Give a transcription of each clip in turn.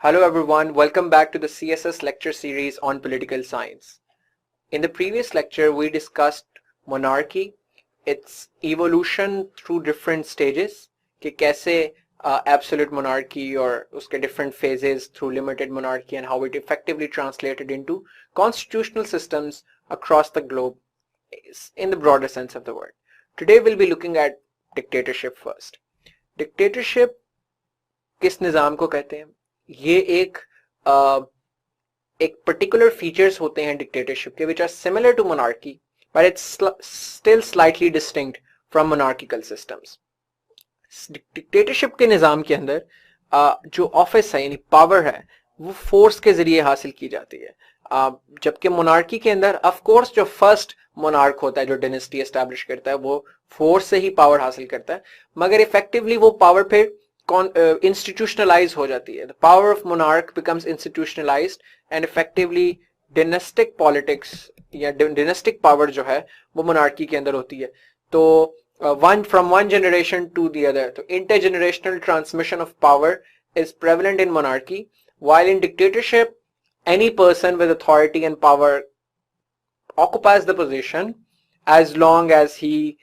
Hello everyone, welcome back to the CSS lecture series on political science. In the previous lecture, we discussed monarchy, its evolution through different stages, कि कैसे absolute monarchy or उसके different phases through limited monarchy and how it effectively translated into constitutional systems across the globe in the broader sense of the word. Today we'll be looking at dictatorship first. Dictatorship किस निज़ाम को कहते हैं? ये एक particular features होते हैं dictatorship के which are similar to monarchy but it's still slightly distinct from monarchical systems. Dictatorship के निज़ाम के अंदर जो ऑफिस है यानी पावर है वो फोर्स के जरिए हासिल की जाती है, जबकि मोनार्की के अंदर ऑफ कोर्स जो फर्स्ट मोनार्क होता है जो डायनेस्टी एस्टैब्लिश करता है वो फोर्स से ही पावर हासिल करता है, मगर इफेक्टिवली वो पावर फिर institutionalized हो जाती है. The power of monarch becomes institutionalized and effectively dynastic politics या dynastic power जो है वो monarchy के अंदर होती है. तो from one generation to the other, तो intergenerational transmission of power is prevalent in monarchy, while in dictatorship any person with authority and power occupies the position as long as he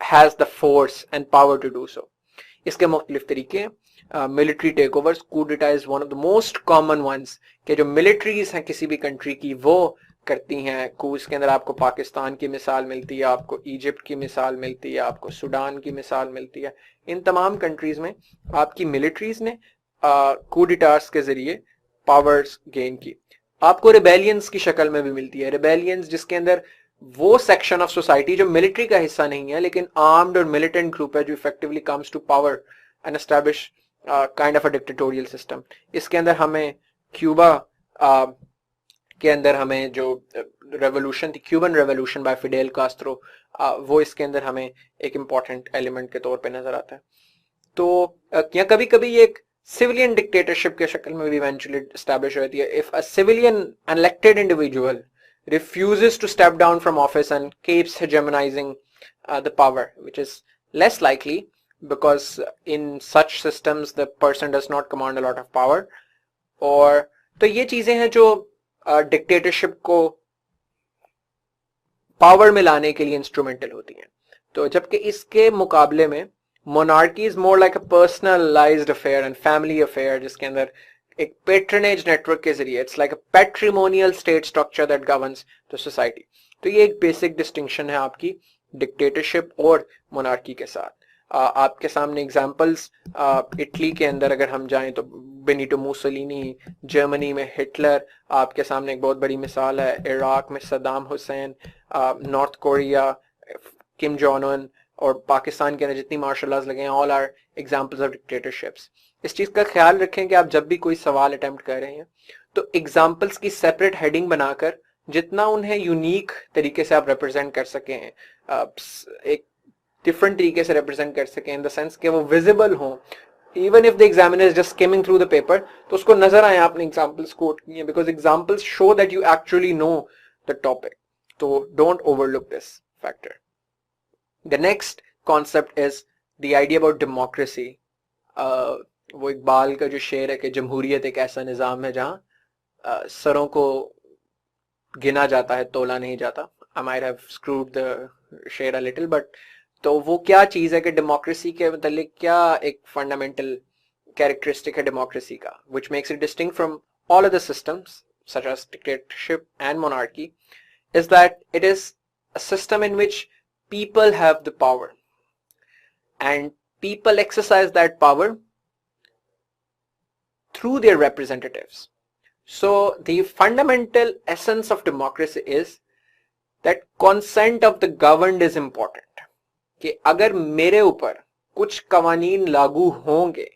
has the force and power to do so. इसके मुख्तलिफ तरीके हैं. Military takeovers, coup d'état is one of the most common ones कि जो militaries हैं किसी भी country की वो करती हैं कूस के अंदर. आपको पाकिस्तान की मिसाल मिलती है, आपको इजिप्ट की मिसाल मिलती है, आपको सूडान की मिसाल मिलती है. इन तमाम कंट्रीज में आपकी मिलिट्रीज ने कू डेटास के जरिए पावर्स गेन की. आपको रिबेलियंस की शक्ल में भी मिलती है. रिबेलियंस जिसके अंदर वो सेक्शन ऑफ सोसाइटी जो मिलिट्री का हिस्सा नहीं है लेकिन आर्म्ड और मिलिटेंट ग्रुप है जो effectively comes to power and establish kind of a dictatorial system. इसके अंदर हमें क्यूबा के अंदर हमें जो रेवोल्यूशन थी, Cuban revolution by Fidel Castro, वो इसके अंदर हमें एक इम्पॉर्टेंट एलिमेंट के तौर पे नजर आता है. तो या कभी कभी एक सिविलियन डिक्टेटरशिप के शक्ल में भी इवेंचुअली एस्टैब्लिश होती है. If a civilian elected individual refuses to step down from office and keeps hegemonizing the power, which is less likely because in such systems the person does not command a lot of power. और तो ये चीजें हैं जो dictatorship को power में लाने के लिए इंस्ट्रूमेंटल होती हैं. तो जबकि इसके मुकाबले में monarchy is more like a personalised affair and family affair जिसके अंदर एक पेट्रनेज नेटवर्क के जरिए it's like a patrimonial state structure that governs the society. तो ये एक बेसिक डिस्टिंक्शन है आपकी डिक्टेटरशिप और मोनार्की के साथ. आपके सामने एग्जांपल्स इटली के अंदर अगर हम जाएं तो बेनिटो मुसोलिनी, जर्मनी में हिटलर, आपके सामने एक बहुत बड़ी मिसाल है इराक में Saddam Hussain, north Korea Kim Jong Un, और पाकिस्तान के अंदर जितनी मार्शल लॉज लगे हैं all are examples of dictatorships. इस चीज का ख्याल रखें कि आप जब भी कोई सवाल अटेम्प्ट कर रहे हैं तो एग्जांपल्स की सेपरेट हेडिंग बनाकर जितना उन्हें यूनिक तरीके से आप रिप्रेजेंट कर सकें, एक डिफरेंट तरीके से रिप्रेजेंट कर सकें इन द सेंस कि वो विजिबल हों, even if the examiner is just skimming through the paper, तो उसको नजर आए आपने एग्जांपल्स कोट किए, because examples show that you actually know the topic. तो don't overlook this factor. The next concept is the idea about democracy. वो इकबाल का जो शेर है कि जमहूरियत एक ऐसा निज़ाम है जहाँ सरों को गिना जाता है, तोला नहीं जाता. I might have screwed the शेर a little, but तो वो क्या चीज़ है कि डेमोक्रेसी के मतलब क्या एक फंडामेंटल कैरेक्टरिस्टिक है डेमोक्रेसी का which makes it distinct from all other systems such as dictatorship and monarchy is that it is a system in which people have the power and people exercise that power through their representatives. So the fundamental essence of democracy is that consent of the governed is important. कि अगर मेरे ऊपर कुछ कवानीन लागू होंगे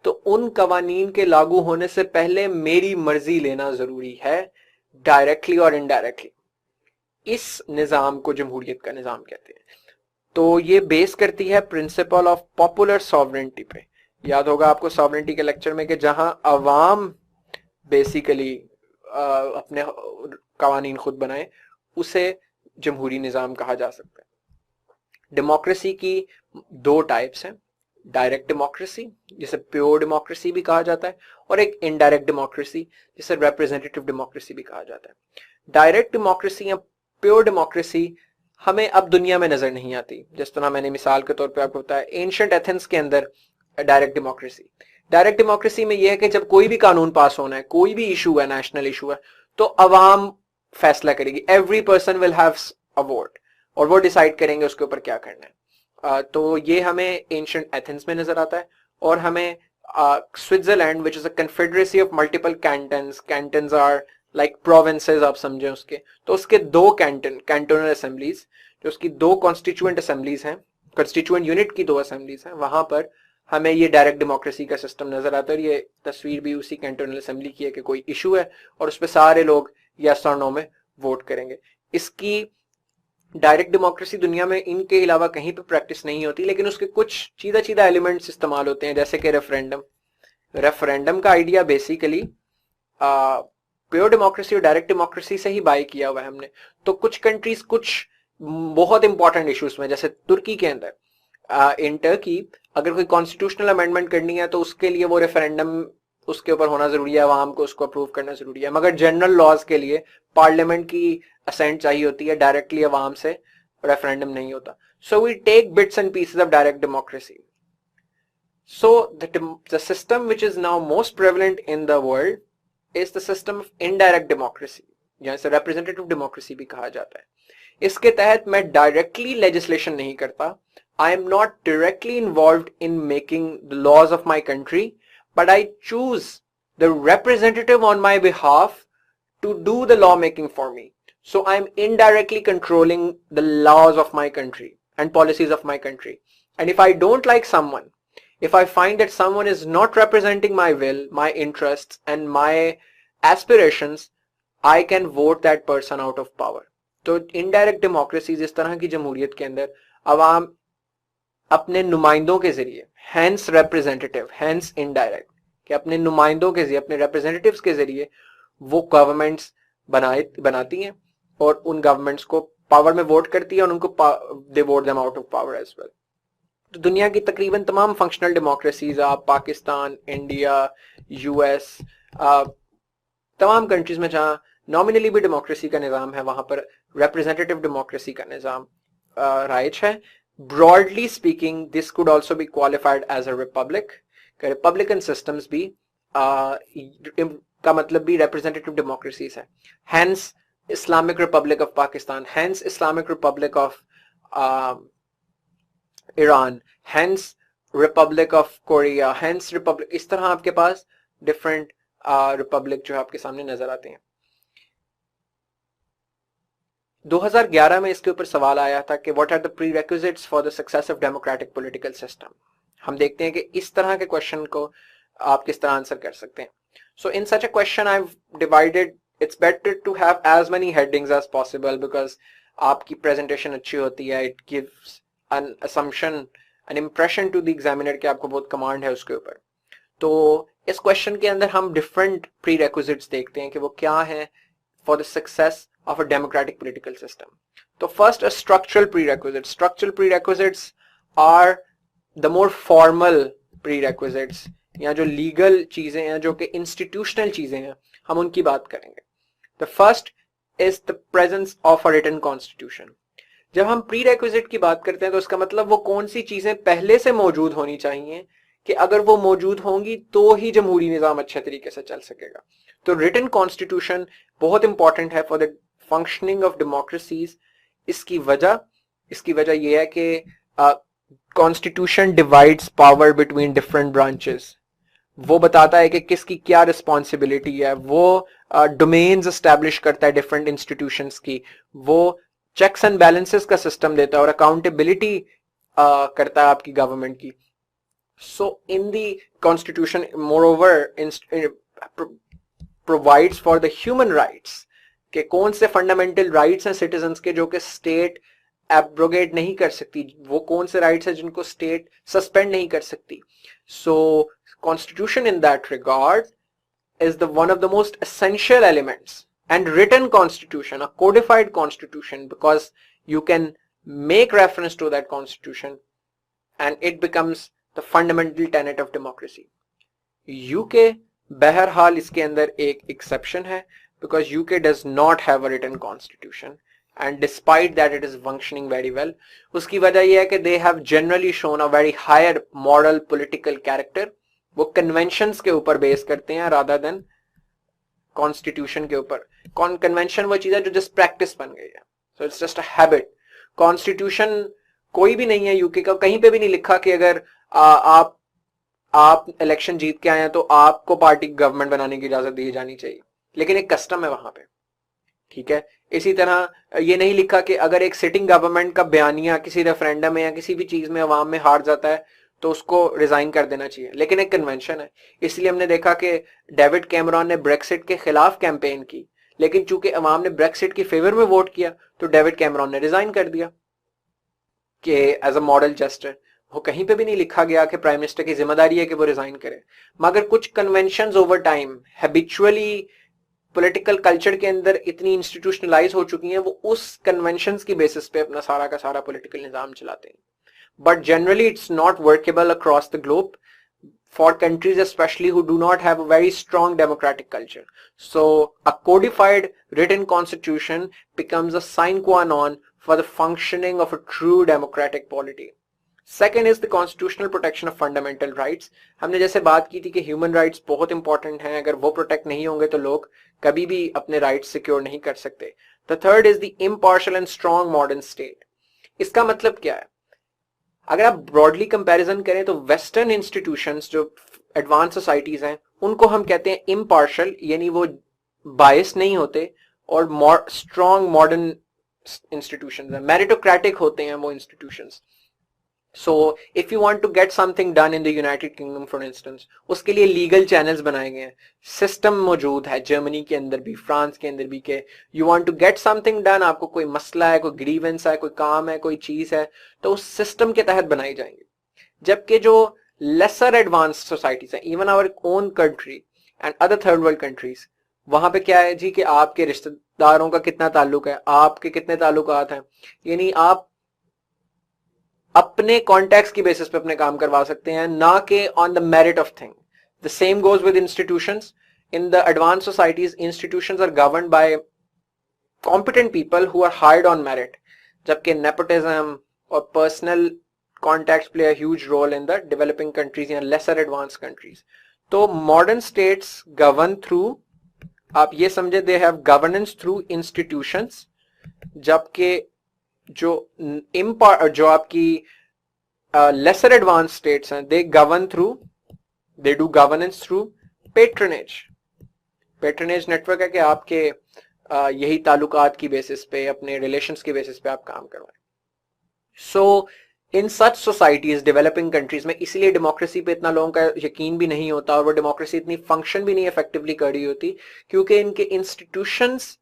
तो उन कवानीन के लागू होने से पहले मेरी मर्जी लेना जरूरी है, डायरेक्टली और इनडायरेक्टली. इस निजाम को जमहूरियत का निजाम कहते हैं. तो ये बेस करती है प्रिंसिपल ऑफ पॉपुलर सॉवरेंटी पे. याद होगा आपको सॉवरेंटी के लेक्चर में कि जहां अवाम बेसिकली अपने कवानीन खुद बनाए उसे जमहूरी निजाम कहा जा सकता है. डेमोक्रेसी की दो टाइप्स हैं. डायरेक्ट डेमोक्रेसी जिसे प्योर डेमोक्रेसी भी कहा जाता है, और एक इनडायरेक्ट डेमोक्रेसी जिसे रिप्रेजेंटेटिव डेमोक्रेसी भी कहा जाता है। डायरेक्ट डेमोक्रेसी या प्योर डेमोक्रेसी हमें अब दुनिया में नजर नहीं आती। जिस तरह मैंने मिसाल के तौर पे आपको बताया, एंशिएंट एथेंस के अंदर डायरेक्ट डेमोक्रेसी में यह है कि जब कोई भी कानून पास होना है, कोई भी इशू है, नेशनल इशू है, तो अवाम फैसला करेगी। Every person will have a vote, और वो डिसाइड करेंगे उसके ऊपर क्या करना है। तो ये हमें एंशिएंट एथेंस में नजर आता है, और हमें Switzerland which is a confederacy of multiple cantons, cantons are like provinces आप समझे उसके, तो उसके दो कैंटोनल असेंबलीज, जो उसकी दो कॉन्स्टिट्यूएंट असेंबलीज हैं, कॉन्स्टिट्यूएंट यूनिट की दो असेंबलीज हैं, वहां पर हमें ये डायरेक्ट डेमोक्रेसी का सिस्टम नजर आता है। और ये तस्वीर भी उसी कैंटोनल असेंबली की है कि कोई इशू है और उस पर सारे लोग यस और नो में वोट करेंगे। इसकी डायरेक्ट डेमोक्रेसी दुनिया में इनके अलावा कहीं पे प्रैक्टिस नहीं होती, लेकिन उसके कुछ सीधा एलिमेंट्स इस्तेमाल होते हैं, जैसे कि रेफरेंडम का आइडिया बेसिकली प्योर डेमोक्रेसी और डायरेक्ट डेमोक्रेसी से ही बाय किया हुआ है हमने। तो कुछ कंट्रीज कुछ बहुत इंपॉर्टेंट इश्यूज में, जैसे तुर्की के अंदर इन टर्की अगर कोई कॉन्स्टिट्यूशनल अमेंडमेंट करनी है तो उसके लिए वो रेफरेंडम उसके ऊपर होना जरूरी है, आवाम को उसको अप्रूव करना जरूरी है। मगर जनरल लॉज के लिए पार्लियामेंट की असेंट चाहिए होती है, डायरेक्टली आवाम से रेफरेंडम नहीं होता। So we take bits and pieces of direct democracy. So the system which is now most prevalent in the world is the system of indirect democracy, या इसे representative democracy भी कहा जाता है। इसके तहत मैं directly legislation नहीं करता, I am not directly involved in making the laws of my country, but I choose the representative on my behalf to do the law making for me. So I am indirectly controlling the laws of my country and policies of my country. And if I don't like someone, if I find that someone is not representing my will, my interests and my aspirations, I can vote that person out of power. तो indirect democracy इस तरह की जमहूरियत के अंदर अवाम अपने नुमाइंदों के जरिए, हैंस रिप्रेजेंटेटिव, हैंस इनडायरेक्ट, कि अपने नुमाइंदों के जरिए, अपने रिप्रेजेंटेटिव्स के जरिए वो गवर्नमेंट्स बनाती हैं और उन गवर्नमेंट्स को पावर में वोट करती है और उनको they vote them out of power as well. तो दुनिया की तकरीबन तमाम फंक्शनल डेमोक्रेसीज, आप पाकिस्तान, इंडिया, यूएस, तमाम कंट्रीज में जहां नॉमिनली भी डेमोक्रेसी का निज़ाम है, वहां पर रिप्रेजेंटेटिव डेमोक्रेसी का निज़ाम राइज है। Broadly speaking this could also be qualified as a republic. Republican systems भी का मतलब भी रिप्रेजेंटेटिव डेमोक्रेसीज है। Hence Islamic Republic of Pakistan, hence Islamic Republic of Iran, hence Republic of Korea, hence republic, इस तरह आपके पास डिफरेंट रिपब्लिक जो आपके सामने नजर आते हैं। 2011 में इसके ऊपर सवाल आया था कि what are the prerequisites for the success of democratic political system. हम देखते हैं कि इस तरह के क्वेश्चन को आप किस तरह आंसर कर सकते हैं। So in such a question I have divided, it's better to have as many headings as possible, because आपकी प्रेजेंटेशन अच्छी होती है, it gives an assumption, an impression to the examiner कि आपको बहुत कमांड है उसके ऊपर। तो इस क्वेश्चन के अंदर हम डिफरेंट प्रीरेक्विजिट्स देखते हैं कि वो क्या है for the success of a democratic political system. So first, a structural prerequisite. Structural prerequisites are the more formal prerequisites, या जो legal चीजें हैं, जो कि institutional चीजें हैं, हम उनकी बात करेंगे। The first is the presence of a written constitution. जब हम prerequisite की बात करते हैं तो इसका मतलब वो कौन सी चीजें पहले से मौजूद होनी चाहिए कि अगर वो मौजूद होंगी तो ही जमहूरी निज़ाम अच्छे तरीके से चल सकेगा। तो written constitution बहुत इंपॉर्टेंट है for the functioning of democracies. इसकी वजह यह है कि constitution divides power between different branches. वो बताता है कि किसकी क्या रिस्पॉन्सिबिलिटी है, वो डोमेन्स एस्टैब्लिश करता है डिफरेंट इंस्टीट्यूशंस की, वो चेक्स एंड बैलेंसेस का सिस्टम देता है और अकाउंटेबिलिटी करता है आपकी गवर्नमेंट की। So in the constitution moreover provides for the human rights, कि कौन से फंडामेंटल राइट्स हैं सिटीजन्स के जो कि स्टेट एब्रोगेट नहीं कर सकती, वो कौन से राइट्स हैं जिनको स्टेट सस्पेंड नहीं कर सकती। So constitution in that regard is the one of the most essential elements, and written constitution, a codified constitution, because you can make reference to that constitution and it becomes the fundamental tenet of democracy. UK बहरहाल इसके अंदर एक exception है, because UK does not have a written constitution and despite that it is functioning very well. उसकी वजह यह है कि they have generally shown a very higher moral political character. वो कन्वेंशंस के ऊपर बेस करते हैं रादर देन कॉन्स्टिट्यूशन के ऊपर। कन्वेंशन वो चीज है जो जस्ट प्रैक्टिस बन गई है, so it's just a habit. Constitution कोई भी नहीं है यूके का, कहीं पे भी नहीं लिखा कि अगर आप इलेक्शन जीत के आए हैं तो आपको पार्टी गवर्नमेंट बनाने की इजाजत दी जानी चाहिए, लेकिन एक कस्टम है वहां पे, ठीक है। इसी तरह ये नहीं लिखा कि अगर एक सिटिंग गवर्नमेंट का बयानिया किसी रेफरेंडम में या किसी भी चीज में अवाम में हार जाता है तो उसको रिजाइन कर देना चाहिए, लेकिन एक कन्वेंशन है। इसलिए हमने देखा कि डेविड कैमरॉन ने ब्रेक्सिट के खिलाफ कैंपेन की, लेकिन चूंकि अवाम ने ब्रेक्सिट के फेवर में वोट किया तो डेविड कैमरॉन ने रिजाइन कर दिया कि एज अ मॉडल जेस्टर। वो कहीं पे भी नहीं लिखा गया कि प्राइम मिनिस्टर की जिम्मेदारी है कि वो रिजाइन करे, मगर कुछ conventions over time habitually political culture के अंदर इतनी इंस्टीट्यूशनलाइज हो चुकी हैं, वो उस कन्वेंशंस की बेसिस पे अपना सारा का सारा पॉलिटिकल निजाम चलाते हैं। But generally it's not workable across the globe for countries especially who do not have a very strong democratic culture. So a codified written constitution becomes a sine qua non for the functioning of a true democratic polity. Second is the constitutional protection of fundamental rights. हमने जैसे बात की थी कि human rights बहुत important हैं, अगर वो protect नहीं होंगे तो लोग कभी भी अपने rights secure नहीं कर सकते। The third is the impartial and strong modern state. इसका मतलब क्या है? अगर आप ब्रॉडली कंपैरिजन करें तो वेस्टर्न इंस्टीट्यूशंस जो एडवांस सोसाइटीज हैं उनको हम कहते हैं इम्पार्शियल, यानी वो बायस नहीं होते, और स्ट्रॉन्ग मॉडर्न इंस्टीट्यूशंस हैं, मेरिटोक्रेटिक होते हैं वो institutions. So if you want to get something done in the United Kingdom for instance, उसके लिए लीगल चैनल्स बनाए गए हैं, सिस्टम मौजूद है जर्मनी के अंदर भी, फ्रांस के अंदर भी, के you want to get something done, आपको कोई मसला है, कोई ग्रीवेंस है, कोई काम है, कोई चीज है, तो उस सिस्टम के तहत बनाई जाएंगे। जबकि जो लेसर एडवांस सोसाइटीज है, even our own country and other third world countries, वहां पे क्या है जी कि आपके रिश्तेदारों का कितना ताल्लुक है, आपके कितने ताल्लुकात हैं, यानी आप अपने कॉन्टैक्ट्स की बेसिस पे अपने काम करवा सकते हैं, ना कि on the merit of thing. The same goes with institutions. In the advance societies institutions are governed by competent people who are hired on merit, जबकि नेपोटिज्म और personal contacts play a huge role in the developing countries या lesser advance countries. तो modern states govern through, आप ये समझे, they have governance through institutions, जबकि जो आपकी लेसर एडवांस स्टेट्स हैं, they do governance through patronage. Patronage network है कि आपके यही ताल्लुकात की बेसिस पे, अपने रिलेशंस की बेसिस पे आप काम करवाएं। सो in such societies, developing countries में, इसलिए डेमोक्रेसी पे इतना लोगों का यकीन भी नहीं होता और वो डेमोक्रेसी इतनी फंक्शन भी नहीं इफेक्टिवली कर रही होती, क्योंकि इनके इंस्टीट्यूशंस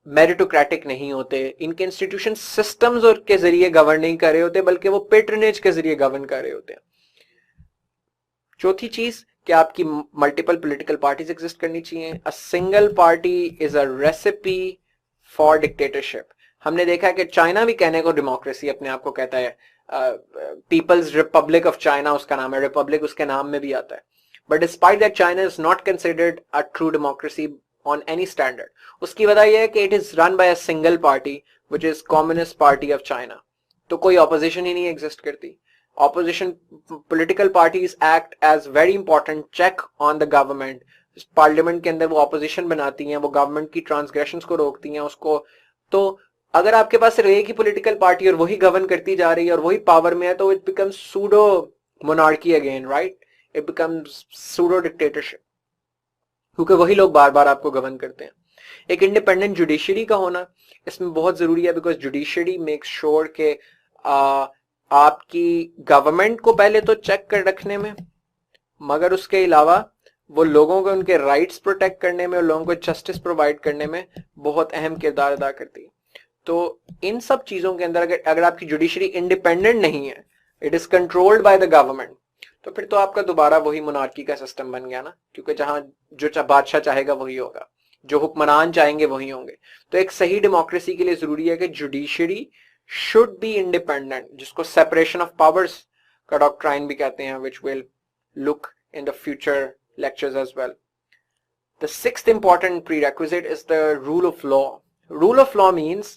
मेरिटोक्रेटिक नहीं होते, इनके इंस्टीट्यूशन सिस्टम्स और के जरिए गवर्न नहीं कर रहे होते, बल्कि वो पेट्रनेज के जरिए गवर्न कर रहे होते हैं। चौथी चीज कि आपकी मल्टीपल पॉलिटिकल पार्टीज एग्जिस्ट करनी चाहिए। A single party is a recipe for dictatorship. हमने देखा है कि चाइना भी कहने को डेमोक्रेसी अपने आप को कहता है, पीपल्स रिपब्लिक ऑफ चाइना उसका नाम है, रिपब्लिक उसके नाम में भी आता है, but despite that China is not considered a true democracy on any standard. उसकी वजह यह है कि it is run by a single party which is Communist Party of China. तो कोई opposition ही नहीं exist करती। Opposition political parties act as very important check on the government. Parliament के अंदर वो opposition बनाती हैं, वो government की transgressions को रोकती हैं उसको। तो अगर आपके पास एक ही political party और वही govern करती जा रही है और वही power में है, तो it becomes pseudo monarchy again, right? It becomes pseudo dictatorship, क्योंकि वही लोग बार बार आपको गवर्न करते हैं। एक इंडिपेंडेंट जुडिशरी का होना इसमें बहुत जरूरी है, बिकॉज जुडिशरी मेक्स श्योर के आपकी गवर्नमेंट को पहले तो चेक कर रखने में, मगर उसके अलावा वो लोगों को उनके राइट्स प्रोटेक्ट करने में और लोगों को जस्टिस प्रोवाइड करने में बहुत अहम किरदार अदा करती है। तो इन सब चीजों के अंदर अगर आपकी जुडिशरी इंडिपेंडेंट नहीं है, it is controlled by the government, तो फिर तो आपका दोबारा वही मोनार्की का सिस्टम बन गया ना, क्योंकि जहां जो बादशाह चाहेगा वही होगा, जो हुक्मरान चाहेंगे वही होंगे। तो एक सही डेमोक्रेसी के लिए जरूरी है कि जुडिशरी शुड बी इंडिपेंडेंट, जिसको सेपरेशन ऑफ पावर्स का डॉक्ट्राइन भी कहते हैं, which will look in the future lectures as well. The sixth important prerequisite is the rule of law. Rule of law means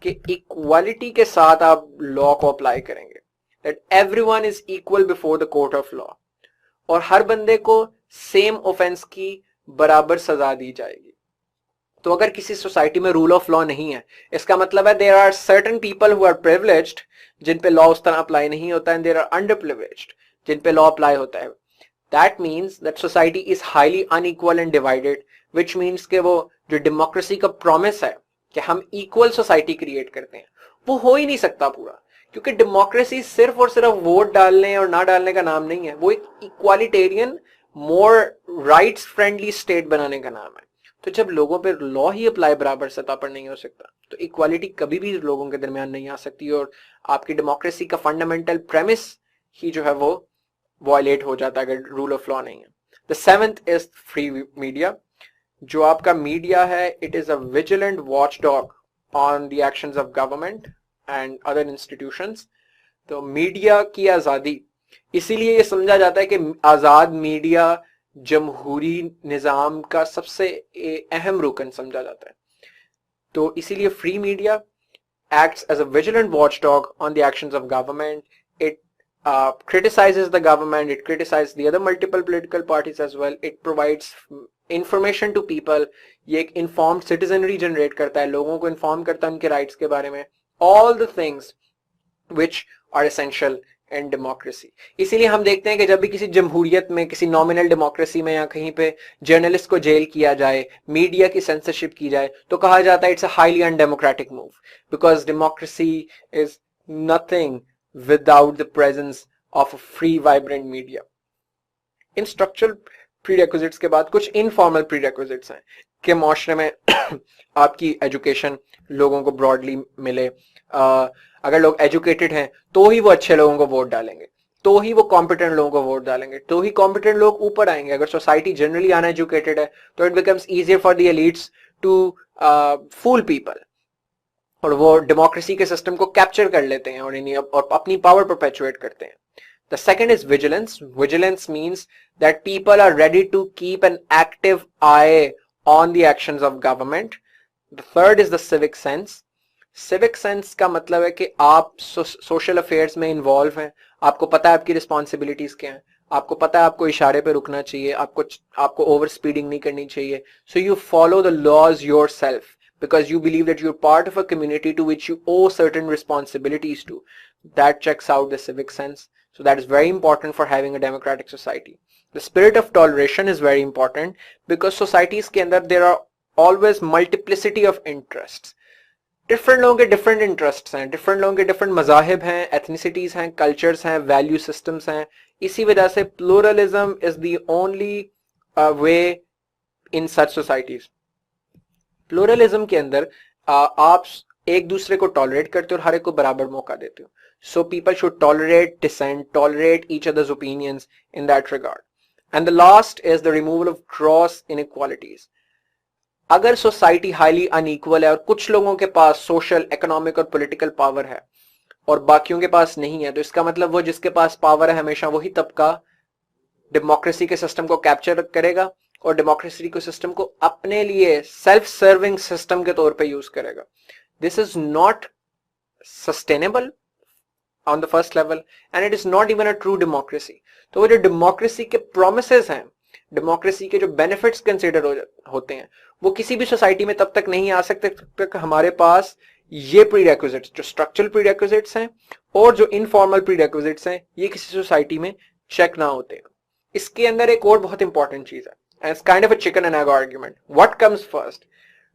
कि equality के साथ आप law को apply करेंगे, that everyone is equal before the court of law, और हर बंदे को same offense की बराबर सजा दी जाएगी. तो अगर किसी सोसाइटी में रूल ऑफ लॉ नहीं है, इसका मतलब है there are certain people who are privileged जिन पे लॉ उस तरह अप्लाई नहीं होता है, and there are underprivileged जिन पे लॉ अप्लाई होता है. That means that society is highly unequal and divided, which means के वो जो डेमोक्रेसी का प्रॉमिस है कि हम इक्वल सोसाइटी क्रिएट करते हैं, वो हो ही नहीं सकता पूरा, क्योंकि डेमोक्रेसी सिर्फ और सिर्फ वोट डालने और ना डालने का नाम नहीं है, वो एक इक्वालिटेरियन मोर राइट्स फ्रेंडली स्टेट बनाने का नाम है. तो जब लोगों पे लॉ ही अप्लाई बराबर सतह पर नहीं हो सकता, तो इक्वालिटी कभी भी लोगों के दरमियान नहीं आ सकती, और आपकी डेमोक्रेसी का फंडामेंटल प्रेमिस ही जो है वो वायलेट हो जाता है अगर रूल ऑफ लॉ नहीं है. The seventh is free media. जो आपका मीडिया है, it is a vigilant watchdog on the actions of government and other institutions. तो मीडिया की आजादी, इसीलिए ये समझा जाता है कि आजाद मीडिया जमहूरी निजाम का सबसे अहम रुकन समझा जाता है. तो इसीलिए free media acts as a vigilant watchdog on the actions of government. It criticizes the government, it criticizes the other multiple political parties as well. It provides information to people. ये एक informed citizenry generate करता है, लोगों को inform करता है उनके rights के बारे में. All the things which are essential and democracy. इसीलिए हम देखते हैं कि जब भी किसी जमहूरियत में, किसी नॉमिनल डेमोक्रेसी में या कहीं पे जर्नलिस्ट को जेल किया जाए, मीडिया की सेंसरशिप की जाए, तो कहा जाता है it's a highly undemocratic move, because democracy is nothing without the presence of a free vibrant media. In structural prerequisites के बाद कुछ इनफॉर्मल प्रीरेक्विजिट्स हैं कि माशरे में आपकी एजुकेशन लोगों को ब्रॉडली मिले. अगर लोग एजुकेटेड हैं तो ही वो अच्छे लोगों को वोट डालेंगे, तो ही वो कॉम्पिटेंट लोगों को वोट डालेंगे, तो ही कॉम्पिटेंट लोग ऊपर आएंगे. अगर सोसाइटी जनरली अनएजुकेटेड है तो it becomes easier for the elites to fool people, और वो डेमोक्रेसी के सिस्टम को कैप्चर कर लेते हैं और अपनी पावर परपेचुएट करते हैं. The second is vigilance. Vigilance means that people are ready to keep an active eye on the actions of government. The third is the civic sense. Civic sense का मतलब है कि आप सोशल अफेयर्स में involve हैं, आपको पता है आपकी रिस्पॉन्सिबिलिटीज क्या हैं, आपको पता है आपको इशारे पे रुकना चाहिए, आपको ओवर स्पीडिंग नहीं करनी चाहिए. So you follow the laws yourself because you believe that you're part of a community to which you owe certain responsibilities to. That checks out the civic sense. So that is very important for having a democratic society. The spirit of toleration is very important because societies के अंदर there are always multiplicity of interests. Different लोगों के different interests हैं, different लोगों के different मज़ाहिब हैं, ethnicities हैं, cultures हैं, value systems हैं. इसी वजह से pluralism is the only way in such societies. Pluralism के अंदर आप एक दूसरे को tolerate करते हो और हर एक को बराबर मौका देते हो. So people should tolerate dissent, tolerate each other's opinions in that regard. And the last is the removal of gross inequalities. अगर सोसाइटी हाईली अनइक्वल है और कुछ लोगों के पास सोशल, इकोनॉमिक और पॉलिटिकल पावर है और बाकियों के पास नहीं है, तो इसका मतलब वो जिसके पास पावर है हमेशा वही तबका डेमोक्रेसी के सिस्टम को कैप्चर करेगा और डेमोक्रेसी के सिस्टम को अपने लिए सेल्फ सर्विंग सिस्टम के तौर पे यूज करेगा. This is not sustainable on the first level and it is not even a true democracy. तो वो जो डेमोक्रेसी के promises हैं, डेमोक्रेसी के जो बेनिफिट्स कंसिडर होते हैं, वो किसी भी सोसाइटी में तब तक नहीं आ सकते तब तक हमारे पास ये प्रीरेक्विजिट्स, जो स्ट्रक्चरल प्रीरेक्विजिट्स हैं और जो इनफॉर्मल प्रीरेक्विजिट्स हैं, ये किसी सोसाइटी में चेक ना होते हैं. इसके अंदर एक और बहुत इंपॉर्टेंट चीज है, and it's kind of a chicken and egg argument. What comes first?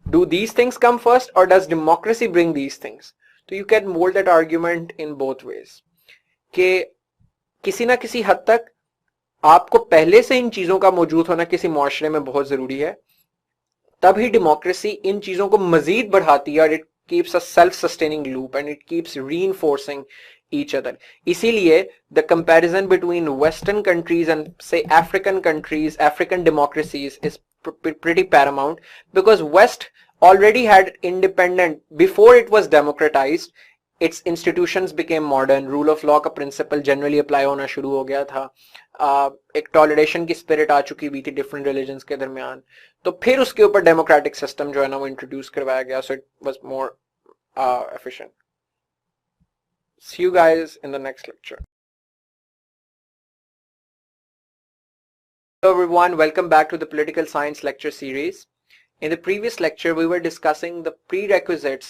Do these things come first or does democracy bring these things? तो you can mold that argument in both ways. कि किसी ना किसी हद तक आपको पहले से इन चीजों का मौजूद होना किसी मुआशरे में बहुत जरूरी है, तभी डेमोक्रेसी इन चीजों को मजीद बढ़ाती है और it keeps a self sustaining loop and it keeps reinforcing each other. इसीलिए the comparison between Western countries and say African countries, African democracies is pretty paramount because West already had independent before it was democratized. It's institutions became modern, rule of law का principal generally apply होना शुरू हो गया था, एक toleration की spirit आ चुकी हुई थी डिफरेंट रिलीजन्स के दरमियान, तो फिर उसके ऊपर डेमोक्रेटिक सिस्टम जो है ना वो इंट्रोड्यूस करवाया गया, so it was more efficient. See you guys in the next lecture. Hello everyone, welcome back to the political science lecture series. In the previous lecture we were discussing the prerequisites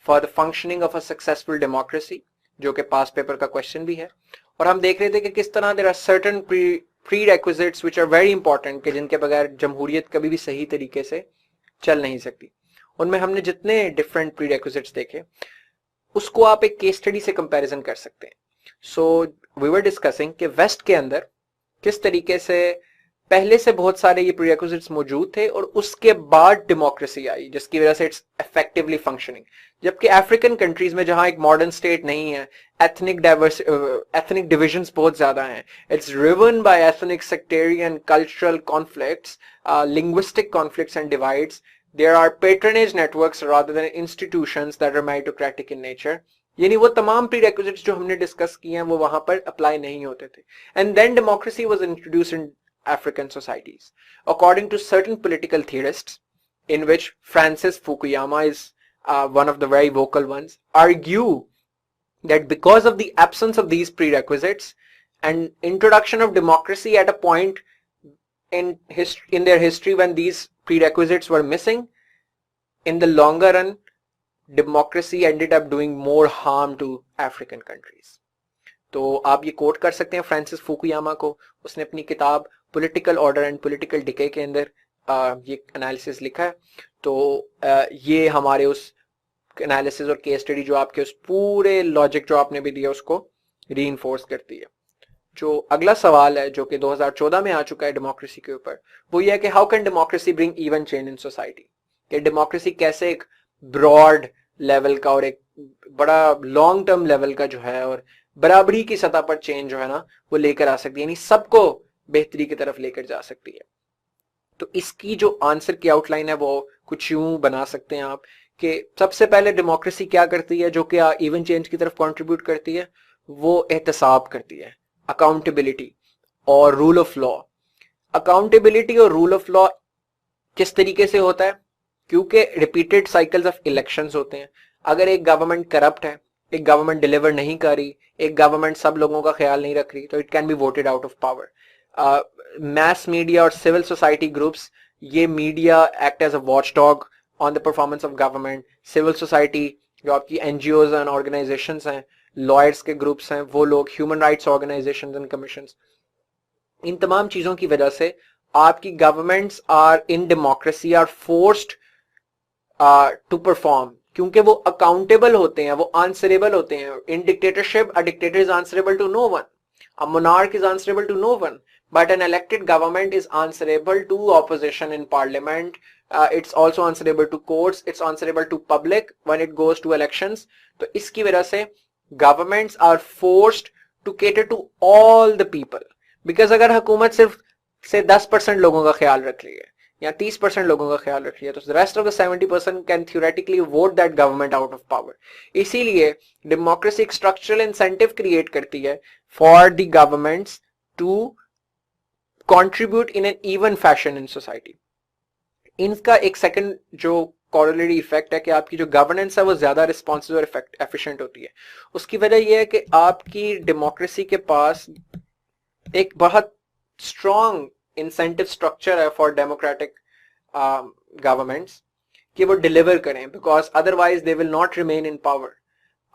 for the functioning of a successful democracy, जो कि past paper का question भी है, और हम देख रहे थे कि किस तरह there are certain prerequisites which are very important कि जिनके बगैर जमहूरियत कभी भी सही तरीके से चल नहीं सकती. उनमें हमने जितने different prerequisites देखे उसको आप एक केस स्टडी से कंपैरिजन कर सकते हैं. सो वी वर डिस्कसिंग कि वेस्ट के अंदर किस तरीके से पहले से बहुत सारे ये प्रीरेक्विजिट्स मौजूद थे और उसके बाद डेमोक्रेसी आई जिसकी वजह से इट्स इफेक्टिवली फंक्शनिंग, जबकि अफ्रीकन कंट्रीज में जहां एक मॉडर्न स्टेट नहीं है, एथनिक डिविजन्स बहुत ज्यादा हैं, it's driven by ethnic sectarian cultural conflicts, linguistic conflicts and divides. There are patronage networks rather than institutions that are meritocratic in nature. यानी वो तमाम prerequisites जो हमने डिस्कस किए हैं वो वहां पर अप्लाई नहीं होते थे. And then democracy was introduced in African societies. According to certain political theorists, in which Francis Fukuyama is one of the very vocal ones, argue that because of the absence of these prerequisites and introduction of democracy at a point in their history when these prerequisites were missing, in the longer run democracy ended up doing more harm to African countries. तो आप ये coat कर सकते हैं Francis Fukuyama को, उसने अपनी किताब political order and political decay के अंदर ये एनालिसिस लिखा है. तो ये हमारे उस एनालिसिस और केस स्टडी जो आपके उस पूरे लॉजिक जो आपने भी दिया उसको रीइंफोर्स करती है. जो अगला सवाल है जो कि 2014 में आ चुका है डेमोक्रेसी के ऊपर, वो ये है कि how can democracy bring even change in society, कि डेमोक्रेसी कैसे एक ब्रॉड लेवल का और एक बड़ा लॉन्ग टर्म लेवल का जो है और बराबरी की सतह पर चेंज जो है ना वो लेकर आ सकती है, यानी सबको बेहतरी की तरफ लेकर जा सकती है. तो इसकी जो आंसर की आउटलाइन है वो कुछ यूं बना सकते हैं आप कि सबसे पहले डेमोक्रेसी क्या करती है जो कि इवन चेंज की तरफ कंट्रीब्यूट करती है, वो एहतसाब करती है, अकाउंटेबिलिटी और रूल ऑफ लॉ. अकाउंटेबिलिटी और रूल ऑफ लॉ किस तरीके से होता है, क्योंकि रिपीटेड साइकिल्स ऑफ इलेक्शंस होते हैं. अगर एक गवर्नमेंट करप्ट है, एक गवर्नमेंट डिलीवर नहीं कर रही, एक गवर्नमेंट सब लोगों का ख्याल नहीं रख रही, तो it can be voted out of power. Mass media और सिविल सोसाइटी ग्रुप्स, ये media act as a watch dog on the performance of government. Civil society जो आपकी एनजीओज एंड ऑर्गेनाइजेशंस हैं, लॉयर्स के ग्रुप्स हैं, वो लोग, human rights organisations and commissions, इन तमाम चीजों की वजह से आपकी governments are in democracy are forced to perform, क्योंकि वो अकाउंटेबल होते हैं, वो आंसरेबल होते हैं. In dictatorship a dictator is answerable to no one, a monarch is answerable to no one, but an elected government is answerable to opposition in parliament. It's also answerable to courts, it's answerable to public when it goes to elections. तो इसकी वजह से governments are forced to cater to all the people, because अगर हुकूमत सिर्फ से 10% लोगों का ख्याल रख रही है या 30% लोगों का ख्याल रख रही है, तो the rest of the 70% can theoretically vote that government out of power. इसीलिए democracy एक structural incentive create करती है for the governments to contribute in an even fashion in society. इनका एक सेकंड जो corollary इफेक्ट है कि आपकी जो गवर्नेंस है वो ज्यादा रिस्पॉन्सिव और एफिशिएंट होती है. उसकी वजह यह है कि आपकी डेमोक्रेसी के पास एक बहुत स्ट्रॉन्ग इंसेंटिव स्ट्रक्चर है फॉर डेमोक्रेटिक गवर्नमेंट्स कि वो डिलीवर करें, because otherwise they will not remain in power.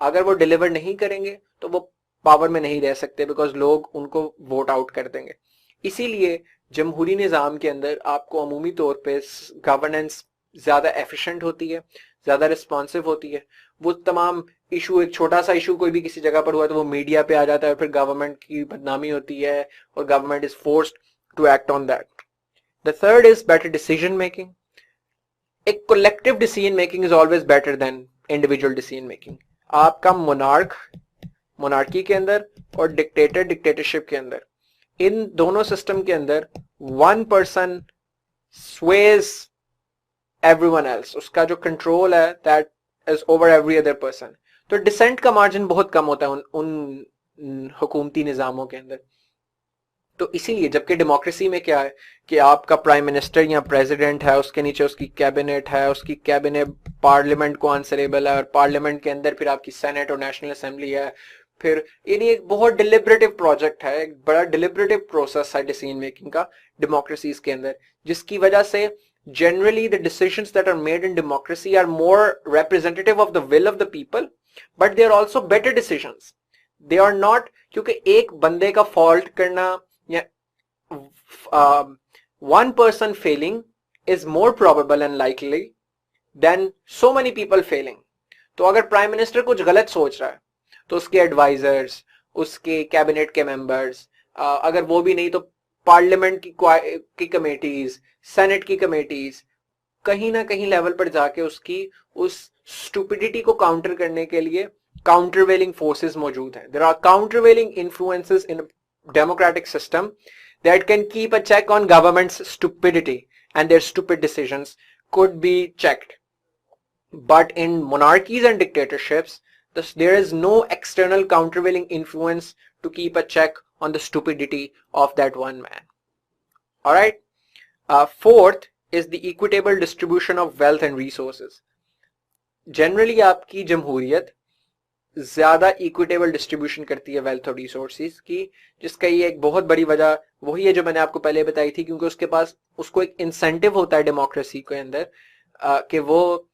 अगर वो डिलीवर नहीं करेंगे तो वो पावर में नहीं रह सकते, बिकॉज लोग उनको वोट आउट कर देंगे. इसीलिए जमहूरी निज़ाम के अंदर आपको अमूमी तौर पे गवर्नेंस ज़्यादा एफिशिएंट होती है, ज़्यादा रिस्पॉन्सिव होती है. वो तमाम इशू, एक छोटा सा इशू कोई भी किसी जगह पर हुआ तो वो मीडिया पे आ जाता है, फिर गवर्नमेंट की बदनामी होती है और government is forced to act on that. The third is better decision making. एक collective decision making is always better than individual decision making. आपका मोनार्की के अंदर और डिक्टेटरशिप के अंदर, इन दोनों सिस्टम के अंदर one person Suez everyone else. उसका जो कंट्रोल है that is over every other person. तो डिसेंट का मार्जिन बहुत कम होता है उन हुकूमती निज़ामों के अंदर। तो इसीलिए जबकि डेमोक्रेसी में क्या है कि आपका प्राइम मिनिस्टर या प्रेसिडेंट है, उसके नीचे उसकी कैबिनेट है, उसकी कैबिनेट पार्लियामेंट को आंसरेबल है, और पार्लियामेंट के अंदर फिर आपकी सेनेट और नेशनल असेंबली है। फिर यानी एक बहुत डिलिबरेटिव प्रोजेक्ट है, एक बड़ा डिलिबरेटिव प्रोसेस है डिसीजन मेकिंग का डेमोक्रेसीज के अंदर, जिसकी वजह से generally the decisions that are made in democracy are more representative of the will of the people, but they are also better decisions. They are not, क्योंकि एक बंदे का फॉल्ट करना या one person failing is more probable and likely than so many people failing. तो अगर prime minister कुछ गलत सोच रहा है तो उसके एडवाइजर्स, उसके कैबिनेट के मेंबर्स, अगर वो भी नहीं तो पार्लियामेंट की कमेटीज, सेनेट की कमेटीज, कहीं ना कहीं लेवल पर जाके उसकी उस स्टूपिडिटी को काउंटर करने के लिए काउंटरवेलिंग फोर्सेस मौजूद हैं. There are countervailing influences in democratic system that can keep a check on government's stupidity, and their stupid decisions could be checked. But in monarchies and dictatorships, there is no external countervailing influence to keep a check on the stupidity of that one man. All right. Fourth is the equitable distribution of wealth and resources. Generally, आपकी जमहूरियत ज्यादा equitable distribution करती है wealth और resources की, जिसका ये एक बहुत बड़ी वजह वही है जो मैंने आपको पहले बताई थी, क्योंकि उसको एक इंसेंटिव होता है डेमोक्रेसी के अंदर कि वो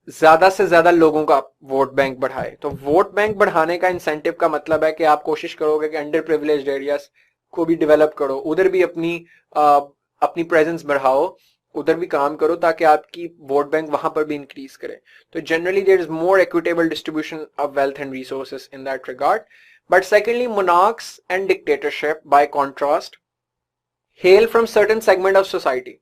ज्यादा से ज्यादा लोगों का वोट बैंक बढ़ाए. तो वोट बैंक बढ़ाने का इंसेंटिव का मतलब है कि आप कोशिश करोगे कि अंडर प्रिविलेज्ड एरियाज को भी डेवलप करो, उधर भी अपनी प्रेजेंस बढ़ाओ, उधर भी काम करो ताकि आपकी वोट बैंक वहां पर भी इंक्रीज करे. तो generally there is more equitable distribution of wealth and resources in that regard. But secondly, monarchs and dictatorship by contrast hail from certain segment of society.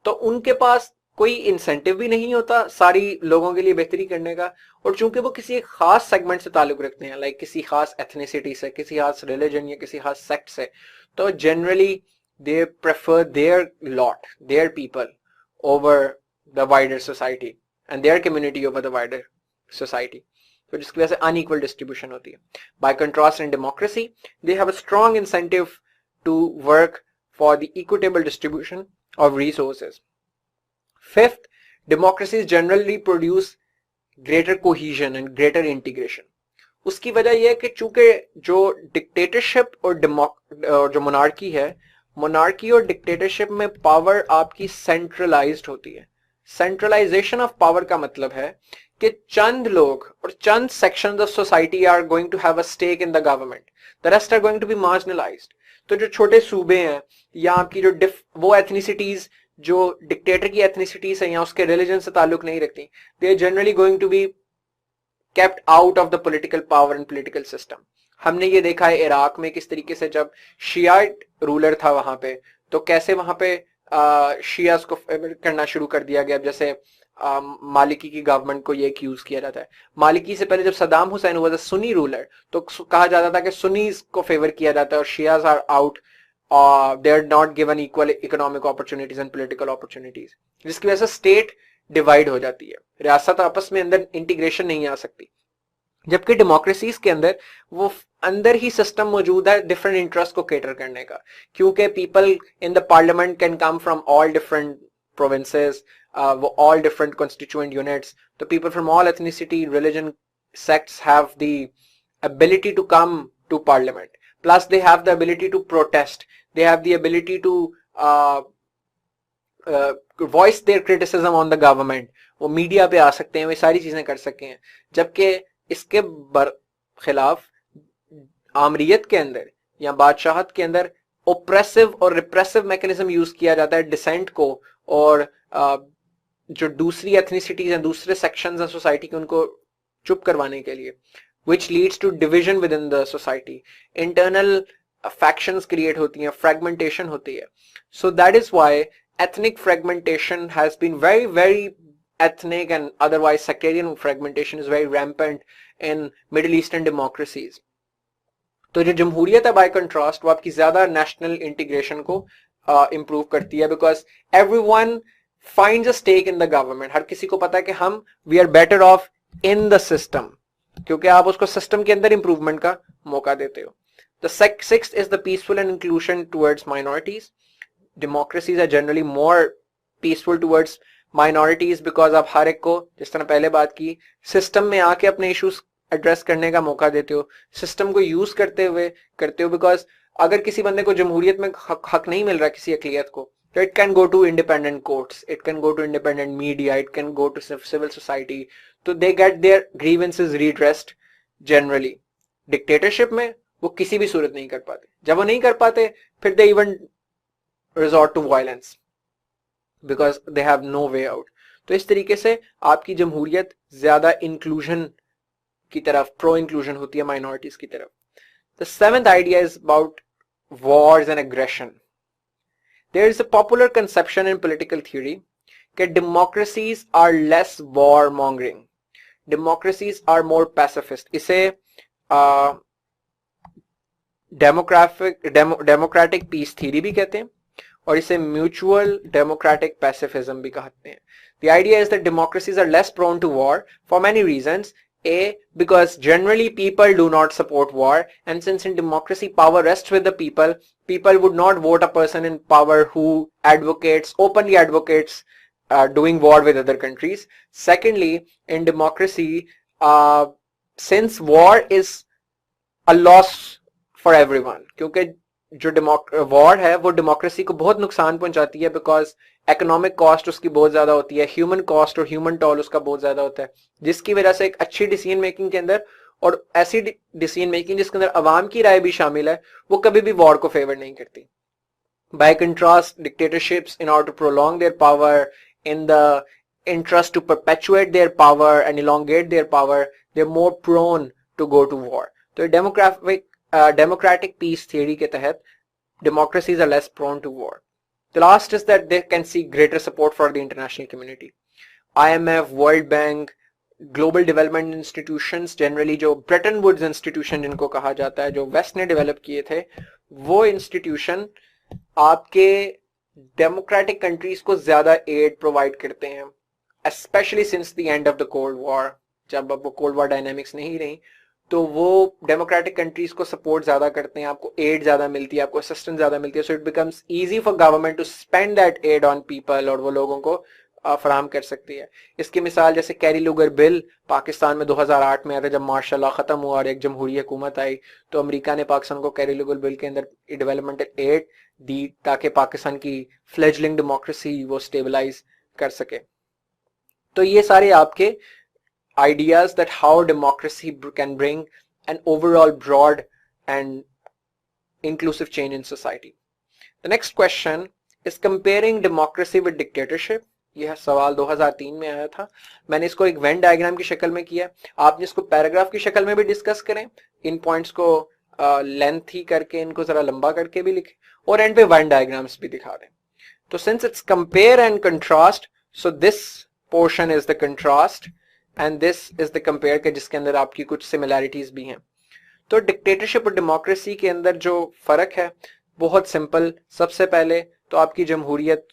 तो उनके पास कोई इंसेंटिव भी नहीं होता सारी लोगों के लिए बेहतरी करने का, और चूंकि वो किसी एक खास सेगमेंट से ताल्लुक रखते हैं, लाइक किसी खास एथनिसिटी से, किसी खास रिलीजन या किसी खास सेक्ट से, तो generally they prefer their lot, their people over the wider society and their community over the wider society. तो जिसकी वजह से unequal distribution होती है. By contrast, in democracy, they have a strong incentive to work for the equitable distribution of resources. Fifth, democracies generally produce greater cohesion and greater integration. उसकी वजह यह है कि चूंकि जो डिक्टेटरशिप और जो मोनार्की है, मोनार्की और डिक्टेटरशिप में पावर आपकी सेंट्रलाइज्ड होती है. सेंट्रलाइजेशन ऑफ पावर का मतलब है कि चंद लोग और चंद sections of society are going to have a stake in the government, the rest are going to be marginalised. तो जो छोटे सूबे हैं या आपकी जो वो एथनिसिटीज जो डिक्टेटर की एथनिसिटीज है या उसके रिलीजन से ताल्लुक नहीं रखती, they are generally going to be kept out of the political power and political system. हमने ये देखा है इराक में किस तरीके से जब शियाइट रूलर था वहां पे, तो कैसे वहां पे शियास को करना शुरू कर दिया गया. जैसे मालिकी की गवर्नमेंट को ये एक्यूज किया जाता है. मालिकी से पहले जब सदाम हुसैन हुआ था सुन्नी रूलर, तो कहा जाता था कि सुन्नीज को फेवर किया जाता है और शियाज are out, they are not given equal economic opportunities and political opportunities, जिसकी वजह से स्टेट डिवाइड हो जाती है, रियासत आपस में अंदर इंटीग्रेशन नहीं आ सकती. जबकि डेमोक्रेसीज के अंदर वो अंदर ही सिस्टम मौजूद है डिफरेंट इंटरेस्ट को केटर करने का, क्योंकि people in the parliament can come from all different provinces, वो ऑल डिफरेंट कॉन्स्टिट्यूएंट यूनिट्स. तो people from all ethnicity, religion, sects have the ability to come to parliament, plus they have the ability to protest, they have the ability to voice their criticism on the government. वो media पे आ सकते हैं, वे सारी चीजें कर सकते हैं. जबकि इसके खिलाफ आमरीत के अंदर या बादशाहत के अंदर ओप्रेसिव और रिप्रेसिव मैकेनिज्म यूज किया जाता है डिसेंट को, और जो दूसरी एथनिसिटीज हैं, दूसरे सेक्शंस हैं सोसाइटी के, उनको चुप करवाने के लिए, which leads to division within the society. Internal factions create होती हैं, fragmentation होती है. So that is why ethnic fragmentation has been very ethnic and otherwise sectarian fragmentation is very rampant in Middle Eastern democracies. तो जो जमहूरियत है by contrast वो आपकी ज्यादा national integration को improve करती है, because everyone finds a stake in the government. हर किसी को पता है कि हम we are better off in the system. क्योंकि आप उसको सिस्टम के अंदर इंप्रूवमेंट का मौका देते हो. The sixth is the peaceful and inclusion towards minorities. Democracies are generally more peaceful towards minorities because आप हर एक को, जिस तरह पहले बात की, सिस्टम में आके अपने इश्यूज एड्रेस करने का मौका देते हो, सिस्टम को यूज करते हुए करते हो. बिकॉज अगर किसी बंदे को जमहूरियत में हक नहीं मिल रहा किसी अकलियत को, तो it can go to independent courts, it can go to independent media, it can go to civil society, तो they get their grievances redressed generally. Dictatorship में वो किसी भी सूरत नहीं कर पाते. जब वो नहीं कर पाते फिर they even resort to violence because they have no way out. तो इस तरीके से आपकी जमहूरियत ज्यादा इंक्लूजन की तरफ, प्रो इंक्लूजन होती है माइनॉरिटीज की तरफ. The seventh idea is about wars and aggression. There is a popular conception in political theory कि democracies are less war mongering, democracies are more pacifist. इसे डेमोक्रेटिक पीस थ्योरी भी कहते हैं और इसे म्यूचुअल डेमोक्रेटिक पैसिफिज्म भी कहते हैं. The idea is that democracies are less prone to war for many reasons. A, because generally people do not support war, and since in democracy power rests with the people, people would not vote a person in power who openly advocates doing war with other countries. Secondly, in democracy, since war is a loss for everyone, क्योंकि जो war है वो democracy को बहुत नुकसान पहुंचाती है, because economic cost उसकी बहुत ज्यादा होती है, ह्यूमन कॉस्ट और ह्यूमन टॉल उसका बहुत ज्यादा होता है, जिसकी वजह से एक अच्छी डिसीजन मेकिंग के अंदर, और ऐसी डिसीजन मेकिंग जिसके अंदर अवाम की राय भी शामिल है, वो कभी भी वॉर को फेवर नहीं करती. By contrast, dictatorships in order to prolong their power, in the interest to perpetuate their power and elongate their power, they are more prone to go to war. तो डेमोक्रेटिक पीस थियरी के तहत democracies are less prone to war. The last is that they can see greater support for the international community. IMF, World Bank, Global Development Institutions, generally जो Bretton Woods Institution जिनको कहा जाता है, जो waste ने develop किए थे, वो इंस्टीट्यूशन आपके डेमोक्रेटिक कंट्रीज को ज्यादा एड प्रोवाइड करते हैं, specially since the end of the cold war. जब अब वो कोल्ड वॉर डायनेमिक्स नहीं रही, तो वो डेमोक्रेटिक कंट्रीज को सपोर्ट ज्यादा करते हैं, आपको एड ज्यादा मिलती है, आपको असिस्टेंस ज्यादा मिलती है. So it becomes easy for government to spend that aid on people, और वो लोगों को फराहम कर सकती है. इसकी मिसाल जैसे कैरी लुगर बिल पाकिस्तान में 2008 में आया था, जब मार्शल लॉ खत्म हुआ और एक जमहूरी हुकूमत आई, तो अमेरिका ने पाकिस्तान को कैरी लुगर बिल के अंदर डेवलपमेंटल एड दी ताकि पाकिस्तान की फ्लेजलिंग डेमोक्रेसी वो स्टेबलाइज कर सके. तो ये सारे आपके ideas that how democracy can bring an overall broad and inclusive change in society. The next question is comparing democracy with dictatorship. यह सवाल 2003 में आया था. मैंने इसको एक वेन डायग्राम की शक्ल में किया. आपने इसको पैराग्राफ की शक्ल में भी डिस्कस करें, इन पॉइंट्स को लेंथी करके, इनको जरा लंबा करके भी लिखें, और एंड पे वेन डायग्राम्स भी दिखा दें. तो since it's compare and contrast, so this portion is the contrast and this is the compare के, जिसके अंदर आपकी कुछ सिमिलैरिटीज भी हैं. तो डिक्टेटरशिप और डेमोक्रेसी के अंदर जो फर्क है बहुत सिंपल. सबसे पहले तो आपकी जमहूरियत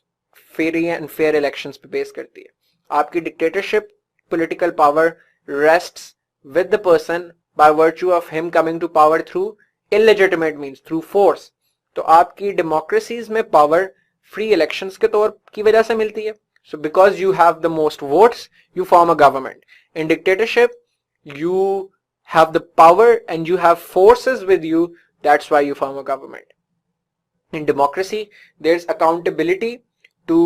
फ्री एंड फेयर इलेक्शंस पे बेस करती है. आपकी dictatorship political power rests with the person by virtue of him coming to power through illegitimate means, through force. तो आपकी डेमोक्रेसीज में पावर फ्री इलेक्शंस के तौर की वजह से मिलती है. So because you have the most votes, you form a government. In dictatorship, you have the power and you have forces with you. That's why you form a government. In democracy, there's accountability to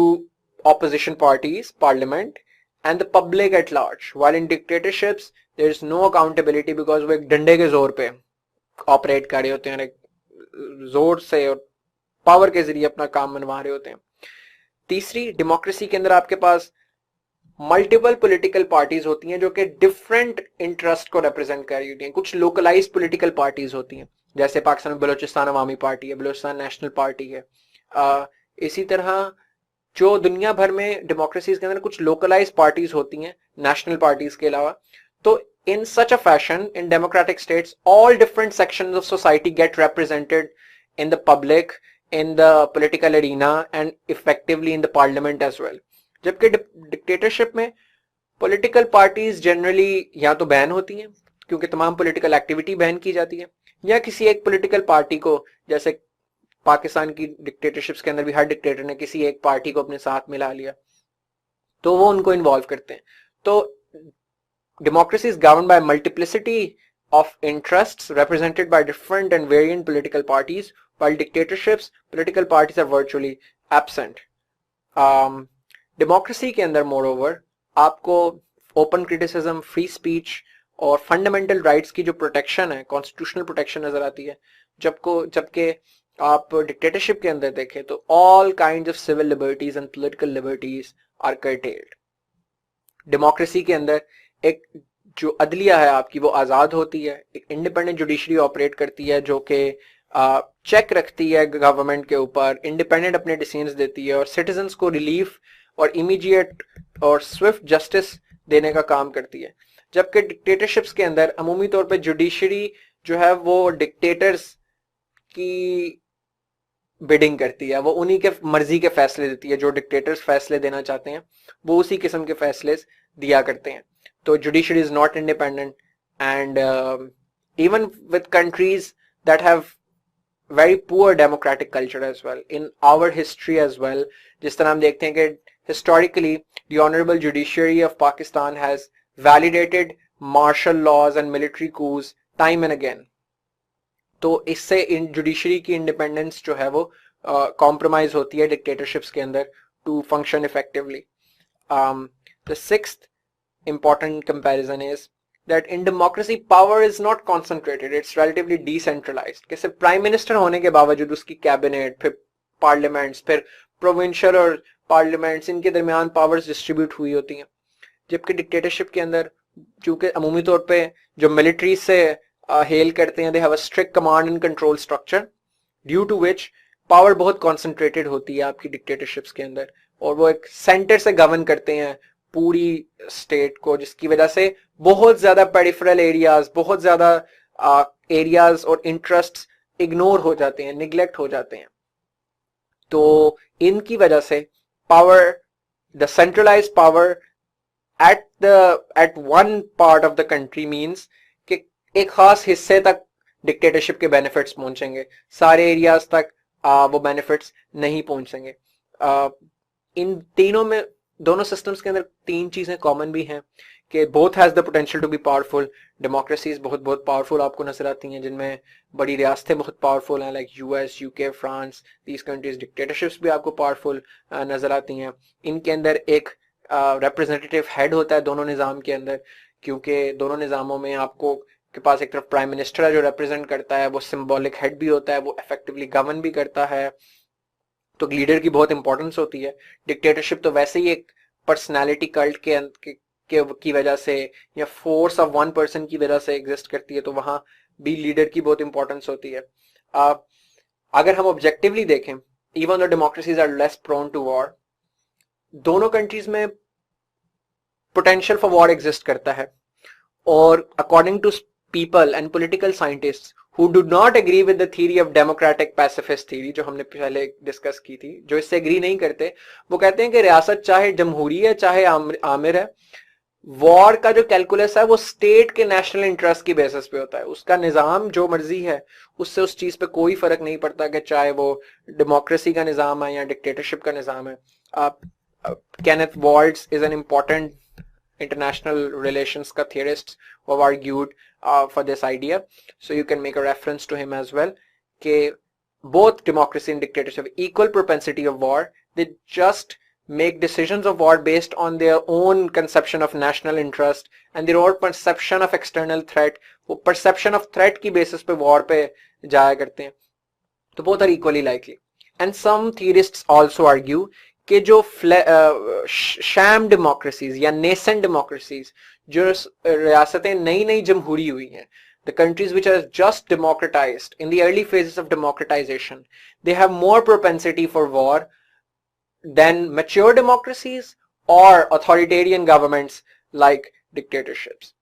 opposition parties, parliament, and the public at large. While in dictatorships, there's no accountability because वो एक डंडे के जोर पे operate कर रहे होते हैं, जोर से और पावर के जरिए अपना काम मनवा रहे होते हैं. तीसरी, डेमोक्रेसी के अंदर आपके पास मल्टीपल पॉलिटिकल पार्टीज होती हैं जो कि डिफरेंट इंटरेस्ट को रिप्रेजेंट कर रही होती हैं. कुछ लोकलाइज्ड पॉलिटिकल पार्टीज होती हैं, जैसे पाकिस्तान में बलोचिस्तान अवामी पार्टी है, बलोचिस्तान नेशनल पार्टी है. इसी तरह जो दुनिया भर में डेमोक्रेसीज के अंदर कुछ लोकलाइज्ड पार्टीज होती हैं नेशनल पार्टीज के अलावा. तो in such a fashion, in democratic states, all different sections of society get represented in the public, in the political arena, and effectively in the parliament as well. जबकि dictatorship में political parties generally या तो ban होती हैं क्योंकि तमाम political activity ban की जाती है, या किसी एक पॉलिटिकल पार्टी को, जैसे पाकिस्तान की डिक्टेटरशिप्स के अंदर भी हर डिक्टेटर ने किसी एक पार्टी को अपने साथ मिला लिया, तो वो उनको इन्वॉल्व करते हैं। तो democracy is governed by multiplicity of interests represented by different and variant political parties, while dictatorships, political parties are virtually absent. Democracy के अंदर moreover आपको open criticism, free speech और fundamental rights की जो protection है, constitutional protection नजर आती है, जबकि आप dictatorship के अंदर देखें तो all kinds of civil liberties and political liberties are curtailed. Democracy के अंदर एक जो अदलिया है आपकी वो आज़ाद होती है, एक इंडिपेंडेंट जुडिशरी ऑपरेट करती है जो कि चेक रखती है गवर्नमेंट के ऊपर, इंडिपेंडेंट अपने डिसीजंस देती है और सिटीजन्स को रिलीफ और इमीडिएट और स्विफ्ट जस्टिस देने का काम करती है। जबकि डिक्टेटरशिप्स के अंदर अमूमी तौर पे जुडिशरी जो है वो डिक्टेटर्स की बिडिंग करती है, वो उन्हीं के मर्जी के फैसले देती है, जो डिक्टेटर्स फैसले देना चाहते हैं वो उसी किस्म के फैसले दिया करते हैं। तो judiciary is not independent and even with countries that have very poor democratic culture as well, in our history as well, जिस तरह हम देखते हैं कि historically the honourable judiciary of Pakistan has validated martial laws and military coups time and again. तो इससे इन judiciary की independence जो है वो कॉम्प्रोमाइज होती है डिक्टेटरशिप्स के अंदर to function effectively. The sixth important comparison is that in democracy power is not concentrated, it's relatively decentralized। कि सिर्फ प्राइम मिनिस्टर होने के बावजूद उसकी कैबिनेट, फिर पार्लियामेंट्स, फिर प्रोविंशियल और पार्लियामेंट्स, इनके दरमियान पावर्स डिस्ट्रीब्यूट हुई होती हैं। जबकि डिक्टेटरशिप के अंदर चूंकि अमूमी तौर पे जो मिलिट्री से हेल करते हैं, they have a strict command and control structure, due to which power बहुत कॉन्सेंट्रेटेड होती है आपकी डिक्टेटरशिप्स के अंदर, और वो एक सेंटर से गवर्न करते हैं पूरी स्टेट को, जिसकी वजह से बहुत ज्यादा पेरिफेरल एरियाज, बहुत ज्यादा एरियाज और इंटरेस्ट्स इग्नोर हो जाते हैं, निग्लेक्ट हो जाते हैं। तो इनकी वजह से power, the centralised power at one part of the country means कि एक खास हिस्से तक डिक्टेटरशिप के बेनिफिट्स पहुंचेंगे, सारे एरियाज तक वो बेनिफिट्स नहीं पहुंचेंगे। इन तीनों में, दोनों सिस्टम्स के अंदर तीन चीजें कॉमन भी हैं कि both has the potential to be powerful. Democracies बहुत बहुत पावरफुल आपको नजर आती हैं, जिनमें बड़ी रियासतें बहुत पावरफुल हैं, like US, UK, France, these countries. Dictatorships भी आपको पावरफुल नजर आती हैं। इनके अंदर एक रिप्रेजेंटेटिव हेड होता है दोनों निज़ाम के अंदर, क्योंकि दोनों निज़ामों में आपको के पास एक तरफ प्राइम मिनिस्टर है जो रिप्रेजेंट करता है, वो सिंबॉलिक हेड भी होता है, वो इफेक्टिवली गवर्न भी करता है, तो लीडर की बहुत इंपॉर्टेंस होती है। डिक्टेटरशिप तो वैसे ही एक पर्सनालिटी कल्ट की वजह से या फोर्स ऑफ वन पर्सन की वजह से एग्जिस्ट करती है, तो वहां भी लीडर की बहुत इंपॉर्टेंस होती है। अगर हम ऑब्जेक्टिवली देखें, even the democracies are less prone to war, दोनों कंट्रीज में पोटेंशियल फॉर वॉर एग्जिस्ट करता है, और according to people and political scientists who do not agree with the theory of democratic pacifist theory, जो हमने पहले discuss की थी, जो इससे एग्री नहीं करते, वो कहते हैं कि रियासत चाहे जमहूरी है चाहे आमिर है, वॉर का जो कैलकुलस है वो स्टेट के नेशनल इंटरेस्ट की बेसिस पे होता है। उसका निज़ाम जो मर्जी है, उससे उस चीज पे कोई फर्क नहीं पड़ता कि चाहे वो डेमोक्रेसी का निज़ाम है या डिक्टेटरशिप का निज़ाम है। Kenneth Waltz is an important international relations का theorists who have argued for this idea, so you can make a reference to him as well, कि both democracy and dictatorship have equal propensity of war, they just make decisions of war based on their own conception of national interest and their own perception of external threat। वो perception of threat की basis पे war पे जाया करते हैं, तो both are equally likely। and some theorists also argue कि जो शैम डेमोक्रेसीज या नेसेंट डेमोक्रेसीज, जो रियासतें नई नई जमहूरी हुई हैं, the countries which are just democratized in the early phases of democratization, they have more propensity for war than mature democracies or authoritarian governments like dictatorships।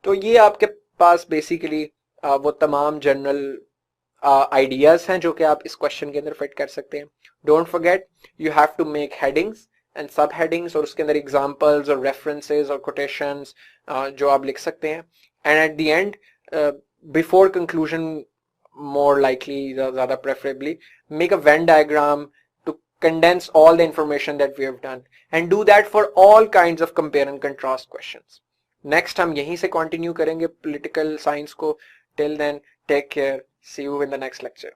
तो ये आपके पास बेसिकली वो तमाम जनरल आइडियाज हैं जो कि आप इस क्वेश्चन के अंदर फिट कर सकते हैं। Don't forget you have to make headings and subheadings, और उसके अंदर एग्जांपल्स और रेफरेंसेस और कोटेशंस जो आप लिख सकते हैं। and at the end, before conclusion, more likely, rather preferably, make a Venn diagram to condense all the information that we have done, and do that for all kinds of compare and contrast questions. Next हम यहीं से continue करेंगे political science को. Till then, take care. See you in the next lecture.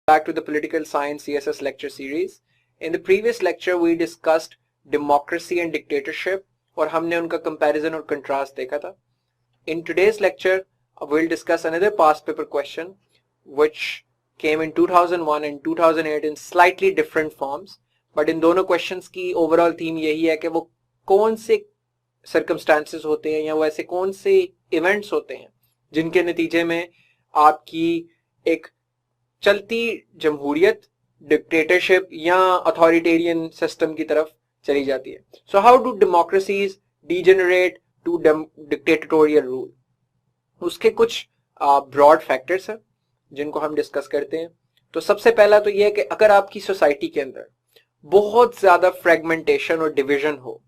Back to the political science CSS lecture series. In the previous lecture, we discussed democracy and dictatorship, और हमने उनका comparison और contrast देखा था. In today's lecture, we'll discuss another past paper question which came in 2001 and 2008 in slightly different forms. But in दोनों questions की overall theme यही है कि वो कौन से circumstances होते हैं या वो ऐसे कौन से events होते हैं जिनके नतीजे में आपकी एक चलती जमहूरियत, डिक्टेटरशिप या अथॉरिटेरियन सिस्टम की तरफ चली जाती है. So how do democracies degenerate to dictatorial rule? उसके कुछ ब्रॉड फैक्टर्स हैं जिनको हम डिस्कस करते हैं. तो सबसे पहला तो यह है कि अगर आपकी सोसाइटी के अंदर बहुत ज्यादा फ्रेगमेंटेशन और डिवीजन हो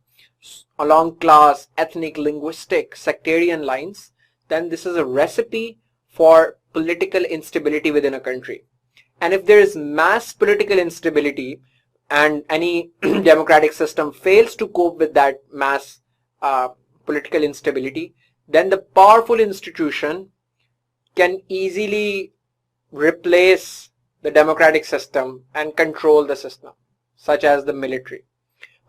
along class, ethnic, linguistic, sectarian lines, then this is a recipe for political instability within a country. And if there is mass political instability and any democratic system fails to cope with that mass political instability, then the powerful institution can easily replace the democratic system and control the system, such as the military.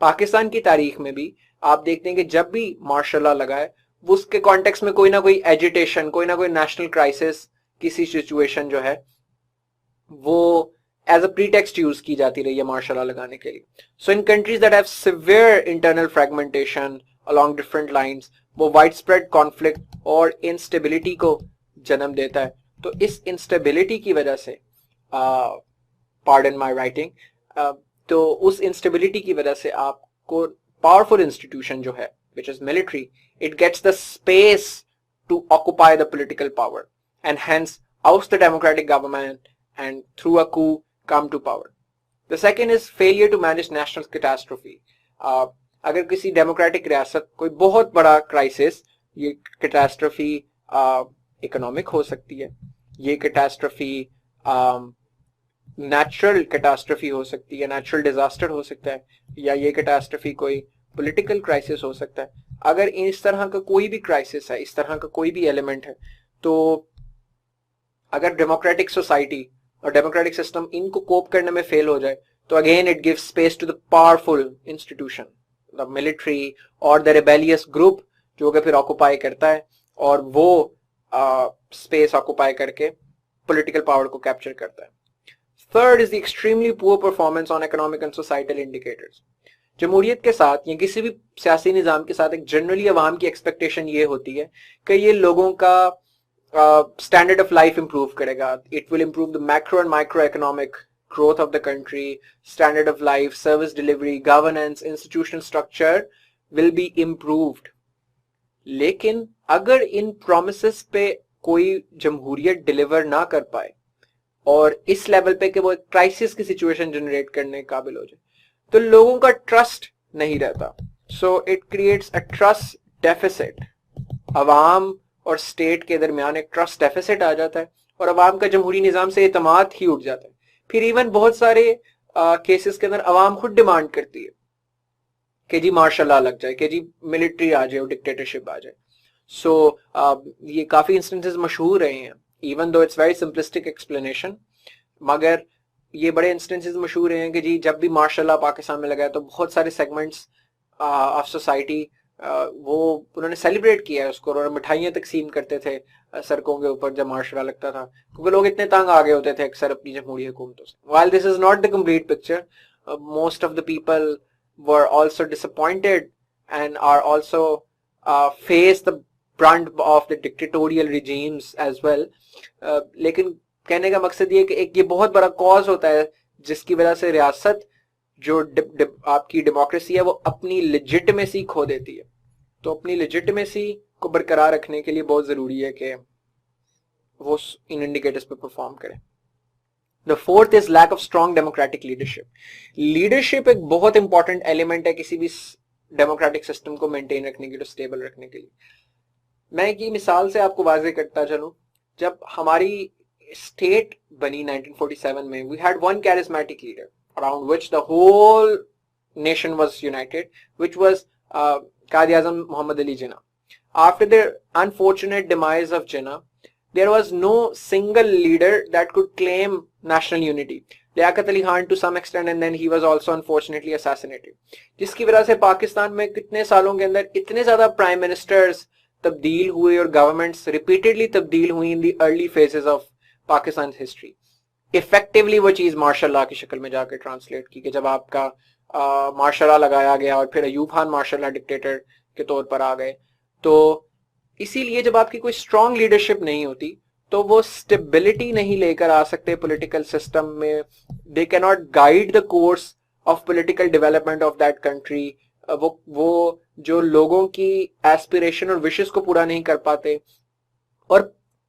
Pakistan की तारीख में भी आप देखते हैं कि जब भी मार्शल लॉ लगा है, वो उसके कॉन्टेक्स्ट में कोई ना कोई एजिटेशन, कोई ना कोई नेशनल क्राइसिस, किसी सिचुएशन जो है वो एज अ प्रीटेक्स्ट यूज की जाती रही है मार्शल लॉ लगाने के लिए. So in countries that have severe internal fragmentation along different lines, वो वाइड स्प्रेड कॉन्फ्लिक्ट और इंस्टेबिलिटी को जन्म देता है. तो इस इंस्टेबिलिटी की वजह से, पार्डन माय राइटिंग, तो उस इंस्टेबिलिटी की वजह से आपको पावरफुल इंस्टीट्यूशन जो है which is military, it gets the space to occupy the political power and hence oust the democratic government and through a coup come to power. The second is failure to manage national catastrophe. अगर किसी democratic रियासत कोई बहुत बड़ा crisis, ये catastrophe economic हो सकती है, ये कैटास्ट्रफी नेचुरल कैटास्ट्रफी हो सकती है, नेचुरल डिजास्टर हो सकता है, या ये कैटास्ट्रफी कोई पॉलिटिकल क्राइसिस हो सकता है. अगर इस तरह का कोई भी क्राइसिस है, इस तरह का कोई भी एलिमेंट है, तो अगर डेमोक्रेटिक सोसाइटी और डेमोक्रेटिक सिस्टम इनको कोप करने में फेल हो जाए, तो again it gives space to the powerful institution, the military और द रेबेलियस ग्रुप, जो कि फिर ऑक्युपाई करता है और वो स्पेस ऑक्युपाई करके पॉलिटिकल पावर को कैप्चर करता है. Third is the extremely poor performance on economic and societal indicators. जमहूरियत के साथ या किसी भी सियासी निज़ाम के साथ एक जनरली अवाम की एक्सपेक्टेशन ये होती है कि ये लोगों का स्टैंडर्ड ऑफ लाइफ इंप्रूव करेगा. It will improve the macro and micro economic growth of the country, standard of life, service delivery, governance, institutional structure will be improved. लेकिन अगर इन प्रोमिसेस पे कोई जमहूरियत डिलीवर ना कर पाए और इस लेवल पे कि वो एक क्राइसिस की सिचुएशन जनरेट करने के काबिल हो जाए, तो लोगों का ट्रस्ट नहीं रहता. So it creates a trust deficit. अवाम और स्टेट के दरमियान एक ट्रस्ट डेफिसिट आ जाता है और अवाम का जमहूरी निजाम से एतमाद ही उठ जाता है. फिर इवन बहुत सारे केसेस के अंदर अवाम खुद डिमांड करती है कि जी मार्शल लॉ लग जाए, कि जी मिलिट्री आ जाए और डिक्टेटरशिप आ जाए. सो ये काफी इंस्टेंसेस मशहूर रहे हैं, even though it's very simplistic explanation, मगर ये बड़े इंस्टेंसेस मशहूर हैं कि जी जब भी मार्शल लॉ पाकिस्तान में लगा है तो बहुत सारे सेगमेंट्स ऑफ सोसाइटी वो उन्होंने सेलिब्रेट किया है उसको, और मिठाइयाँ तकसीम करते थे सड़कों के ऊपर जब मार्शल लॉ लगता था, क्योंकि लोग इतने तंग आ गए होते थे अक्सर अपनी जमहूरी हुकूमतों से. While this is not the complete picture, most of the people were also disappointed and are also face the brunt of the dictatorial regimes as well. लेकिन कहने का मकसद ये कि एक ये बहुत बड़ा कॉज होता है जिसकी वजह से रियासत जो आपकी डेमोक्रेसी है वो अपनी लेजिटिमेसी खो देती है. तो अपनी लेजिटिमेसी को बरकरार रखने के लिए बहुत जरूरी है कि वो इन इंडिकेटर्स पे परफॉर्म करें. The fourth is lack of strong democratic leadership. Leadership एक बहुत इंपॉर्टेंट एलिमेंट है किसी भी डेमोक्रेटिक सिस्टम को मेंटेन रखने के लिए, स्टेबल रखने के लिए. मैं एक मिसाल से आपको वाजे करता चलूं. जब हमारी स्टेट बनी 1947 में, we had one charismatic leader around which the whole nation was united, which was Quaid Azam Muhammad Ali Jinnah. After the unfortunate demise of Jinnah, there was no single leader that could claim national unity. Liaquat Ali Khan to some extent, and then he was also unfortunately assassinated. जिसकी वजह से पाकिस्तान में कितने सालों के अंदर इतने ज़्यादा प्राइम मिनिस्टर्स तब्दील हुए और गवर्नमेंट्स रिपीटेडली तब्दील हुई in the early phases of Pakistan history. Effectively वो चीज़ मार्शल लॉ की शक्ल में जाकर ट्रांसलेट की कि जब आपका मार्शल लॉ लगाया गया और फिर Ayub Khan martial law dictator के तौर पर आ गए. तो इसीलिए जब आपकी कोई स्ट्रॉन्ग लीडरशिप नहीं होती तो वो स्टेबिलिटी नहीं लेकर आ सकते पॉलिटिकल सिस्टम में. They can not guide the course of political development of that country. वो जो लोगों की एस्पिरेशन और विशेस को पूरा नहीं कर पाते और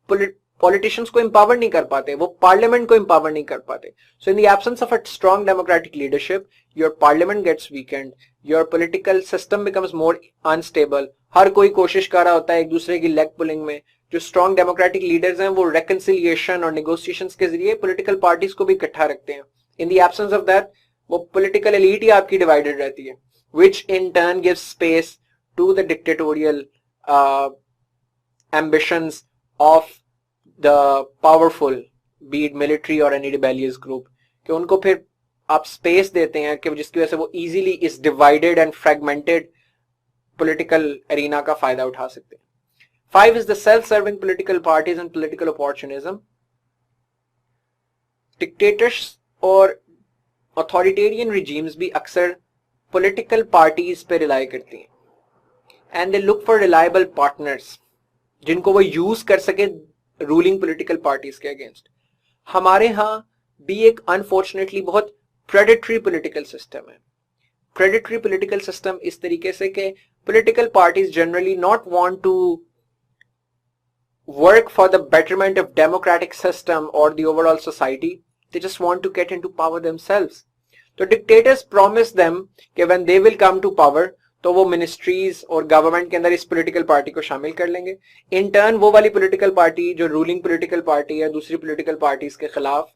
पॉलिटिशियंस को एम्पावर नहीं कर पाते, वो पार्लियामेंट को एम्पावर नहीं कर पाते. So in the absence of a strong democratic leadership, your parliament gets weakened, your political system becomes more unstable. हर कोई कोशिश कर रहा होता है एक दूसरे की लेग पुलिंग में. जो स्ट्रॉन्ग डेमोक्रेटिक लीडर्स हैं वो रेकंसिलिएशन और नेगोशिएशंस के जरिए पॉलिटिकल पार्टीज को भी इकट्ठा रखते हैं. In the absence of that वो पॉलिटिकल एलीट ही आपकी डिवाइडेड रहती है, which in turn gives space to the dictatorial ambitions of the powerful, be it military और एनी रिबेलियस ग्रुप, कि उनको फिर आप स्पेस देते हैं कि जिसकी वजह से वो इजीली इस divided and fragmented political arena का फायदा उठा सकते हैं. 5 is the self-serving political parties and political opportunism. Dictators और authoritarian regimes भी अक्सर political parties पे rely करती हैं, and they look for reliable partners जिनको वो use कर सके ruling political parties के against. हमारे यहाँ भी एक unfortunately बहुत predatory political system है. Predatory political system इस तरीके से कि political parties generally not want to work for the betterment of democratic system or the overall society. They just want to get into power themselves. तो dictators promise them कि when they will come to power तो वो ministries और government के अंदर इस political party को शामिल कर लेंगे. In turn वो वाली political party जो ruling political party है दूसरी political parties के खिलाफ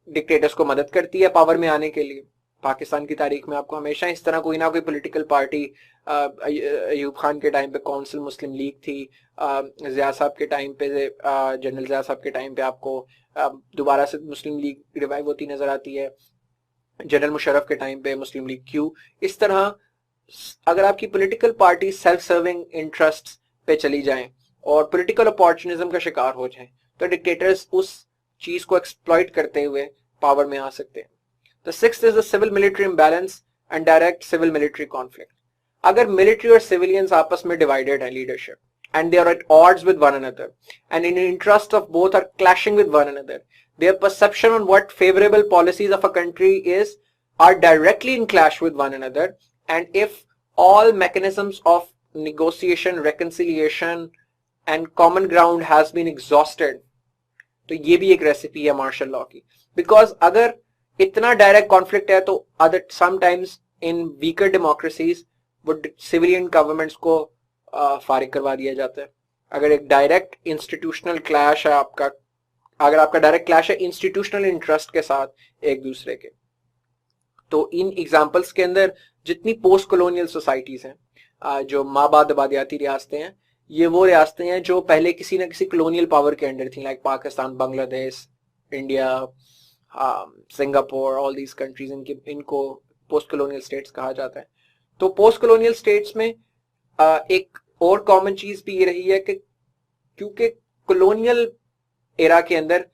dictators को मदद करती है power में आने के लिए. पाकिस्तान की तारीख में आपको हमेशा इस तरह कोई ना कोई पॉलिटिकल पार्टी, अयूब खान के टाइम पे कौंसिल मुस्लिम लीग थी, ज़िया साहब के टाइम पे जनरल ज़िया साहब के टाइम पे आपको दोबारा से मुस्लिम लीग रिवाइव होती नजर आती है, जनरल मुशर्रफ के टाइम पे मुस्लिम लीग क्यू. इस तरह अगर आपकी political party self serving interest पे चली जाएं और पॉलिटिकल अपॉर्चुनिज्म का शिकार हो जाएं तो डिक्टेटर्स उस चीज को एक्सप्लॉइट करते हुए पावर में आ सकते हैं. The sixth is the civil military imbalance and direct civil military conflict. अगर military और civilians आपस में divided है leadership and they are at odds with one another and in interest of both are clashing with one another, their perception on what favorable policies of a country is are directly in clash with one another, and if all mechanisms of negotiation, reconciliation and common ground has been exhausted, तो ये भी एक recipe है martial law की. Because अगर इतना direct conflict है तो other sometimes in beaker democracies वो सिविलियन गवर्नमेंट्स को फारिग करवा दिया जाता है. अगर एक डायरेक्ट इंस्टीट्यूशनल क्लैश है आपका, अगर आपका डायरेक्ट क्लैश है इंस्टीट्यूशनल इंटरेस्ट के साथ एक दूसरे के, तो इन एग्जांपल्स के अंदर जितनी पोस्ट कॉलोनियल सोसाइटीज हैं, जो माबाद आबादियाती रियासतें हैं, ये वो रियासतें हैं जो पहले किसी ना किसी कॉलोनियल पावर के अंडर थी, like Pakistan, Bangladesh, India, Singapore, all these countries, इनको पोस्ट कॉलोनियल स्टेट्स कहा जाता है. तो पोस्ट कॉलोनियल स्टेट्स में एक और कॉमन चीज भी ये रही है कि क्योंकि कॉलोनियल एरा के अंदर,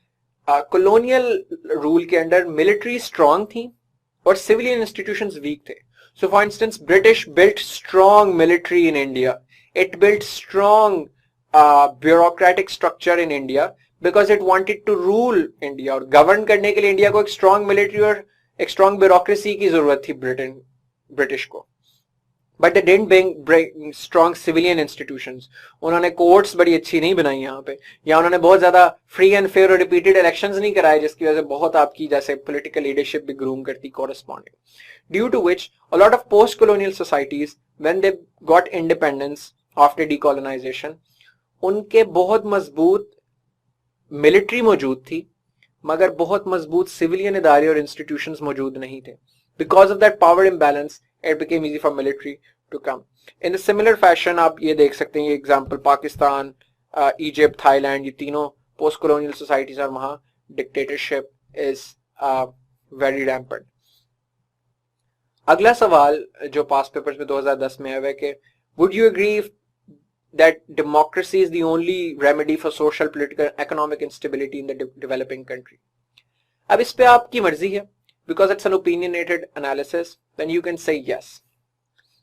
कॉलोनियल रूल के अंदर मिलिट्री स्ट्रांग थी और सिविलियन इंस्टीट्यूशंस वीक थे. So for instance British built strong military in India, it built strong bureaucratic structure in India because it wanted to rule India, और govern करने के लिए इंडिया को एक स्ट्रॉन्ग मिलिट्री और एक स्ट्रॉन्ग ब्यूरोक्रेसी की जरूरत थी ब्रिटिश को. But they didn't bring strong civilian institutions. उन्होंने कोर्ट्स बड़ी अच्छी नहीं बनाई यहाँ पे, या उन्होंने बहुत ज्यादा फ्री एंड फेयर और रिपीटेड इलेक्शंस नहीं कराए, जिसकी वजह से बहुत आपकी जैसे पॉलिटिकल लीडरशिप भी ग्रूम करती corresponding, due to which a lot of post colonial societies when they got independence after decolonisation, उनके बहुत मजबूत मिलिट्री मौजूद थी मगर बहुत मजबूत सिविलियन इदारे और इंस्टीट्यूशंस मौजूद नहीं थे। Because of that power imbalance it became easy for military to come. In a similar fashion आप ये देख सकते हैं, ये एग्जांपल पाकिस्तान, इजिप्ट, थाईलैंड, ये तीनों पोस्ट कॉलोनियल सोसाइटीज और वहां डिक्टेटरशिप इज वेरी रैम्पेंट। अगला सवाल जो पास पेपर्स में 2010 में आया है कि would you agree that democracy is the only remedy for social, political, economic instability in the developing country? अब इस पे आपकी मर्जी है, because it's an opinionated analysis, then you can say yes.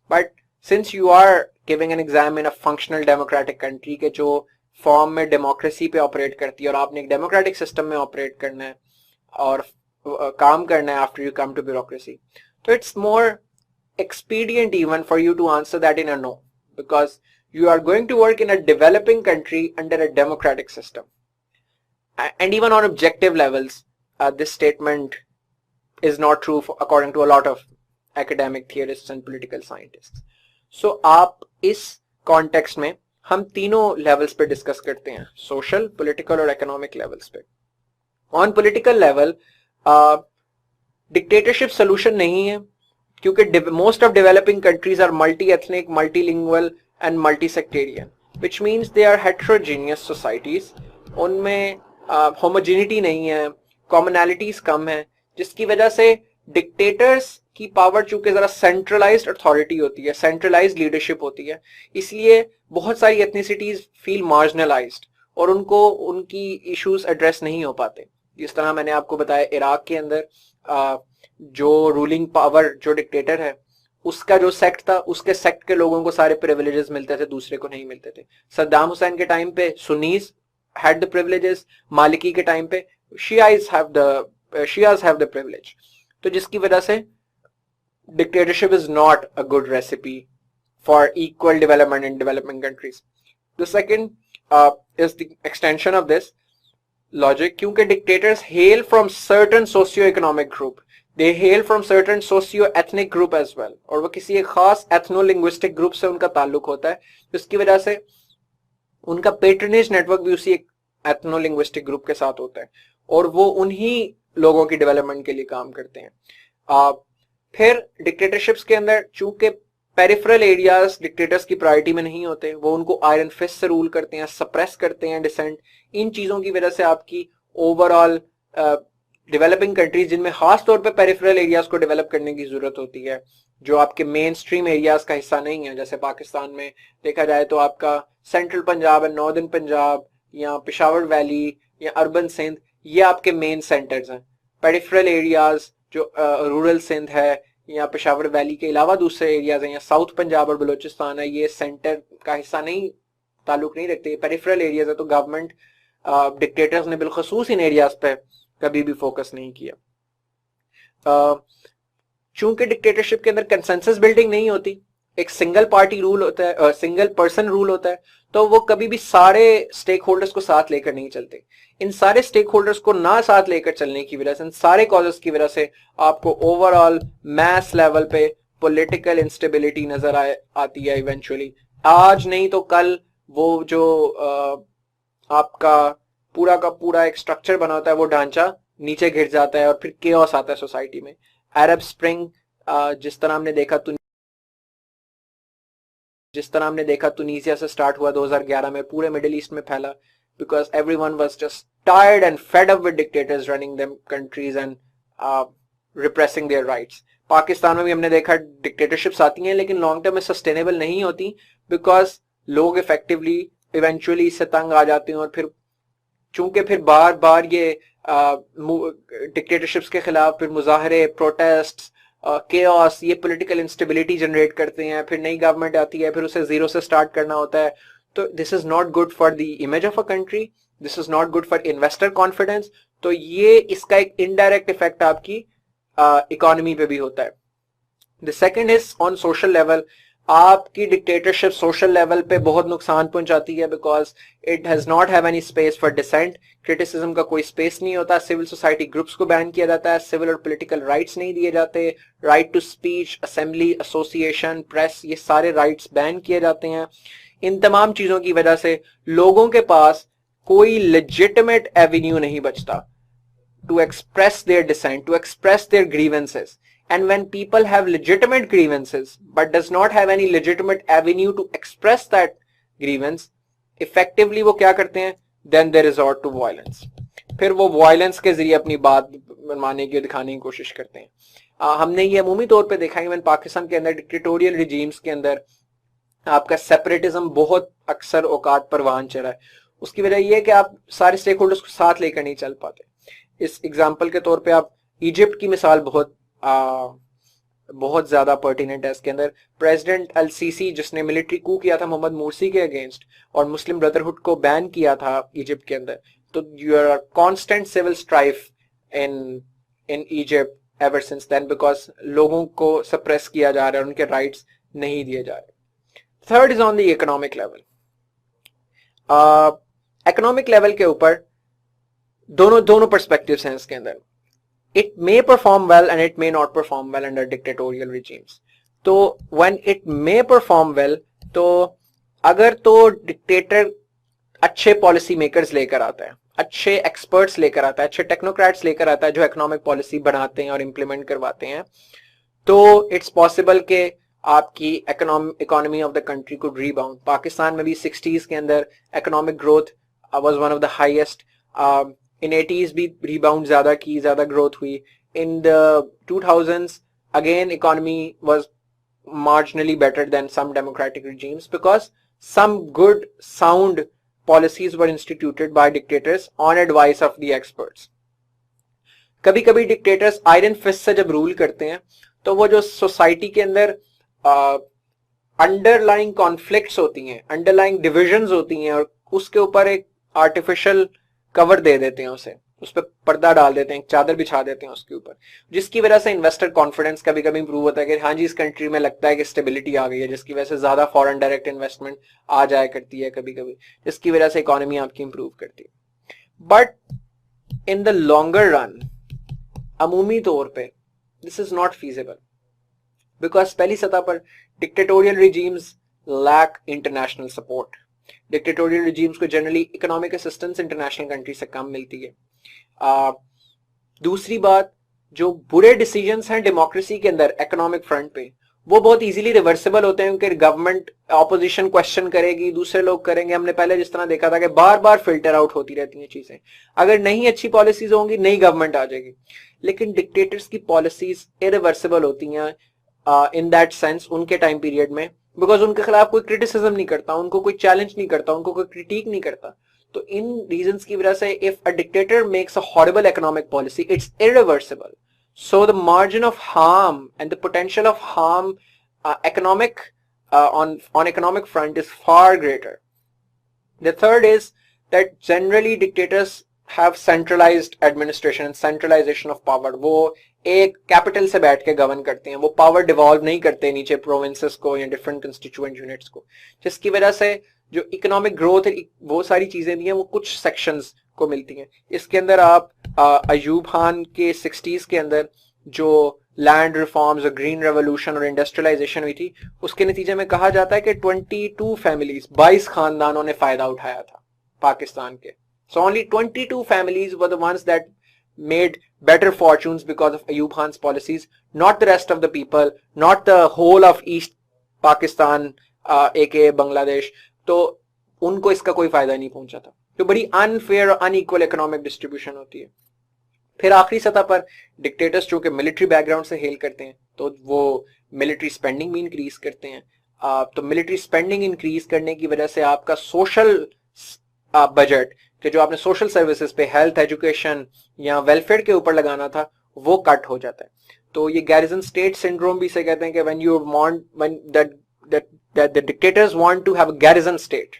But since you are giving an exam in a functional democratic country के जो form में democracy पे ऑपरेट करती है और आपने एक डेमोक्रेटिक सिस्टम में ऑपरेट करना है और काम करना है after you come to bureaucracy, तो it's more expedient even for you to answer that in a no, because you are going to work in a developing country under a democratic system. And even on objective levels, this statement is not true according to a lot of academic theorists and political scientists. So आप इस context में हम तीनों levels पे discuss करते हैं, social, political और economic levels पे. On political level, dictatorship solution नहीं है, क्योंकि most of developing countries are multi-ethnic, multilingual and multi-sectarian, which means they are heterogeneous societies. उनमें homogeneity नहीं है, commonalities कम है, जिसकी वजह से dictators की पावर चूंकि जरा centralized authority होती है, centralized leadership होती है, इसलिए बहुत सारी ethnicities feel marginalized और उनको उनकी issues address नहीं हो पाते। जिस तरह मैंने आपको बताया इराक के अंदर जो रूलिंग पावर जो डिक्टेटर है उसका जो सेक्ट था, उसके सेक्ट के लोगों को सारे प्रिविलेजेस मिलते थे, दूसरे को नहीं मिलते थे। सद्दाम हुसैन के टाइम पे सुन्नीस हैड द प्रिविलेजेस, मालिकी के टाइम पे शियाज हैव द प्रिविलेज। तो जिसकी वजह से dictatorship is not a good recipe for equal development in developing countries. The second is the extension of this logic, क्योंकि dictators hail from certain socio economic group, they hail from certain socio-ethnic group as well, और वो किसी एक खास ethno-linguistic group से उनका ताल्लुक होता है, जिसकी वजह से उनका patronage नेटवर्क भी उसी एक ethno-linguistic group के साथ होता है और वो उन्हीं लोगों की डेवलपमेंट के लिए काम करते हैं। फिर डिक्टेटरशिप्स के अंदर चूंकि पेरिफेरल एरियाज डिक्टेटर्स की प्रायोरिटी में नहीं होते, वो उनको आयरन फिस्ट से रूल करते हैं, सप्रेस करते हैं डिसेंट। इन चीजों की वजह से आपकी ओवरऑल डेवलपिंग कंट्रीज जिनमें खास तौर पे पेरिफेरल एरियाज को डेवलप करने की जरूरत होती है, जो आपके मेन स्ट्रीम एरियाज का हिस्सा नहीं है, जैसे पाकिस्तान में देखा जाए तो आपका सेंट्रल पंजाब, नॉर्दर्न पंजाब या पेशावर वैली या अर्बन सिंध, ये आपके मेन सेंटर्स हैं। पेरिफेरल एरियाज जो रूरल सिंध है या पेशावर वैली के अलावा दूसरे एरियाज हैं या साउथ पंजाब और बलोचिस्तान है, ये सेंटर का हिस्सा नहीं, ताल्लुक नहीं रखते, पेरिफेरल एरियाज है। तो गवर्नमेंट डिक्टेटर्स ने बिलखसूस इन एरियाज पे कभी भी फोकस नहीं किया। चूंकि डिक्टेटरशिप के अंदर कंसेंसस बिल्डिंग नहीं होती, एक सिंगल पार्टी रूल होता है, सिंगल पर्सन रूल होता है, तो वो कभी भी सारे स्टेक होल्डर्स को साथ लेकर नहीं चलते। इन सारे स्टेक होल्डर्स को ना साथ लेकर चलने की वजह से, इन सारे कॉजेस की वजह से आपको ओवरऑल मैस लेवल पे पॉलिटिकल इंस्टेबिलिटी नजर आती है इवेंचुअली। आज नहीं तो कल वो जो आपका पूरा का पूरा एक स्ट्रक्चर बना होता है, वो ढांचा नीचे गिर जाता है और फिर केओस आता है सोसाइटी में। अरब स्प्रिंग जिस तरह हमने देखा तुनीसिया से स्टार्ट हुआ 2011 में, पूरे मिडिल ईस्ट में फैला, because everyone was just tired and fed up with dictators running them countries and repressing their rights. Pakistan में भी हमने देखा डिक्टेटरशिप्स आती हैं लेकिन लॉन्ग टर्म में सस्टेनेबल नहीं होती, बिकॉज लोग इफेक्टिवली इवेंचुअली इससे तंग आ जाते हैं और फिर चूंकि फिर बार बार ये डिक्टेटरशिप्स के खिलाफ फिर मुजाहरे, प्रोटेस्ट, केओस, ये पॉलिटिकल इंस्टेबिलिटी जनरेट करते हैं, फिर नई गवर्नमेंट आती है, फिर उसे जीरो से स्टार्ट करना होता है। तो this is not good for the image of a country, this is not good for investor confidence. तो ये इसका एक इनडायरेक्ट इफेक्ट आपकी इकोनॉमी पे भी होता है। The second is on social level, आपकी डिक्टेटरशिप सोशल लेवल पे बहुत नुकसान पहुंचाती है, because it has not have any space for dissent, criticism का कोई स्पेस नहीं होता, सिविल सोसाइटी ग्रुप्स को बैन किया जाता है, सिविल और पॉलिटिकल राइट्स नहीं दिए जाते, right to speech, assembly, association, press, ये सारे राइट्स बैन किए जाते हैं। इन तमाम चीजों की वजह से लोगों के पास कोई लेजिटिमेट एवेन्यू नहीं बचता to express their dissent, to express their grievances. And when people have legitimate grievances but does not have any legitimate avenue to express that grievance, effectively वो क्या करते हैं? Then they resort to violence. फिर वो violence के जरिए अपनी बात मानने की दिखाने की कोशिश करते हैं। हमने ये अमूमी तौर पे देखा है पाकिस्तान के अंदर डिक्टेटोरियल रिजीम्स के अंदर आपका सेपरेटिज्म बहुत अक्सर औकात परवान चढ़ा है। उसकी वजह यह है कि आप सारे स्टेक होल्डर्स को साथ लेकर नहीं चल पाते। इस एग्जाम्पल के तौर पे आप इजिप्ट की मिसाल बहुत ज्यादा पर्टिनेंट है। इसके अंदर प्रेसिडेंट अल सीसी जिसने मिलिट्री कू किया था मोहम्मद मुर्सी के अगेंस्ट और मुस्लिम ब्रदरहुड को बैन किया था इजिप्ट के अंदर, तो you're are constant civil strife in Egypt ever since then, because लोगों को सप्रेस किया जा रहा है, उनके राइट्स नहीं दिए जा रहे। Third is on the economic level. Economic level के ऊपर दोनों पर्सपेक्टिव्स हैं इसके अंदर। It may perform well and it may not perform well under dictatorial regimes. तो when it may perform well, तो अगर तो डिक्टेटर अच्छे पॉलिसी मेकर्स लेकर आता है, अच्छे एक्सपर्ट्स लेकर आता है, अच्छे टेक्नोक्रेट्स लेकर आता है जो इकोनॉमिक पॉलिसी बनाते हैं और इम्प्लीमेंट करवाते हैं, तो इट्स पॉसिबल के आपकी economy of the country could rebound. Pakistan में भी 60s के अंदर economic growth was one of the highest. In 80s भी रिबाउंड ज्यादा ग्रोथ हुई। In the 2000s again economy was marginally better than some democratic regimes because some good sound policies were instituted by dictators on advice of the experts. कभी कभी dictators iron fist से जब rule करते हैं तो वो जो सोसाइटी के अंदर अंडरलाइंग कॉन्फ्लिक्ट्स होती हैं, अंडरलाइंग डिविजन्स होती हैं, और उसके ऊपर एक आर्टिफिशियल कवर दे देते हैं, उस पर पर्दा डाल देते हैं, चादर बिछा देते हैं उसके ऊपर, जिसकी वजह से इन्वेस्टर कॉन्फिडेंस कभी कभी इंप्रूव होता है कि हाँ जी इस कंट्री में लगता है कि स्टेबिलिटी आ गई है, जिसकी वजह से ज्यादा फॉरेन डायरेक्ट इन्वेस्टमेंट आ जाया करती है कभी कभी, जिसकी वजह से इकोनॉमी आपकी इंप्रूव करती है। But in the longer run अमूमी तौर पे this is not feasible, because पहली सतह पर dictatorial regimes lack international support. Dictatorial regimes को generally economic assistance international country से कम मिलती है। दूसरी बात, जो बुरे डिसीजंस हैं डेमोक्रेसी के अंदर इकोनॉमिक फ्रंट पे, वो बहुत इजीली रिवर्सिबल होते हैं, क्योंकि गवर्नमेंट ऑपोजिशन क्वेश्चन करेगी, दूसरे लोग करेंगे। हमने पहले जिस तरह देखा था कि बार बार फिल्टर आउट होती रहती हैं चीजें, अगर नहीं अच्छी पॉलिसीज होंगी नई गवर्नमेंट आ जाएगी। लेकिन डिक्टेटर्स की पॉलिसीज इरिवर्सिबल होती हैं इन दैट सेंस उनके टाइम पीरियड में, बिकॉज उनके खिलाफ कोई क्रिटिसिज्म नहीं करता, उनको कोई चैलेंज नहीं करता, उनको कोई क्रिटिक नहीं करता। तो इन रीजंस की वजह से if a dictator makes a horrible economic policy it's irreversible, so the margin of harm and the potential of harm on economic front is far greater. The third is that generally dictators have centralized administration and centralization of power. वो एक capital से बैठ के govern करते हैं, वो power devolve नहीं करते नीचे प्रोविंसेस को या डिफरेंट कंस्टिट्यूएंट यूनिट्स को, जिसकी वजह से जो इकोनॉमिक ग्रोथ है वो सारी चीजें भी हैं वो कुछ सेक्शंस को मिलती हैं। इसके अंदर आप अयूब खान के 60s के अंदर जो लैंड रिफॉर्म्स और ग्रीन रेवोल्यूशन और इंडस्ट्रियलाइजेशन हुई थी, उसके नतीजे में कहा जाता है कि 22 फैमिलीज 22 खानदानों ने फायदा उठाया था पाकिस्तान के। So only 22 families were the ones that made better fortunes because of Ayub Khan's policies, not the rest of the people, not the whole of East Pakistan, aka Bangladesh. तो उनको इसका कोई फायदा नहीं पहुंचा था। तो बड़ी अनफेयर और अनइक्वल इकोनॉमिक डिस्ट्रीब्यूशन होती है। फिर आखिरी सतह पर डिक्टेटर्स जो कि मिलिट्री बैकग्राउंड से हेल करते हैं, तो वो मिलिट्री स्पेंडिंग भी इंक्रीज करते हैं। तो मिलिट्री स्पेंडिंग इंक्रीज करने की वजह से आपका सोशल बजट कि जो आपने सोशल सर्विसेज पे, हेल्थ, एजुकेशन या वेलफेयर के ऊपर लगाना था, वो कट हो जाता है। तो ये गैरिजन स्टेट सिंड्रोम भी से कहते हैं कि when you want, when that the dictators want to have a garrison state,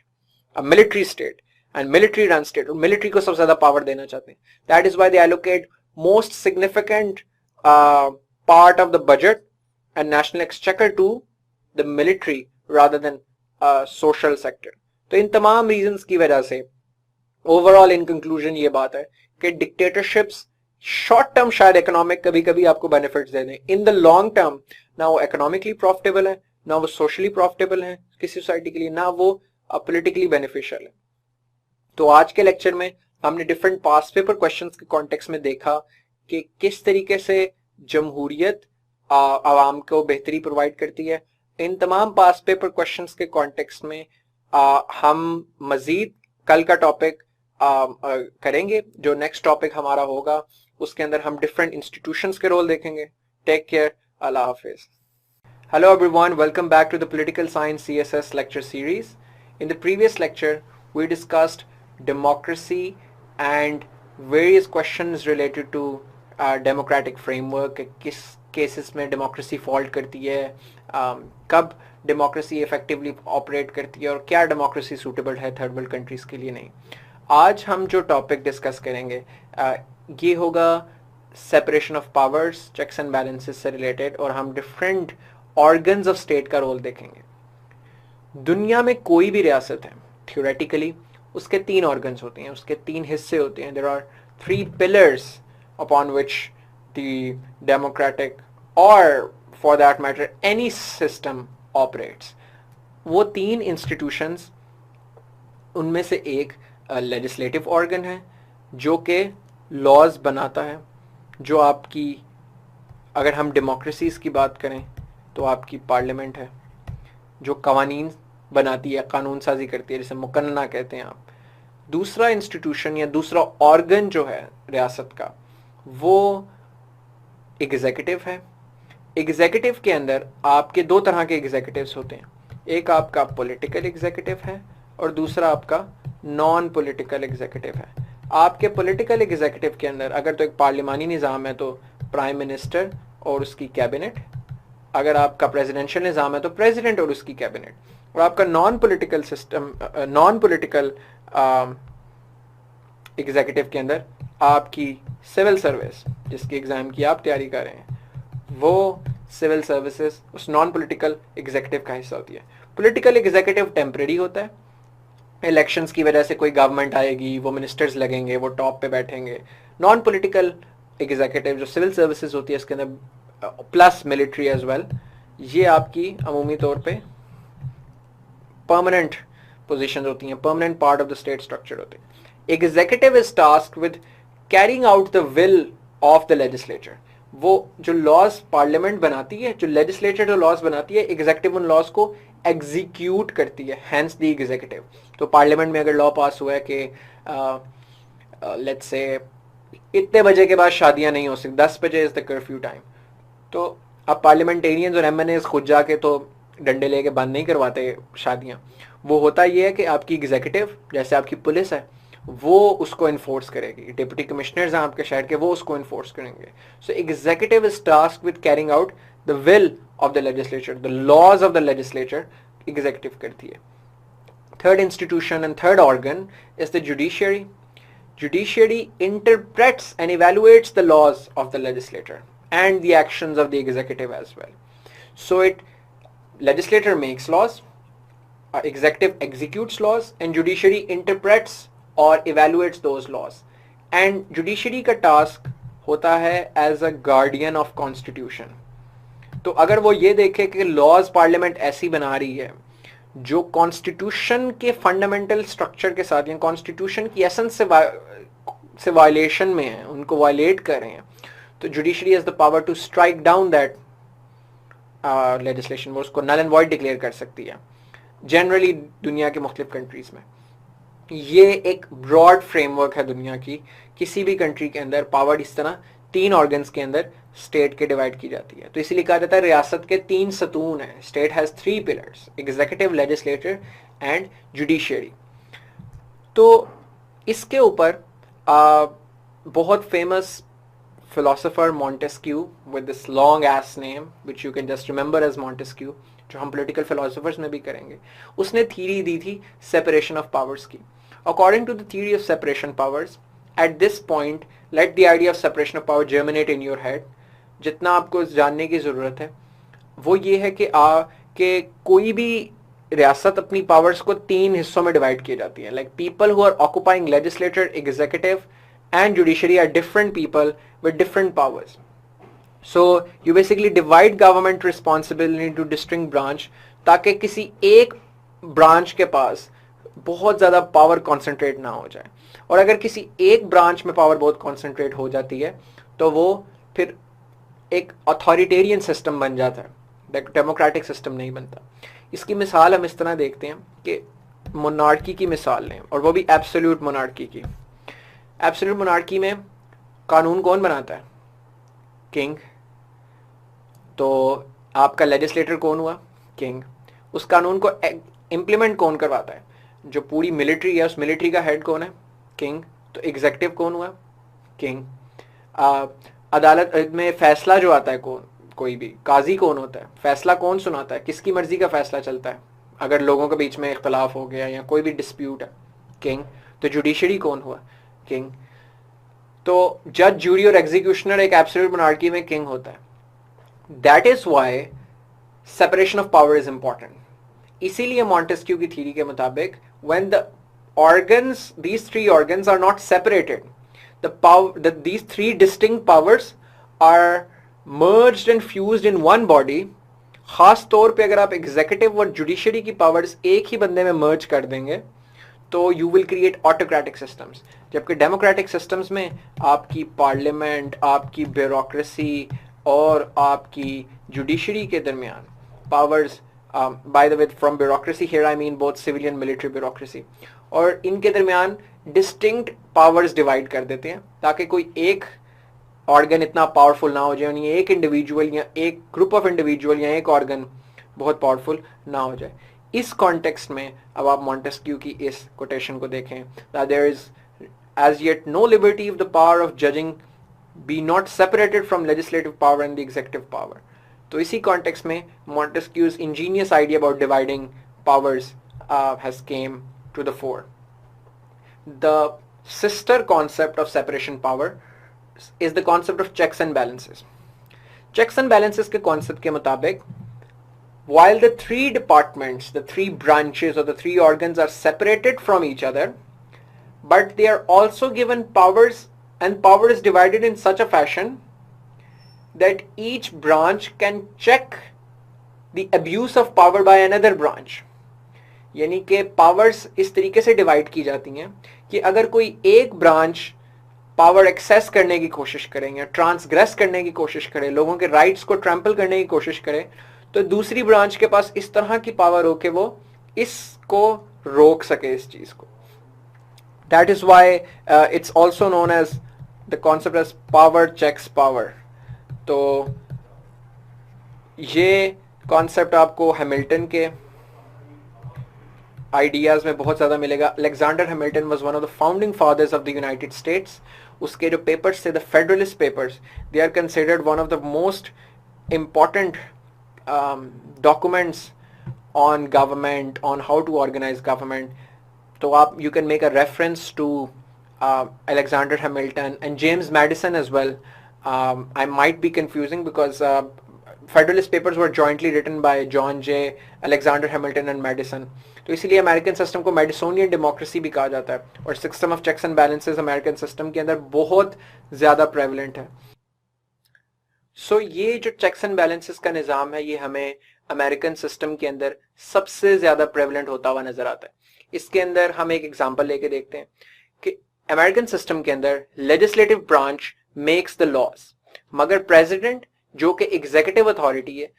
a military state and military run state, और मिलिट्री को सबसे ज्यादा पावर देना चाहते हैं। That is why they allocate most significant part of the budget and national exchequer to the military rather than social sector. तो इन तमाम रीजंस की वजह से ओवरऑल इन कंक्लूजन ये बात है कि डिक्टेटरशिप्स शॉर्ट टर्म शायद इकोनॉमिक कभी कभी आपको बेनिफिट्स दे दें, इन द लॉन्ग टर्म ना वो इकोनॉमिकली प्रॉफिटेबल है, ना वो सोशली प्रॉफिटेबल है किसी सोसाइटी के लिए, ना वो पॉलिटिकली बेनिफिशियल है। तो आज के लेक्चर में हमने डिफरेंट पास्ट पेपर क्वेश्चंस के कॉन्टेक्स्ट में देखा कि किस तरीके से जमहूरियत आवाम को बेहतरी प्रोवाइड करती है। इन तमाम पास्ट पेपर क्वेश्चंस के कॉन्टेक्स्ट में हम मजीद कल का टॉपिक करेंगे। जो नेक्स्ट टॉपिक हमारा होगा उसके अंदर हम डिफरेंट इंस्टीट्यूशंस के रोल देखेंगे। Take care, Allah Hafiz. Hello everyone, welcome back to the Political Science CSS lecture series. In the previous lecture, we discussed democracy and various questions related to democratic framework, किस cases में democracy fault करती है, कब democracy effectively operate करती है और क्या democracy suitable है third world countries के लिए नहीं। आज हम जो topic discuss करेंगे ये होगा separation of powers, checks and balances से related, और हम different ऑर्गन्स ऑफ स्टेट का रोल देखेंगे। दुनिया में कोई भी रियासत है थियोरेटिकली उसके 3 ऑर्गन्स होते हैं, उसके 3 हिस्से होते हैं। There are 3 pillars upon which the democratic और for that matter any system operates. वो 3 इंस्टीट्यूशंस, उनमें से एक लेजिस्लेटिव ऑर्गन है जो कि लॉज बनाता है, जो आपकी, अगर हम डेमोक्रेसीज की बात करें तो आपकी पार्लियामेंट है जो कवानीन बनाती है, कानून साजी करती है, जिसे मुकन्ना कहते हैं आप। दूसरा इंस्टीट्यूशन या दूसरा ऑर्गन जो है रियासत का वो एग्जीक्यूटिव है। एग्जीक्यूटिव के अंदर आपके 2 तरह के एग्जीक्यूटिव्स होते हैं, एक आपका पॉलिटिकल एग्जीक्यूटिव है और दूसरा आपका नॉन पॉलिटिकल एग्जीक्यूटिव है। आपके पॉलिटिकल एग्जीक्यूटिव के अंदर अगर तो एक पार्लियामानी निज़ाम है तो प्राइम मिनिस्टर और उसकी कैबिनेट, अगर आपका प्रेसिडेंशियल निज़ाम है तो प्रेसिडेंट और उसकी कैबिनेट, और आपका non political system, non political executive के अंदर आपकी सिविल सर्विस, जिसकी एग्जाम की आप तैयारी कर रहे हैं, वो सिविल सर्विसेज उस नॉन पॉलिटिकल एग्जीक्यूटिव का हिस्सा होती है। पॉलिटिकल एग्जीक्यूटिव टेम्परेरी होता है, इलेक्शंस की वजह से कोई गवर्नमेंट आएगी, वो मिनिस्टर्स लगेंगे, वो टॉप पे बैठेंगे। नॉन पॉलिटिकल एग्जीक्यूटिव जो सिविल सर्विसेज होती है इसके अंदर प्लस मिलिट्री एज वेल, ये आपकी अमूमी तौर पे परमानेंट पोजीशन होती हैं, permanent part of the state structure होते हैं। Executive is tasked with carrying out the will of the legislature. वो जो लॉज पार्लियामेंट बनाती है, जो लेजिस्लेचर जो लॉज बनाती है, एग्जीक्यूटिव उन लॉज को एग्जीक्यूट करती है, हैंस द एग्जीक्यूटिव। तो पार्लियामेंट में अगर लॉ पास हुआ है कि लेट्स से इतने बजे के बाद शादियां नहीं हो सकती, 10 बजे इज द कर्फ्यू टाइम, तो अब पार्लियामेंटेरियंस और एमएनएस खुद जाके तो डंडे लेके बंद नहीं करवाते शादियां। वो होता ये है कि आपकी एग्जीक्यूटिव, जैसे आपकी पुलिस है, वो उसको इन्फोर्स करेगी, डिप्टी कमिश्नर्स हैं आपके शहर के, वो उसको इन्फोर्स करेंगे। So executive is tasked with carrying out the will of the legislature, the laws of the legislature executive करती है। Third institution and third organ is the judiciary. Judiciary interprets and evaluates the laws of the legislature and the actions of the executive as well. So legislature makes laws, executive executes laws, and judiciary interprets or evaluates those laws. And judiciary का task होता है as a guardian of constitution. तो अगर वो ये देखे कि laws parliament ऐसी बना रही है जो कॉन्स्टिट्यूशन के फंडामेंटल स्ट्रक्चर के साथ या कॉन्स्टिट्यूशन की एसेंस से वायलेशन में है, उनको वायलेट कर रहे हैं, तो judiciary has the power to strike down that legislation, वो उसको नल एंड वॉइड डिक्लेयर कर सकती है। जनरली दुनिया के मुख्तलिफ कंट्रीज में ये एक ब्रॉड फ्रेमवर्क है दुनिया की। किसी भी कंट्री के अंदर पावर इस तरह 3 ऑर्गन्स के अंदर स्टेट के डिवाइड की जाती है। तो इसीलिए कहा जाता है रियासत के 3 सतून हैं। State has 3 pillars, executive, legislature and judiciary. तो इसके ऊपर बहुत famous philosopher Montesquieu with this long ass name which you can just remember as Montesquieu, जो हम पॉलिटिकल फिलोसोफर्स में भी करेंगे, उसने थ्योरी दी थी सेपरेशन ऑफ पावर्स की। According to the theory of separation powers, at this point let the idea of separation of power germinate in your head. जितना आपको जानने की ज़रूरत है वो ये है कि कि कोई भी रियासत अपनी पावर्स को 3 हिस्सों में डिवाइड की जाती है. Like people who are occupying legislator, executive and judiciary are different people with different powers. So you basically divide government responsibility into distinct branch ताकि किसी एक ब्रांच के पास बहुत ज़्यादा पावर कॉन्सेंट्रेट ना हो जाए. और अगर किसी एक ब्रांच में पावर बहुत कॉन्सेंट्रेट हो जाती है तो वो फिर एक अथॉरिटेरियन सिस्टम बन जाता है, डेमोक्रेटिक सिस्टम नहीं बनता. इसकी मिसाल हम इस तरह देखते हैं कि मोनार्की की मिसाल लें, और वो भी एब्सोल्यूट मोनार्की की. एब्सोल्यूट मोनार्की में कानून कौन बनाता है? किंग. तो आपका लेजिस्लेटर कौन हुआ? किंग. उस कानून को इम्प्लीमेंट कौन करवाता है? जो पूरी मिलिट्री है, उस मिलिट्री का हेड कौन है? किंग. तो एग्जीक्यूटिव कौन हुआ? किंग. अदालत में फैसला जो आता है, कौन, कोई भी काजी कौन होता है? फैसला कौन सुनाता है? किसकी मर्जी का फैसला चलता है अगर लोगों के बीच में इख्तलाफ हो गया या कोई भी डिस्प्यूट है? किंग. तो जुडिशरी कौन हुआ? किंग. तो जज, जूरी और एग्जीक्यूशनर एक एब्सोल्यूट मोनार्की में किंग होता है. That is why separation of power is important. इसीलिए मॉन्टेस्क्यू की थ्योरी के मुताबिक when the organs, these 3 organs are not separated, these 3 distinct powers are merged and fused in one body. खास तौर पे अगर आप एग्जीक्यूटिव और जुडिशरी की पावर्स एक ही बंदे में मर्ज कर देंगे तो you will create autocratic systems. जबकि डेमोक्रेटिक सिस्टम्स में आपकी पार्लियामेंट, आपकी ब्यूरोक्रेसी और आपकी जुडिशरी के दरमियान powers, by the way, from bureaucracy here I mean both civilian and military bureaucracy, और इनके दरमियान डिस्टिंक्ट पावर्स डिवाइड कर देते हैं ताकि कोई एक ऑर्गन इतना पावरफुल ना हो जाए, यानी एक इंडिविजुअल या एक ग्रुप ऑफ इंडिविजुअल या एक ऑर्गन बहुत पावरफुल ना हो जाए. इस कॉन्टेक्स्ट में अब आप मॉन्टेस्क्यू की इस कोटेशन को देखें, that there is as yet no liberty of the power of judging be not separated from legislative power and the executive power. तो इसी कॉन्टेक्स्ट में Montesquieu's ingenious idea about dividing powers has came to the fore. The sister concept of separation power is the concept of checks and balances. Checks and balances के concept के मुताबिक while the 3 departments, the 3 branches or the 3 organs are separated from each other, but they are also given powers, and power is divided in such a fashion that each branch can check the abuse of power by another branch. यानी कि powers इस तरीके से divide की जाती हैं कि अगर कोई एक ब्रांच पावर एक्सेस करने की कोशिश करे या ट्रांसग्रेस करने की कोशिश करे, लोगों के राइट्स को ट्रैम्पल करने की कोशिश करे, तो दूसरी ब्रांच के पास इस तरह की पावर हो कि वो इसको रोक सके, इस चीज को. That is why it's also known as the concept as power checks power. तो ये कॉन्सेप्ट आपको हैमिल्टन के आइडियाज में बहुत ज़्यादा मिलेगा. Alexander Hamilton was one of the founding fathers of the United States. उसके जो पेपर्स थे, the Federalist Papers, they are considered one of the most important documents on government, on how to organise government. तो आप you can make a reference to Alexander Hamilton and James Madison as well. I might be confusing because Federalist Papers were jointly written by John Jay, Alexander Hamilton and Madison. तो इसीलिए American system को मैडिसोनियन democracy भी कहा जाता है, और system of checks and balances American system के अंदर बहुत ज़्यादा प्रेवलेंट है. सो ये जो चेक्स एंड बैलेंसेस का निज़ाम है, ये हमें अमेरिकन सिस्टम के अंदर सबसे ज़्यादा प्रेवलेंट होता हुआ नज़र आता है. इसके अंदर हम एक एग्जाम्पल लेके देखते हैं कि अमेरिकन सिस्टम के अंदर legislative branch makes the laws, मगर प्रेसिडेंट जो कि एग्जीक्यूटिव अथॉरिटी है,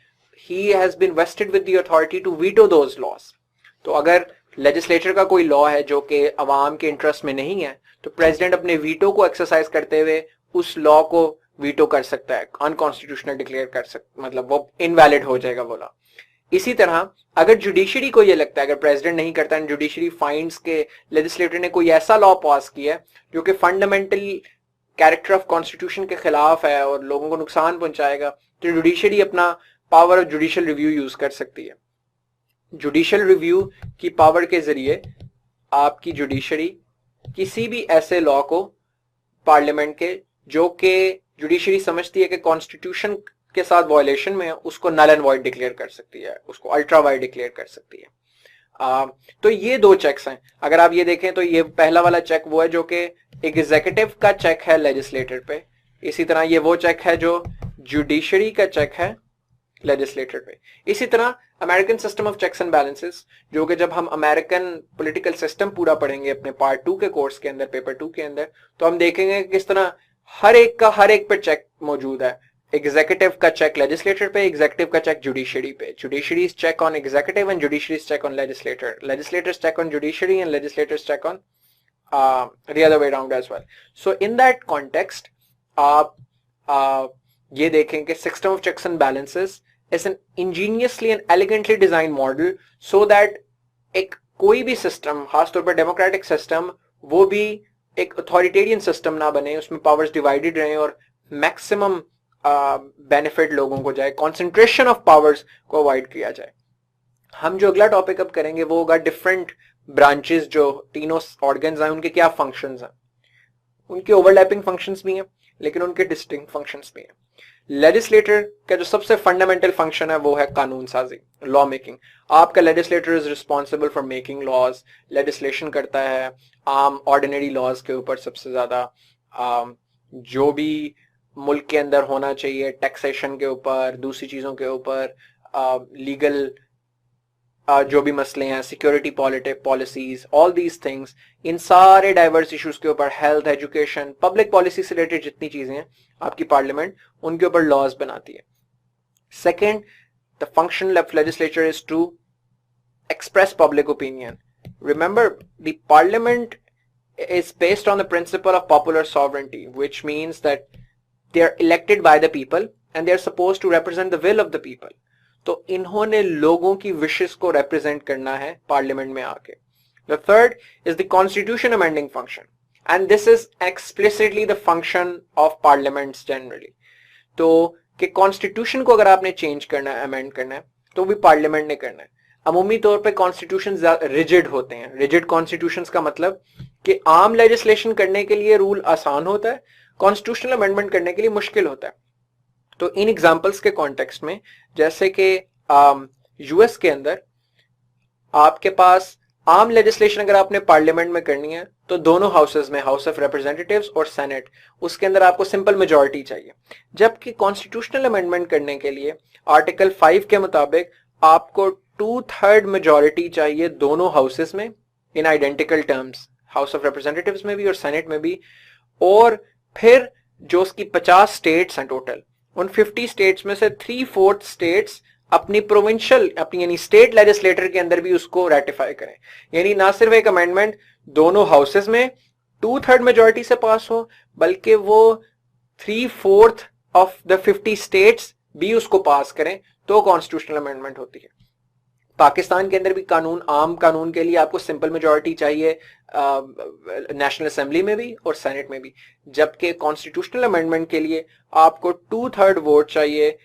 he has been vested with the authority to veto those laws. तो अगर लेजिस्लेचर का कोई लॉ है जो कि अवाम के इंटरेस्ट में नहीं है, तो प्रेसिडेंट अपने वीटो को एक्सरसाइज करते हुए उस लॉ को वीटो कर सकता है, अनकॉन्स्टिट्यूशनल डिक्लेयर कर सकता, मतलब वो इनवैलिड हो जाएगा वो लॉ. इसी तरह अगर जुडिशरी को ये लगता है, अगर प्रेसिडेंट नहीं करता है, जुडिशरी फाइंड्स के लेजिस्लेटर ने कोई ऐसा लॉ पास किया है जो कि फंडामेंटल कैरेक्टर ऑफ कॉन्स्टिट्यूशन के खिलाफ है और लोगों को नुकसान पहुंचाएगा, तो जुडिशरी अपना power of judicial review use कर सकती है. जुडिशियल रिव्यू की पावर के जरिए आपकी जुडिशरी किसी भी ऐसे लॉ को पार्लियामेंट के, जो कि जुडिशरी समझती है कि कॉन्स्टिट्यूशन के साथ वायलेशन में है उसको नल एंड वॉइड डिक्लेयर कर सकती है, उसको अल्ट्रा वाइड डिक्लेयर कर सकती है। तो ये दो चेक्स हैं। अगर आप ये देखें तो ये पहला वाला चेक वो है जो कि एग्जीक्यूटिव का चेक है लेजिस्लेटर पे, इसी तरह ये वो चेक है जो जुडिशरी का चेक है लेजिस्लेटर पे। इसी तरह American system of checks and balances, जो कि जब हम अमेरिकन पॉलिटिकल सिस्टम पूरा पढ़ेंगे अपने पार्ट 2 के कोर्स के अंदर, पेपर 2 के अंदर, तो हम देखेंगे किस तरह हर एक पे चेक मौजूद है। एग्जीक्यूटिव का चेक लेजिस्लेटर पे, एग्जीक्यूटिव का चेक जुडिशरी पे, judiciary's check on executive and judiciary's check on legislator, legislator's check on judiciary and legislator's check on the other way around as well. So in that context आप ये देखें कि system of checks and balances is an ingeniously and elegantly designed model so that एक कोई भी system, खासतौर पर democratic system, वो भी एक अथॉरिटेरियन सिस्टम ना बने, उसमें पावर्स डिवाइडेड रहें और मैक्सिमम बेनिफिट लोगों को जाए, कॉन्सेंट्रेशन ऑफ पावर्स को अवॉइड किया जाए। हम जो अगला टॉपिक अब करेंगे वो होगा डिफरेंट ब्रांचेस, जो तीनों ऑर्गन्स हैं उनके क्या फंक्शंस हैं। उनके ओवरलैपिंग फंक्शंस भी हैं लेकिन उनके डिस्टिंक्ट फंक्शंस भी हैं। लेजिस्लेटर का जो सबसे फंडामेंटल फंक्शन है वो है कानून साजी, लॉ मेकिंग। आपका legislator is responsible for making laws, legislation करता है आम ऑर्डिनरी लॉज के ऊपर सबसे ज्यादा, जो भी मुल्क के अंदर होना चाहिए, टैक्सेशन के ऊपर, दूसरी चीजों के ऊपर, लीगल जो भी मसले हैं, security policies, all these things, इन सारे डाइवर्स इश्यूज के ऊपर, हेल्थ, एजुकेशन, पब्लिक पॉलिसी से रिलेटेड जितनी चीजें हैं आपकी पार्लियामेंट उनके ऊपर लॉज बनाती है। Second, the function of legislature is to express public opinion. Remember, the parliament is based on the principle of popular sovereignty, which means that they are elected by the people and they are supposed to represent the will of the people. तो इन्होंने लोगों की wishes को represent करना है parliament में आके। The third is the constitution amending function, and this is explicitly the function of parliaments generally. तो कि कॉन्स्टिट्यूशन को अगर आपने चेंज करना है, अमेंड करना है, तो भी पार्लियामेंट ने करना है। अमूमी तौर पे कॉन्स्टिट्यूशन रिजिड होते हैं। रिजिड कॉन्स्टिट्यूशंस का मतलब कि आम लेजिस्लेशन करने के लिए रूल आसान होता है, कॉन्स्टिट्यूशनल अमेंडमेंट करने के लिए मुश्किल होता है। तो इन एग्जांपल्स के कॉन्टेक्स्ट में, जैसे कि यूएस के अंदर आपके पास आम लेजिस्लेशन अगर आपने पार्लियामेंट में करनी है तो दोनों हाउसेस में, हाउस ऑफ रिप्रेजेंटेटिव्स और सेनेट, उसके अंदर आपको सिंपल मेजॉरिटी चाहिए। जबकि कॉन्स्टिट्यूशनल अमेंडमेंट करने के लिए आर्टिकल 5 के मुताबिक आपको 2/3 मेजॉरिटी चाहिए दोनों हाउसेस में, in identical terms, house of representatives में भी और सेनेट में भी। और फिर जो उसकी 50 स्टेट्स हैं टोटल, उन 50 स्टेट्स में से 3/4 स्टेट्स अपनी प्रोविंशियल, अपनी यानी स्टेट लेजिस्लेटर के अंदर भी उसको रेटिफाई करें। यानी ना सिर्फ एक अमेंडमेंट दोनों हाउसेस में 2/3 मेजॉरिटी से पास हो, बल्कि वो 3/4 ऑफ द 50 स्टेट्स भी उसको पास करें, तो कॉन्स्टिट्यूशनल अमेंडमेंट होती है। पाकिस्तान के अंदर भी कानून, आम कानून के लिए आपको सिंपल मेजॉरिटी चाहिए नेशनल असेंबली में भी और सेनेट में भी, जबकि कॉन्स्टिट्यूशनल अमेंडमेंट के लिए आपको 2/3 वोट चाहिए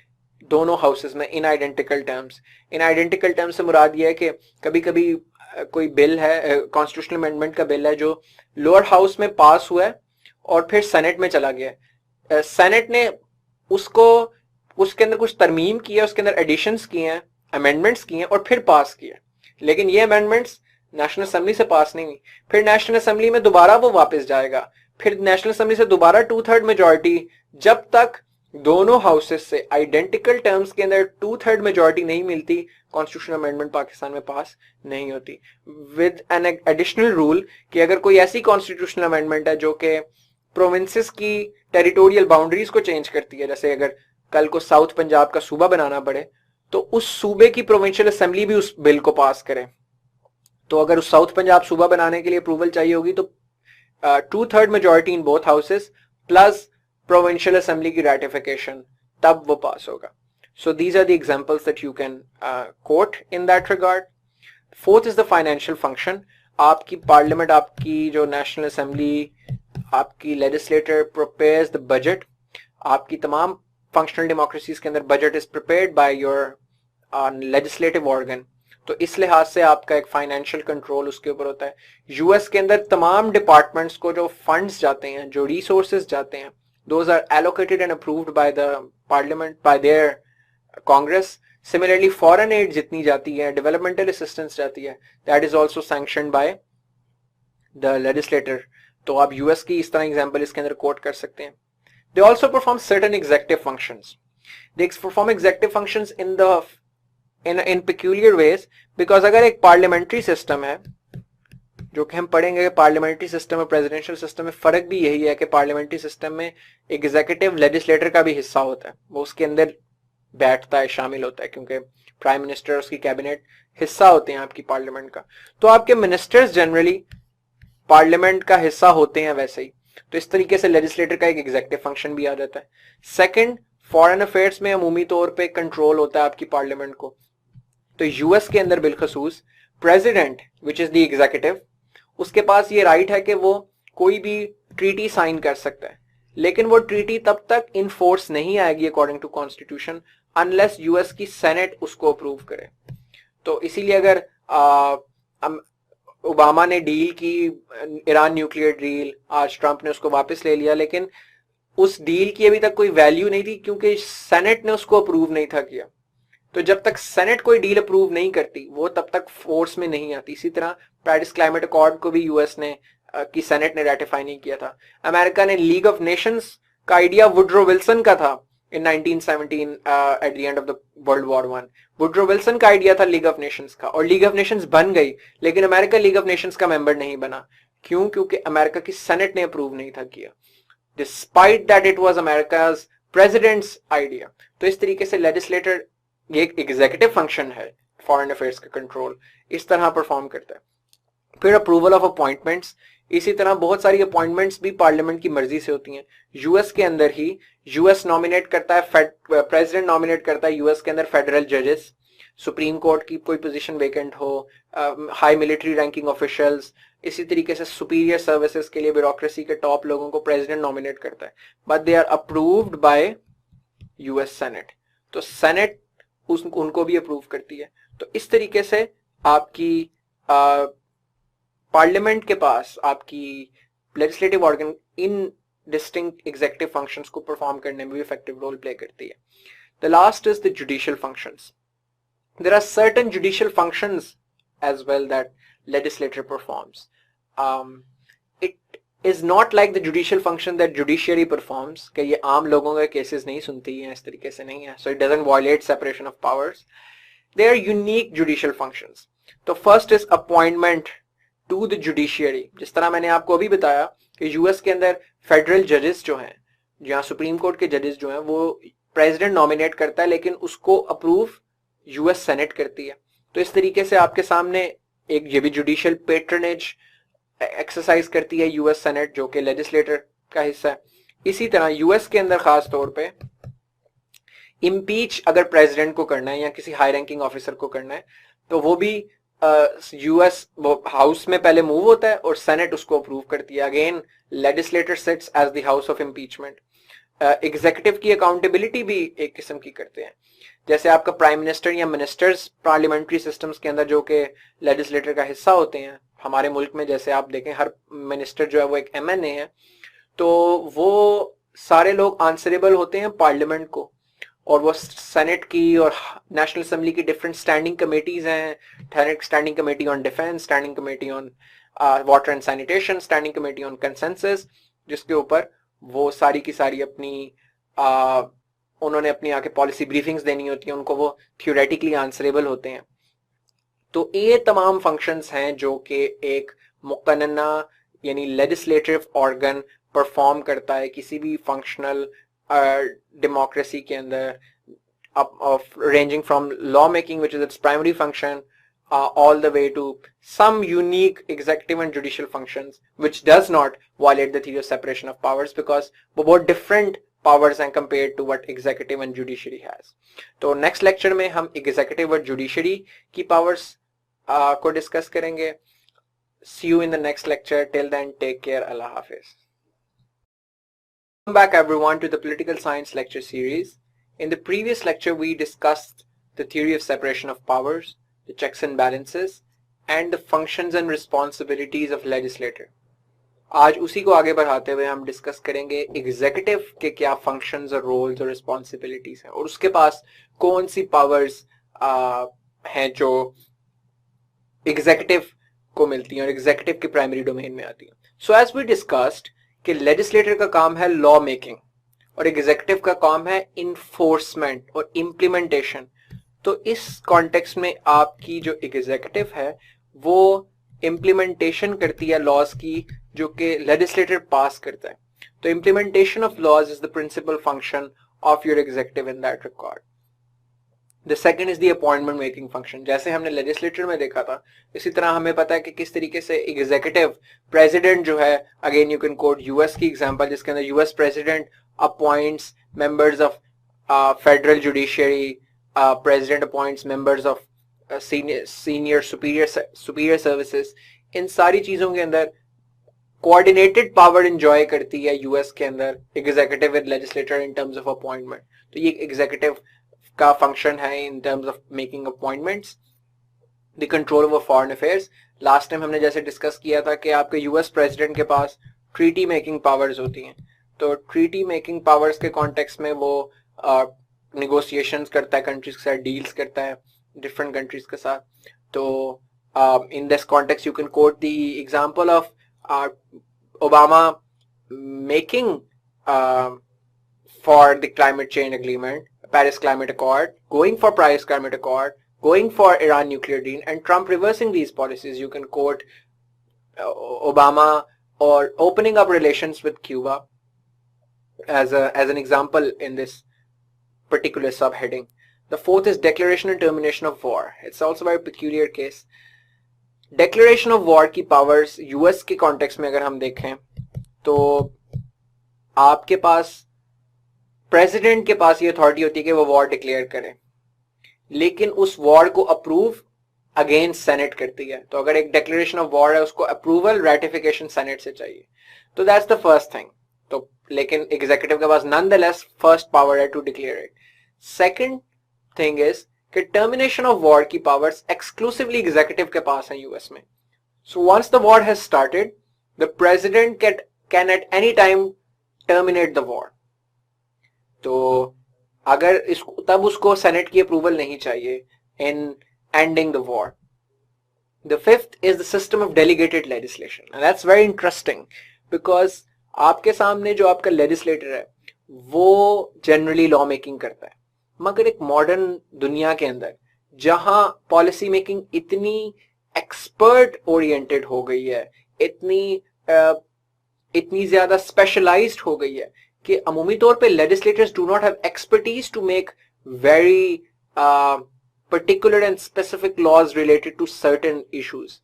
दोनों हाउसेस में, in identical terms. In identical terms से मुराद ये है कि कभी कभी कोई बिल है, कॉन्स्टिट्यूशनल अमेंडमेंट का बिल है जो लोअर हाउस में पास हुआ है और फिर सेनेट में चला गया, सेनेट ने उसको, उसके अंदर कुछ तरमीम किया, उसके अंदर एडिशंस किए हैं, अमेंडमेंट्स किए हैं और फिर पास किया, लेकिन ये अमेंडमेंट्स नेशनल असेंबली से पास नहीं हुई। फिर नेशनल असेंबली में दोबारा वो वापस जाएगा, फिर नेशनल असेंबली से दोबारा 2/3 मेजॉरिटी, जब तक दोनों हाउसेस से आइडेंटिकल टर्म्स के अंदर 2/3 मेजॉरिटी नहीं मिलती, कॉन्स्टिट्यूशनल अमेंडमेंट पाकिस्तान में पास नहीं होती। विद एन एडिशनल रूल कि अगर कोई ऐसी कॉन्स्टिट्यूशनल अमेंडमेंट है जो कि प्रोविंसेस की टेरिटोरियल बाउंड्रीज को चेंज करती है, जैसे अगर कल को साउथ पंजाब का सूबा बनाना पड़े तो उस सूबे की प्रोविंशियल असेंबली भी उस बिल को पास करे, तो अगर उस साउथ पंजाब सूबा बनाने के लिए अप्रूवल चाहिए होगी तो 2/3 majority in both houses plus provincial assembly की रैटिफिकेशन, तब वो पास होगा। So these are the examples that you can quote in that regard. Fourth is the financial function. आपकी पार्लियामेंट, आपकी जो नेशनल असेंबली, आपकी लेजिस्लेटर प्रिपेयर्स द बजट। आपकी तमाम फंक्शनल डेमोक्रेसीज के अंदर budget is prepared by your legislative organ, तो इस लिहाज से आपका एक फाइनेंशियल कंट्रोल उसके ऊपर होता है। यूएस के अंदर तमाम डिपार्टमेंट्स को जो फंड्स जाते हैं, जो रिसोर्सेज जाते हैं, those are allocated and approved by the parliament, by their Congress. Similarly, foreign aid जितनी जाती है, developmental assistance जाती है, that is also sanctioned by the legislator. तो आप US की इस तरह एग्जाम्पल इसके अंदर कोट कर सकते हैं. They also perform certain executive functions. They perform executive functions in peculiar ways, because अगर एक parliamentary system है, जो कि हम पढ़ेंगे, पार्लियामेंट्री सिस्टम और प्रेसिडेंशियल सिस्टम में फर्क भी यही है कि पार्लियामेंट्री सिस्टम में एग्जीक्यूटिव लेजिस्लेटर का भी हिस्सा होता है, वो उसके अंदर बैठता है, शामिल होता है, क्योंकि प्राइम मिनिस्टर और उसकी कैबिनेट हिस्सा होते हैं आपकी पार्लियामेंट का. तो आपके मिनिस्टर्स जनरली पार्लियामेंट का हिस्सा होते हैं वैसे ही. तो इस तरीके से लेजिस्लेटर का एक एग्जीक्यूटिव फंक्शन भी आ जाता है. सेकंड, फॉरेन अफेयर्स में अमूमी तौर पे कंट्रोल होता है आपकी पार्लियामेंट को. तो यूएस के अंदर बिलखसूस president which is the executive, उसके पास ये राइट है कि वो कोई भी ट्रीटी साइन कर सकता है, लेकिन वो ट्रीटी तब तक इन फोर्स नहीं आएगी according to constitution unless US की सेनेट उसको अप्रूव करे. तो इसीलिए अगर ओबामा ने डील की, ईरान न्यूक्लियर डील, आज ट्रंप ने उसको वापस ले लिया, लेकिन उस डील की अभी तक कोई वैल्यू नहीं थी क्योंकि सेनेट ने उसको अप्रूव नहीं था किया. तो जब तक सेनेट कोई डील अप्रूव नहीं करती वो तब तक फोर्स में नहीं आती. इसी तरह पेरिस क्लाइमेट अकॉर्ड को भी यूएस ने की सेनेट ने रेटिफाई नहीं किया था. अमेरिका ने लीग ऑफ नेशंस का आइडिया वुड्रो विल्सन का था इन 1917 at the end of the world war 1. Woodrow Wilson का आइडिया था लीग ऑफ नेशंस का, और लीग ऑफ नेशंस बन गई, लेकिन अमेरिका लीग ऑफ नेशंस का मेंबर नहीं बना. क्यों? क्योंकि अमेरिका की सेनेट ने अप्रूव नहीं था किया, despite that it was America's president's idea. तो इस तरीके से लेजिस्लेटर, ये एक एग्जीक्यूटिव फंक्शन है फॉरेन अफेयर्स का कंट्रोल, इस तरह परफॉर्म करता है. फिर अप्रूवल ऑफ अपॉइंटमेंट्स, इसी तरह बहुत सारी अपॉइंटमेंट्स भी पार्लियामेंट की मर्जी से होती हैं. यूएस के अंदर ही यूएस नॉमिनेट करता है, प्रेसिडेंट नॉमिनेट करता है यूएस के अंदर फेडरल जजेस, सुप्रीम कोर्ट की कोई पोजीशन वेकेंट हो, हाई मिलिट्री रैंकिंग ऑफिशियल्स, इसी तरीके से सुपीरियर सर्विसेज के लिए ब्यूरोक्रेसी के टॉप लोगों को प्रेसिडेंट नॉमिनेट करता है, but they are approved by US senate. तो सेनेट उनको भी अप्रूव करती है. तो इस तरीके से आपकी पार्लियामेंट के पास आपकी legislative organ in distinct executive functions को परफॉर्म करने में भी इफेक्टिव रोल प्ले करती है. The last is the judicial functions. There are certain judicial functions as well that legislator performs. It is not like the judicial function that judiciary performs, कि ये आम लोगों के केसेस नहीं सुनती है, इस तरीके से नहीं है. So it doesn't violate separation of powers. They are unique judicial functions. तो first is appointment to the judiciary. जिस तरह मैंने आपको अभी बताया कि यूएस के अंदर फेडरल जजेस जो हैं, जहां सुप्रीम कोर्ट के जजेस जो हैं, वो प्रेसिडेंट नॉमिनेट करता है, लेकिन उसको अप्रूव यूएस सेनेट करती है. तो इस तरीके से आपके सामने एक ये भी जुडिशियल पेट्रनेज एक्सरसाइज करती है यूएस सेनेट, जो कि लेजिस्लेटर का हिस्सा है. इसी तरह यूएस के अंदर खास तौर पे इम्पीच अगर प्रेसिडेंट को करना है या किसी हाई रैंकिंग ऑफिसर को करना है, तो वो भी यूएस हाउस में पहले मूव होता है और सेनेट उसको अप्रूव करती है. Again legislator sits as the house of impeachment. Executive की अकाउंटेबिलिटी भी एक किस्म की करते हैं. जैसे आपका प्राइम मिनिस्टर या मिनिस्टर्स पार्लियामेंट्री सिस्टम्स के अंदर जो कि लेजिस्लेटर का हिस्सा होते हैं, हमारे मुल्क में जैसे आप देखें हर मिनिस्टर जो है वो एक एमएनए है, तो वो सारे लोग आंसरेबल होते हैं पार्लियामेंट को, और वो सेनेट की और नेशनल असेंबली की डिफरेंट स्टैंडिंग कमेटीज हैं. Standing committee on defence, standing committee on water and sanitation, standing committee on consensus, जिसके ऊपर वो सारी की सारी अपनी उन्होंने अपनी आके पॉलिसी ब्रीफिंग्स देनी होती है, उनको वो थियोरेटिकली आंसरेबल होते हैं. तो ये तमाम फंक्शंस हैं जो कि एक मुकन्ना यानी लेजिस्लेटिव ऑर्गन परफॉर्म करता है किसी भी फंक्शनल डेमोक्रेसी के अंदर, ranging from lawmaking, which is its primary function, all the way to some unique executive and judicial functions, which does not violate the theory of separation of powers, because वो बहुत different powers हैं compared to what executive and judiciary has. तो next lecture में हम executive और judiciary की powers को discuss करेंगे. See you in the next lecture. Till then, take care. Allah Hafiz. Welcome back everyone to the Political Science lecture series. In the previous lecture, we discussed the theory of separation of powers, the checks and balances, and the functions and responsibilities of legislator. आज उसी को आगे बढ़ाते हुए हम discuss करेंगे executive के क्या फंक्शंस और रोल्स और रिस्पॉन्सिबिलिटीज हैं और उसके पास कौन सी पावर्स हैं जो एग्जीक्यूटिव को मिलती हैं और एग्जीक्यूटिव के प्राइमरी डोमेन में आती हैं. सो एज वी डिस्कस्ड कि लेजिस्लेटर का काम है लॉ मेकिंग और एग्जीक्यूटिव का काम है इन्फोर्समेंट और इम्प्लीमेंटेशन. तो इस कॉन्टेक्स्ट में आपकी जो एग्जीक्यूटिव है वो इम्प्लीमेंटेशन करती है लॉज की जो कि लेजिस्लेटर पास करता है. तो implementation of laws is the principal function of your executive in that record. The second is the appointment making function. जैसे हमने लेजिस्लेटर में देखा था इसी तरह हमें पता है कि किस तरीके से एग्जीक्यूटिव प्रेसिडेंट जो है, again you can quote US की एग्जांपल जिसके अंदर US president appoints members of federal judiciary, president appoints members of senior superior services. इन सारी चीजों के अंदर कोऑर्डिनेटेड पावर एंजॉय करती है यूएस के अंदर executive with legislator in terms of appointment. तो ये एग्जीक्यूटिव का फंक्शन है in terms of making appointments. The control over foreign affairs. Last time हमने जैसे डिस्कस किया था कि आपके यूएस प्रेसिडेंट के पास ट्रीटी मेकिंग पावर्स होती हैं. तो ट्रीटी मेकिंग पावर्स के कॉन्टेक्स्ट में वो नेगोशिएशंस करता है कंट्रीज के साथ, डील्स करता है डिफरेंट कंट्रीज के साथ. तो in this context you can coat the example of Obama making for the climate change agreement, Paris Climate Accord, going for Paris Climate Accord, going for Iran nuclear deal, and Trump reversing these policies. You can quote Obama or opening up relations with Cuba as an example in this particular subheading. The fourth is declaration and termination of war. It's also a very peculiar case. Declaration of war की powers US के context में अगर हम देखें तो आपके पास president के पास ये अथॉरिटी होती है कि वो वॉर डिक्लेयर करे, लेकिन उस वॉर को अप्रूव अगेन सेनेट करती है. तो अगर एक डिक्लेरेशन ऑफ वॉर है उसको अप्रूवल रेटिफिकेशन सेनेट से चाहिए. तो दैट्स द फर्स्ट थिंग. तो लेकिन एग्जीक्यूटिव के पास नॉनदलेस फर्स्ट पावर है to declare it. Second thing is कि टर्मिनेशन ऑफ वॉर की पावर्स एक्सक्लूसिवली एग्जीक्यूटिव के पास है यूएस में. So once the war has started the president can at any time terminate the war. तो अगर इसको तब उसको सेनेट की अप्रूवल नहीं चाहिए in ending the war. The fifth is the system of delegated legislation. And that's very interesting because आपके सामने जो आपका लेजिस्लेटर है वो जनरली लॉ मेकिंग करता है, मगर एक मॉडर्न दुनिया के अंदर जहां पॉलिसी मेकिंग इतनी एक्सपर्ट ओरिएंटेड हो गई है, इतनी ज्यादा स्पेशलाइज्ड हो गई है कि अमूमी तौर पे legislators do not have expertise to make very particular and specific laws related to certain issues.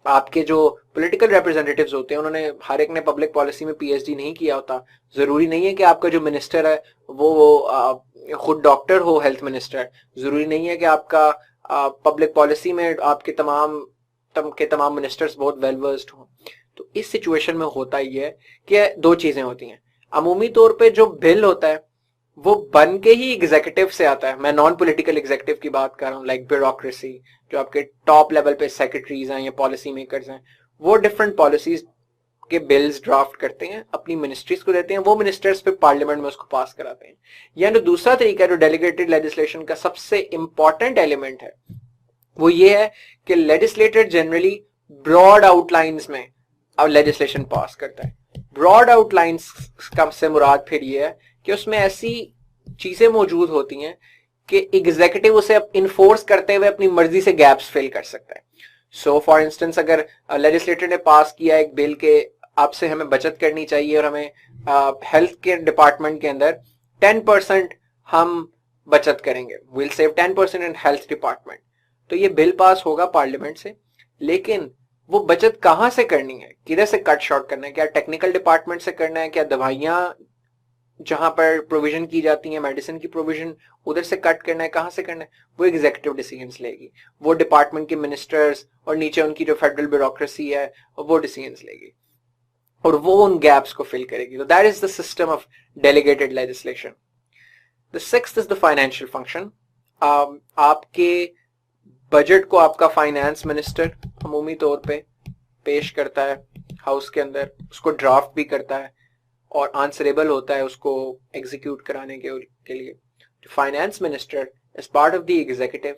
आपके जो पॉलिटिकल रिप्रेजेंटेटिव्स होते हैं उन्होंने हर एक ने पब्लिक पॉलिसी में पीएचडी नहीं किया होता. जरूरी नहीं है कि आपका जो मिनिस्टर है वो खुद डॉक्टर हो, हेल्थ मिनिस्टर. जरूरी नहीं है कि आपका पब्लिक पॉलिसी में आपके तमाम मिनिस्टर्स बहुत वेल वर्स्ड हों. तो इस सिचुएशन में होता ही है कि दो चीजें होती हैं. अमूमी तौर पे जो बिल होता है वो बन के ही एग्जीक्यूटिव से आता है. मैं नॉन पॉलिटिकल एग्जीक्यूटिव की बात कर रहा हूँ, लाइक ब्यूरोक्रेसी, जो आपके टॉप लेवल पे सेक्रेटरीज हैं या पॉलिसी मेकर्स हैं, वो डिफरेंट पॉलिसीज के बिल्स ड्राफ्ट करते हैं, अपनी मिनिस्ट्रीज को देते हैं, वो मिनिस्टर्स पे पार्लियामेंट में उसको पास कराते हैं. यानी दूसरा तरीका जो डेलीगेटेड लेजिस्लेशन का सबसे इंपॉर्टेंट एलिमेंट है वो ये है कि लेजिस्लेटर जनरली ब्रॉड आउटलाइंस में अब लेजिस्लेशन पास करता है. ब्रॉड आउटलाइंस का से मुराद फिर ये है कि उसमें ऐसी चीजें मौजूद होती हैं कि एग्जीक्यूटिव उसे इन्फोर्स करते हुए अपनी मर्जी से गैप्स फिल कर सकता है. सो फॉर इंस्टेंस अगर लेजिस्लेटर ने पास किया एक बिल के आपसे हमें बचत करनी चाहिए और हमें हेल्थ केयर डिपार्टमेंट के अंदर 10% हम बचत करेंगे, will save 10% in health department. तो ये बिल पास होगा पार्लियामेंट से, लेकिन वो बचत कहां से करनी है, किधर से कट शॉर्ट करना है, क्या टेक्निकल डिपार्टमेंट से करना है, क्या दवाइयां जहां पर प्रोविजन की जाती है मेडिसिन की प्रोविजन उधर से कट करना है, कहां से करना है, वो एग्जीक्यूटिव डिसीजंस लेगी. वो डिपार्टमेंट के मिनिस्टर्स और नीचे उनकी जो फेडरल ब्यूरोक्रेसी है वो डिसीजंस लेगी और वो उन गैप्स को फिल करेगी. तो that is the system of delegated legislation. The sixth is the financial function. आपके बजट को आपका फाइनेंस मिनिस्टर अमूमी तौर पे पेश करता है. हाउस के अंदर, उसको ड्राफ्ट भी करता है और आंसरेबल होता है उसको एग्जीक्यूट कराने के लिए. Finance minister is part of the executive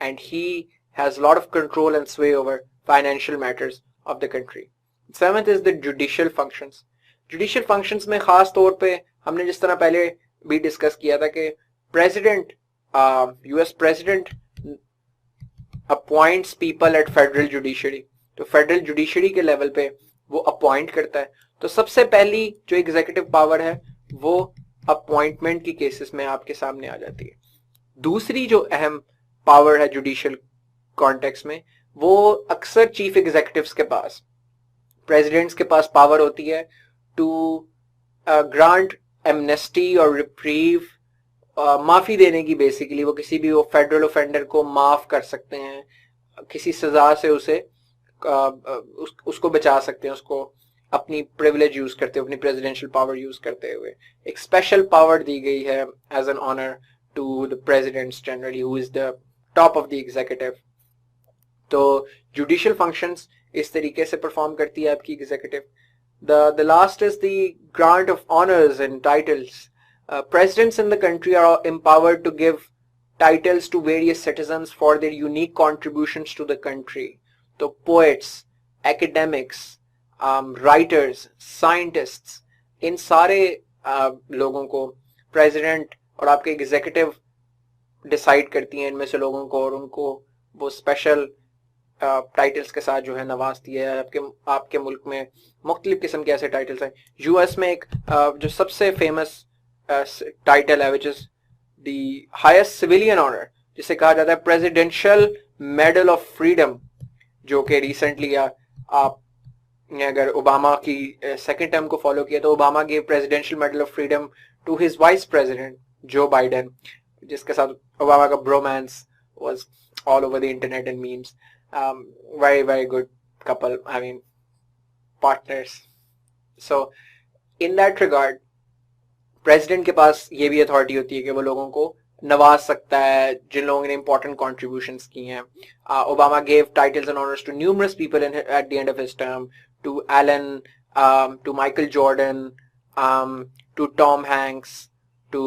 and he has lot of control and sway over financial matters of the country. Seventh is the judicial functions. Judicial functions में खास तौर पे हमने जिस तरह पहले भी डिस्कस किया था कि president, US president appoints people at federal judiciary. तो फेडरल जुडिशरी के लेवल पे वो अपॉइंट करता है. तो सबसे पहली जो एग्जीक्यूटिव पावर है वो अपॉइंटमेंट की केसेस में आपके सामने आ जाती है. दूसरी जो अहम पावर है जुडिशियल कॉन्टेक्स्ट में, वो अक्सर चीफ एग्जीक्यूटिव्स के पास, प्रेसिडेंट्स के पास पावर होती है टू ग्रांट एमनेस्टी और रिप्रीव, माफी देने की. बेसिकली वो किसी भी फेडरल ऑफेंडर को माफ कर सकते हैं, किसी सजा से उसे उसको बचा सकते हैं, उसको अपनी प्रिविलेज यूज करते हुए, अपनी प्रेसिडेंशियल पावर यूज करते हुए. एक स्पेशल पावर दी गई है as an honour to the presidents generally who is the top of the executive. तो जुडिशियल फंक्शंस इस तरीके से परफॉर्म करती है आपकी executive. The last is the grant of honors and titles. Presidents in the country are empowered to give titles to various citizens for their unique contributions to the country. So poets, academics, writers, scientists, इन सारे लोगों को president और आपके executive decide करती हैं इनमें से लोगों को, और उनको वो special टाइटल्स के साथ जो है नवाजती है. आपके मुल्क में मुख्तलिफ किस्म के ऐसे टाइटल्स हैं. यूएस में एक जो सबसे फेमस टाइटल है which is the highest civilian honour, जिसे कहा जाता है प्रेसिडेंशियल मेडल ऑफ फ्रीडम, जो कि रिसेंटली आप अगर ओबामा की सेकेंड टर्म को फॉलो किया तो Obama gave presidential medal of freedom to his vice president Joe Biden, जिसके साथ ओबामा का bromance was all over the internet and memes. Very good couple, I mean partners. So in that regard president के पास ये भी authority होती है कि वो लोगों को नवाज सकता है जिन लोगों ने important contributions की हैं. Obama gave titles and honors to numerous people at the end of his term, to Allen, to Michael Jordan, to Tom Hanks, to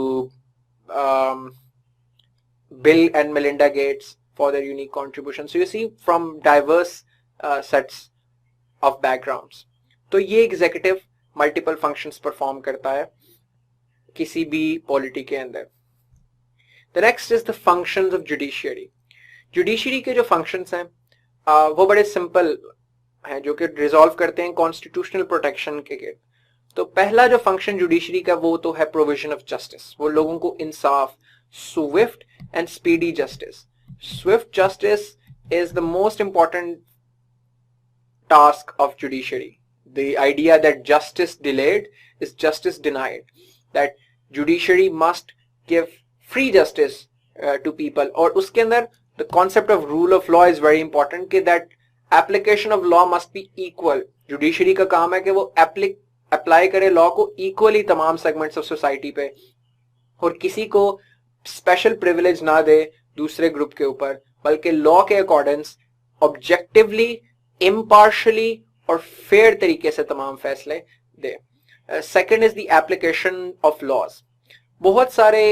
Bill and Melinda Gates for their unique contributions. So you see from diverse sets of backgrounds. तो ये executive multiple functions perform करता है किसी भी polity के अंदर. The next is the functions of judiciary. Judiciary के जो फंक्शंस हैं वो बड़े सिंपल हैं, जो कि रिजॉल्व करते हैं कॉन्स्टिट्यूशनल प्रोटेक्शन के. तो पहला जो फंक्शन जुडिशरी का वो तो है प्रोविजन ऑफ जस्टिस. वो लोगों को इंसाफ, swift and speedy justice. Swift justice is the most important task of judiciary. The idea that justice delayed is justice denied. That judiciary must give free justice to people. और उसके अंदर the concept of rule of law is very important. कि that application of law must be equal. Judiciary का काम है कि वो apply करे law को equally तमाम segments of society पे, और किसी को special privilege ना दे दूसरे ग्रुप के ऊपर, बल्कि लॉ के अकॉर्डिंग्स ऑब्जेक्टिवली, इम्पार्शली और फेयर तरीके से तमाम फैसले दे. Second is the application of laws. बहुत सारे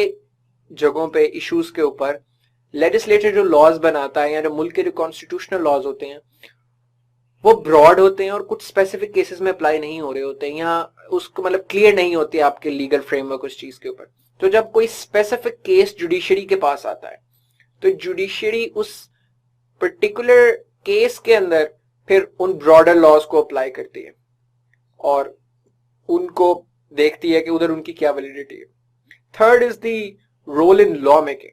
जगहों पे इश्यूज के ऊपर लेजिस्लेचर जो लॉज बनाता है या जो मुल्क के जो कॉन्स्टिट्यूशनल लॉज होते हैं वो ब्रॉड होते हैं और कुछ स्पेसिफिक केसेस में अप्लाई नहीं हो रहे होते हैं, या उसको मतलब क्लियर नहीं होती आपके लीगल फ्रेमवर्क उस चीज के ऊपर. तो जब कोई स्पेसिफिक केस जुडिशरी के पास आता है तो जुडिशरी उस पर्टिकुलर केस के अंदर फिर उन ब्रॉडर लॉज को अप्लाई करती है और उनको देखती है कि उधर उनकी क्या वैलिडिटी है. Third is the role in law making.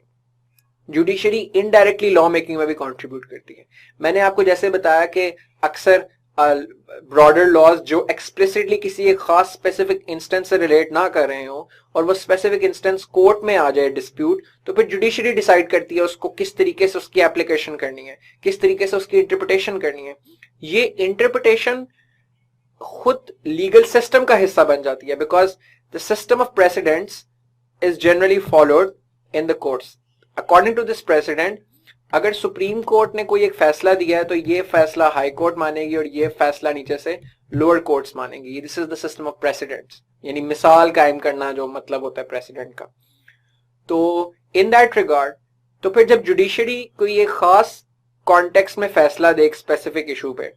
Judiciary indirectly law making में भी कंट्रीब्यूट करती है. मैंने आपको जैसे बताया कि अक्सर ब्रॉडर लॉज जो एक्सप्लिसिटली किसी एक खास स्पेसिफिक इंस्टेंस से रिलेट ना कर रहे हो और वो स्पेसिफिक इंस्टेंस कोर्ट में आ जाए डिस्प्यूट, तो फिर जुडिशरी डिसाइड करती है उसको किस तरीके से उसकी एप्लीकेशन करनी है, किस तरीके से उसकी इंटरप्रिटेशन करनी है. ये इंटरप्रिटेशन खुद लीगल सिस्टम का हिस्सा बन जाती है, because the system of precedents is generally followed in the courts. According to this precedent अगर सुप्रीम कोर्ट ने कोई एक फैसला दिया है तो ये फैसला हाई कोर्ट मानेगी और ये फैसला नीचे से लोअर कोर्ट्स मानेंगी. This is the system of precedents, यानी मिसाल कायम करना जो मतलब होता है प्रेसिडेंट का. तो इन दैट रिगार्ड, तो फिर जब जुडिशरी कोई एक खास कॉन्टेक्स्ट में फैसला दे एक स्पेसिफिक इशू पे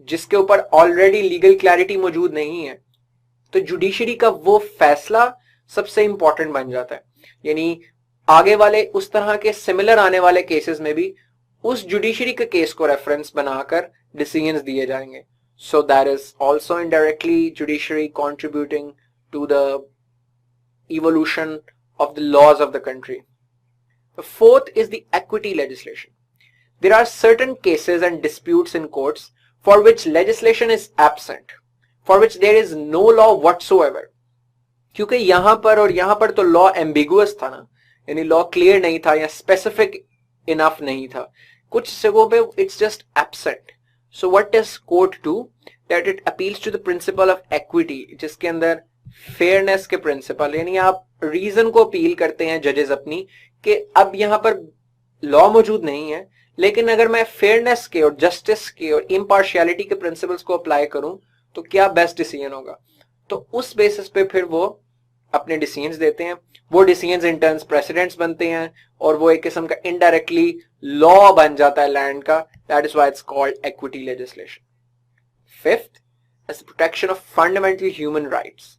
जिसके ऊपर ऑलरेडी लीगल क्लैरिटी मौजूद नहीं है, तो जुडिशरी का वो फैसला सबसे इंपॉर्टेंट बन जाता है. यानी आगे वाले उस तरह के सिमिलर आने वाले केसेस में भी उस जुडिशरी के केस को रेफरेंस बनाकर डिसीजंस दिए जाएंगे. So that is also indirectly judiciary contributing to the evolution of the laws of the country. The fourth is the equity legislation. There are certain cases and disputes in courts for which legislation is absent, for which there is no law whatsoever. क्योंकि यहां पर और यहां पर तो law ambiguous था ना, यानी लॉ क्लियर नहीं था या स्पेसिफिक इनफ नहीं था. कुछ जगहों पे it's just absent. So what does court do? That it appeals to the principle of equity, जिसके अंदर फेयरनेस के प्रिंसिपल, यानी आप रीजन को अपील करते हैं जजेस अपनी कि अब यहां पर लॉ मौजूद नहीं है, लेकिन अगर मैं फेयरनेस के और जस्टिस के और इम्पार्शियलिटी के प्रिंसिपल्स को अप्लाई करूं तो क्या बेस्ट डिसीजन होगा. तो उस बेसिस पे फिर वो अपने डिसीजंस देते हैं. वो डिसीजंस इन टर्न्स प्रेसिडेंट्स बनते हैं और वो एक किस्म का इनडायरेक्टली लॉ बन जाता है लैंड का. That is why it's called equity legislation. Fifth is the protection of fundamental human rights.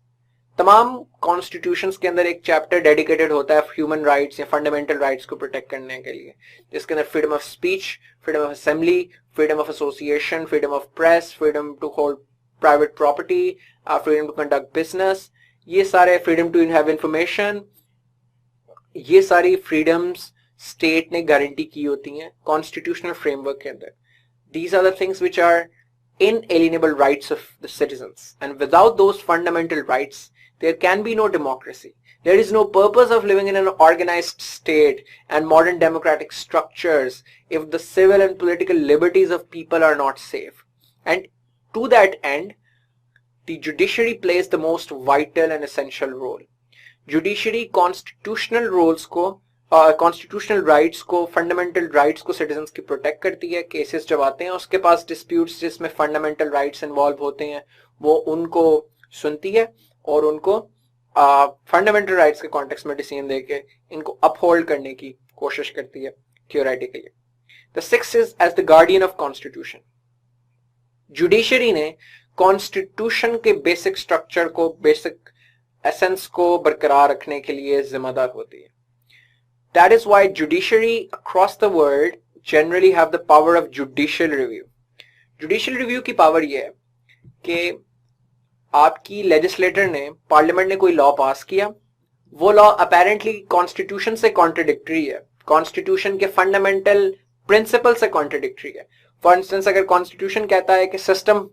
तमाम कॉन्स्टिट्यूशंस के अंदर एक चैप्टर डेडिकेटेड होता है ह्यूमन राइट्स या फंडामेंटल राइट्स को प्रोटेक्ट करने के लिए, जिसके अंदर freedom of speech, freedom of assembly, freedom of association, freedom of press, freedom to hold private property, freedom to conduct business, ये सारे, फ्रीडम टू हैव इंफॉर्मेशन, ये सारी फ्रीडम्स स्टेट ने गारंटी की होती हैं कॉन्स्टिट्यूशनल फ्रेमवर्क के अंदर. These are the things which are inalienable rights of the citizens, and without those fundamental rights there can be no democracy. There is no purpose of living in an organized state and modern democratic structures if the civil and political liberties of people are not safe. And to that end, the judiciary plays the most vital and essential role. Judiciary constitutional roles को constitutional rights को, fundamental rights को citizens की protect करती है. Cases जब आते हैं उसके पास डिस्प्यूट्स जिसमें फंडामेंटल राइट्स इन्वॉल्व होते हैं, वो उनको सुनती है और उनको फंडामेंटल राइट्स के कॉन्टेक्स्ट में डिसीजन देके इनको अपहोल्ड करने की कोशिश करती है theoretically. The sixth is as the guardian of constitution. Judiciary ने कॉन्स्टिट्यूशन के बेसिक स्ट्रक्चर को, बेसिक एसेंस को बरकरार रखने के लिए जिम्मेदार होती है. That is why judiciary across the world generally have the power of judicial review. Judicial review की पावर ये है कि आपकी लेजिस्लेटर ने, पार्लियामेंट ने कोई लॉ पास किया, वो लॉ अपेरेंटली कॉन्स्टिट्यूशन से कॉन्ट्रडिक्टरी है, कॉन्स्टिट्यूशन के फंडामेंटल प्रिंसिपल से कॉन्ट्रडिक्टरी है. फॉर इंस्टेंस, अगर कॉन्स्टिट्यूशन कहता है कि सिस्टम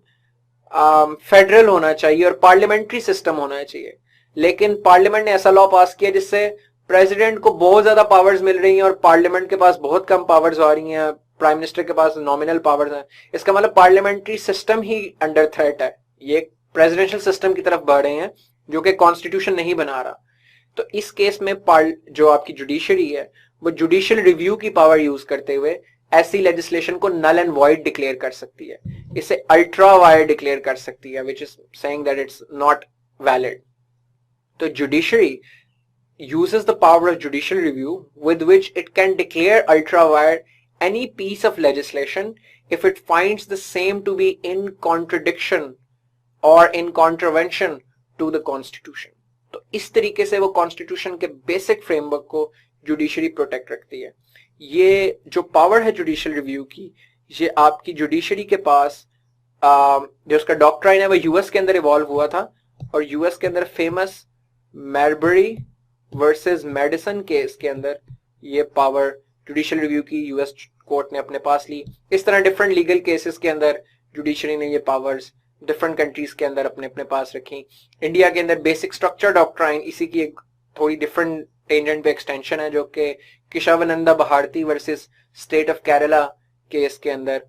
फेडरल होना चाहिए और पार्लियामेंट्री सिस्टम होना चाहिए, लेकिन पार्लियामेंट ने ऐसा लॉ पास किया जिससे प्रेसिडेंट को बहुत ज्यादा पावर्स मिल रही हैं और पार्लियामेंट के पास बहुत कम पावर्स आ रही हैं, प्राइम मिनिस्टर के पास नॉमिनल पावर्स हैं, इसका मतलब पार्लियामेंट्री सिस्टम ही अंडर थ्रेट है. ये प्रेसिडेंशियल सिस्टम की तरफ बढ़ रहे हैं जो कि कॉन्स्टिट्यूशन नहीं बना रहा. तो इस केस में जो आपकी जुडिशरी है वो जुडिशियल रिव्यू की पावर यूज करते हुए ऐसी लेजिस्लेशन को नल एंड वॉइड डिक्लेयर कर सकती है, इसे अल्ट्रा वायर डिक्लेयर कर सकती है, which is saying that it's not valid. तो judiciary uses the power of judicial review with which it can declare ultra vire any piece of legislation if it finds the same to be in contradiction or in contravention to the constitution. तो इस तरीके से वो constitution के basic framework को judiciary protect रखती है. ये जो पावर है जुडिशियल रिव्यू की, ये आपकी जुडिशरी के पास जो उसका डॉक्ट्राइन है वो यूएस के अंदर इवॉल्व हुआ था, और यूएस के अंदर फेमस मैरबरी वर्सेस मेडिसन केस के अंदर ये पावर जुडिशियल रिव्यू की यूएस कोर्ट ने अपने पास ली. इस तरह डिफरेंट लीगल केसेस के अंदर जुडिशरी ने ये पावर्स डिफरेंट कंट्रीज के अंदर अपने अपने पास रखी. इंडिया के अंदर बेसिक स्ट्रक्चर डॉक्ट्राइन इसी की एक थोड़ी डिफरेंट टेंजेंट पे एक्सटेंशन है, जो कि Kesavananda Bharati versus state of Kerala case के अंदर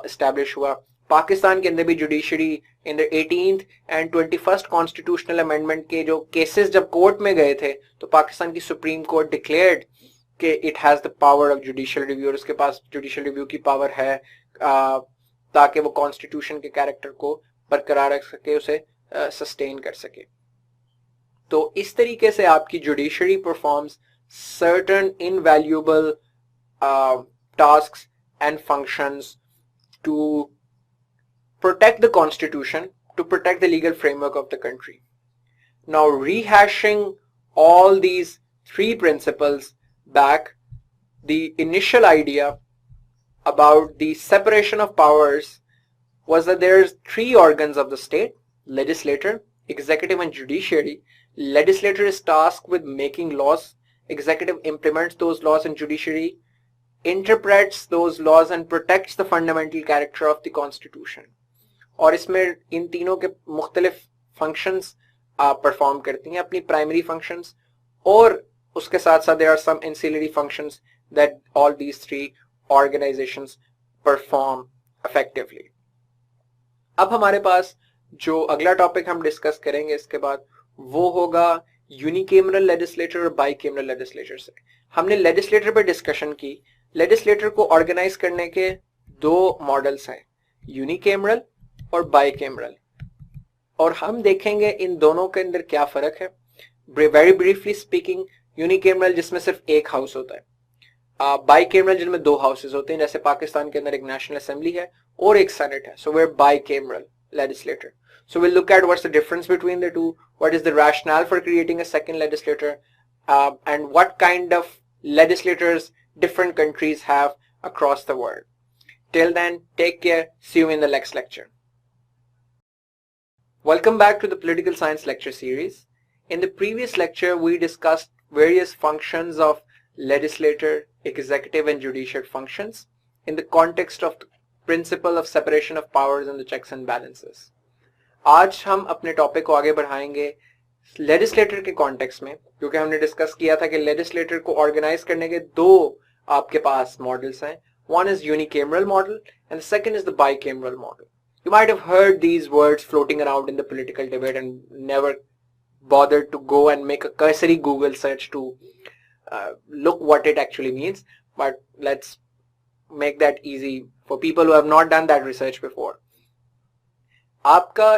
एस्टैब्लिश हुआ. पाकिस्तान के अंदर भी judiciary in the 18th and 21st constitutional amendment के जो केसेस जब कोर्ट में गए थे, तो पाकिस्तान की सुप्रीम कोर्ट डिक्लेयर्ड कि it has the power of judicial review, और उसके पास जुडिशियल रिव्यू की पावर है ताकि वो कॉन्स्टिट्यूशन के कैरेक्टर को बरकरार रख सके, उसे सस्टेन कर सके। तो इस तरीके से आपकी judiciary performs certain invaluable tasks and functions to protect the constitution, to protect the legal framework of the country. Now, rehashing all these three principles back, the initial idea about the separation of powers was that there's three organs of the state: legislature, executive and judiciary. Legislature is tasked with making laws, executive implements those laws, and judiciary interprets those laws and protects the fundamental character of the constitution. और इसमें इन तीनों के मुख्तलिफ functions perform करती हैं, अपनी primary functions, और उसके साथ साथ there are some ancillary functions that all these three organizations perform effectively. अब हमारे पास जो अगला टॉपिक हम डिस्कस करेंगे इसके बाद वो होगा यूनिकैमरल लेजिस्लेचर और बाइकैमरल लेजिस्लेचर से। हमने लेजिस्लेटर पे डिस्कशन की। लेजिस्लेटर को ऑर्गेनाइज करने के दो मॉडल्स हैं, यूनिकैमरल और बाइकैमरल, और हम देखेंगे इन दोनों के अंदर क्या फर्क है। वेरी ब्रीफली स्पीकिंग, यूनिकैमरल जिसमें सिर्फ एक हाउस होता है, बाइकैमरल जिनमें दो हाउसेज होते हैं, जैसे पाकिस्तान के अंदर एक नेशनल असेंबली है और एक सेनेट है। So we are bicameral legislator. So we'll look at what's the difference between the two, what is the rationale for creating a second legislature, and what kind of legislators different countries have across the world. Till then, take care. See you in the next lecture. Welcome back to the Political Science lecture series. In the previous lecture, we discussed various functions of legislature, executive and judicial functions in the context of the principle of separation of powers and the checks and balances. आज हम अपने topic को आगे बढ़ाएंगे legislator के context में, क्योंकि हमने डिस्कस किया था कि लेजिस्लेटर को ऑर्गेनाइज करने के दो आपके पास मॉडल्स हैं. One is unicameral model and the second is the bicameral model. You might have heard these words floating around in the political debate and never bothered to go and make a cursory Google search to look what it actually means. But let's make that easy for people who have not done that research before. आपका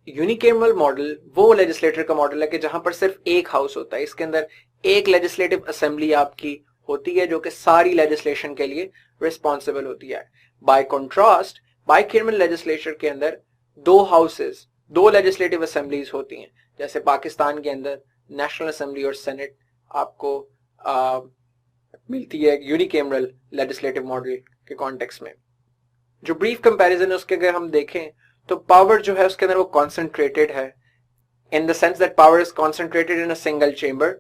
unicameral model वो legislator का model है कि जहां पर सिर्फ एक house होता है. इसके अंदर एक लेजिस्लेटिव असेंबली आपकी होती है जो कि सारी लेजिस्लेशन के लिए रिस्पॉन्सिबल होती है. बाय कॉन्ट्रास्ट बाइकैमरल लेजिस्लेचर के अंदर दो हाउसेस, दो लेजिस्लेटिव असेंबलीज होती हैं. जैसे पाकिस्तान के अंदर नेशनल असेंबली और सेनेट आपको मिलती है यूनिकैमरल लेजिस्लेटिव मॉडल के कॉन्टेक्स्ट में. जो ब्रीफ कंपैरिजन है उसके अगर हम देखें तो पावर जो है उसके अंदर वो कॉन्सेंट्रेटेड है, in the sense that power is concentrated in a single chamber.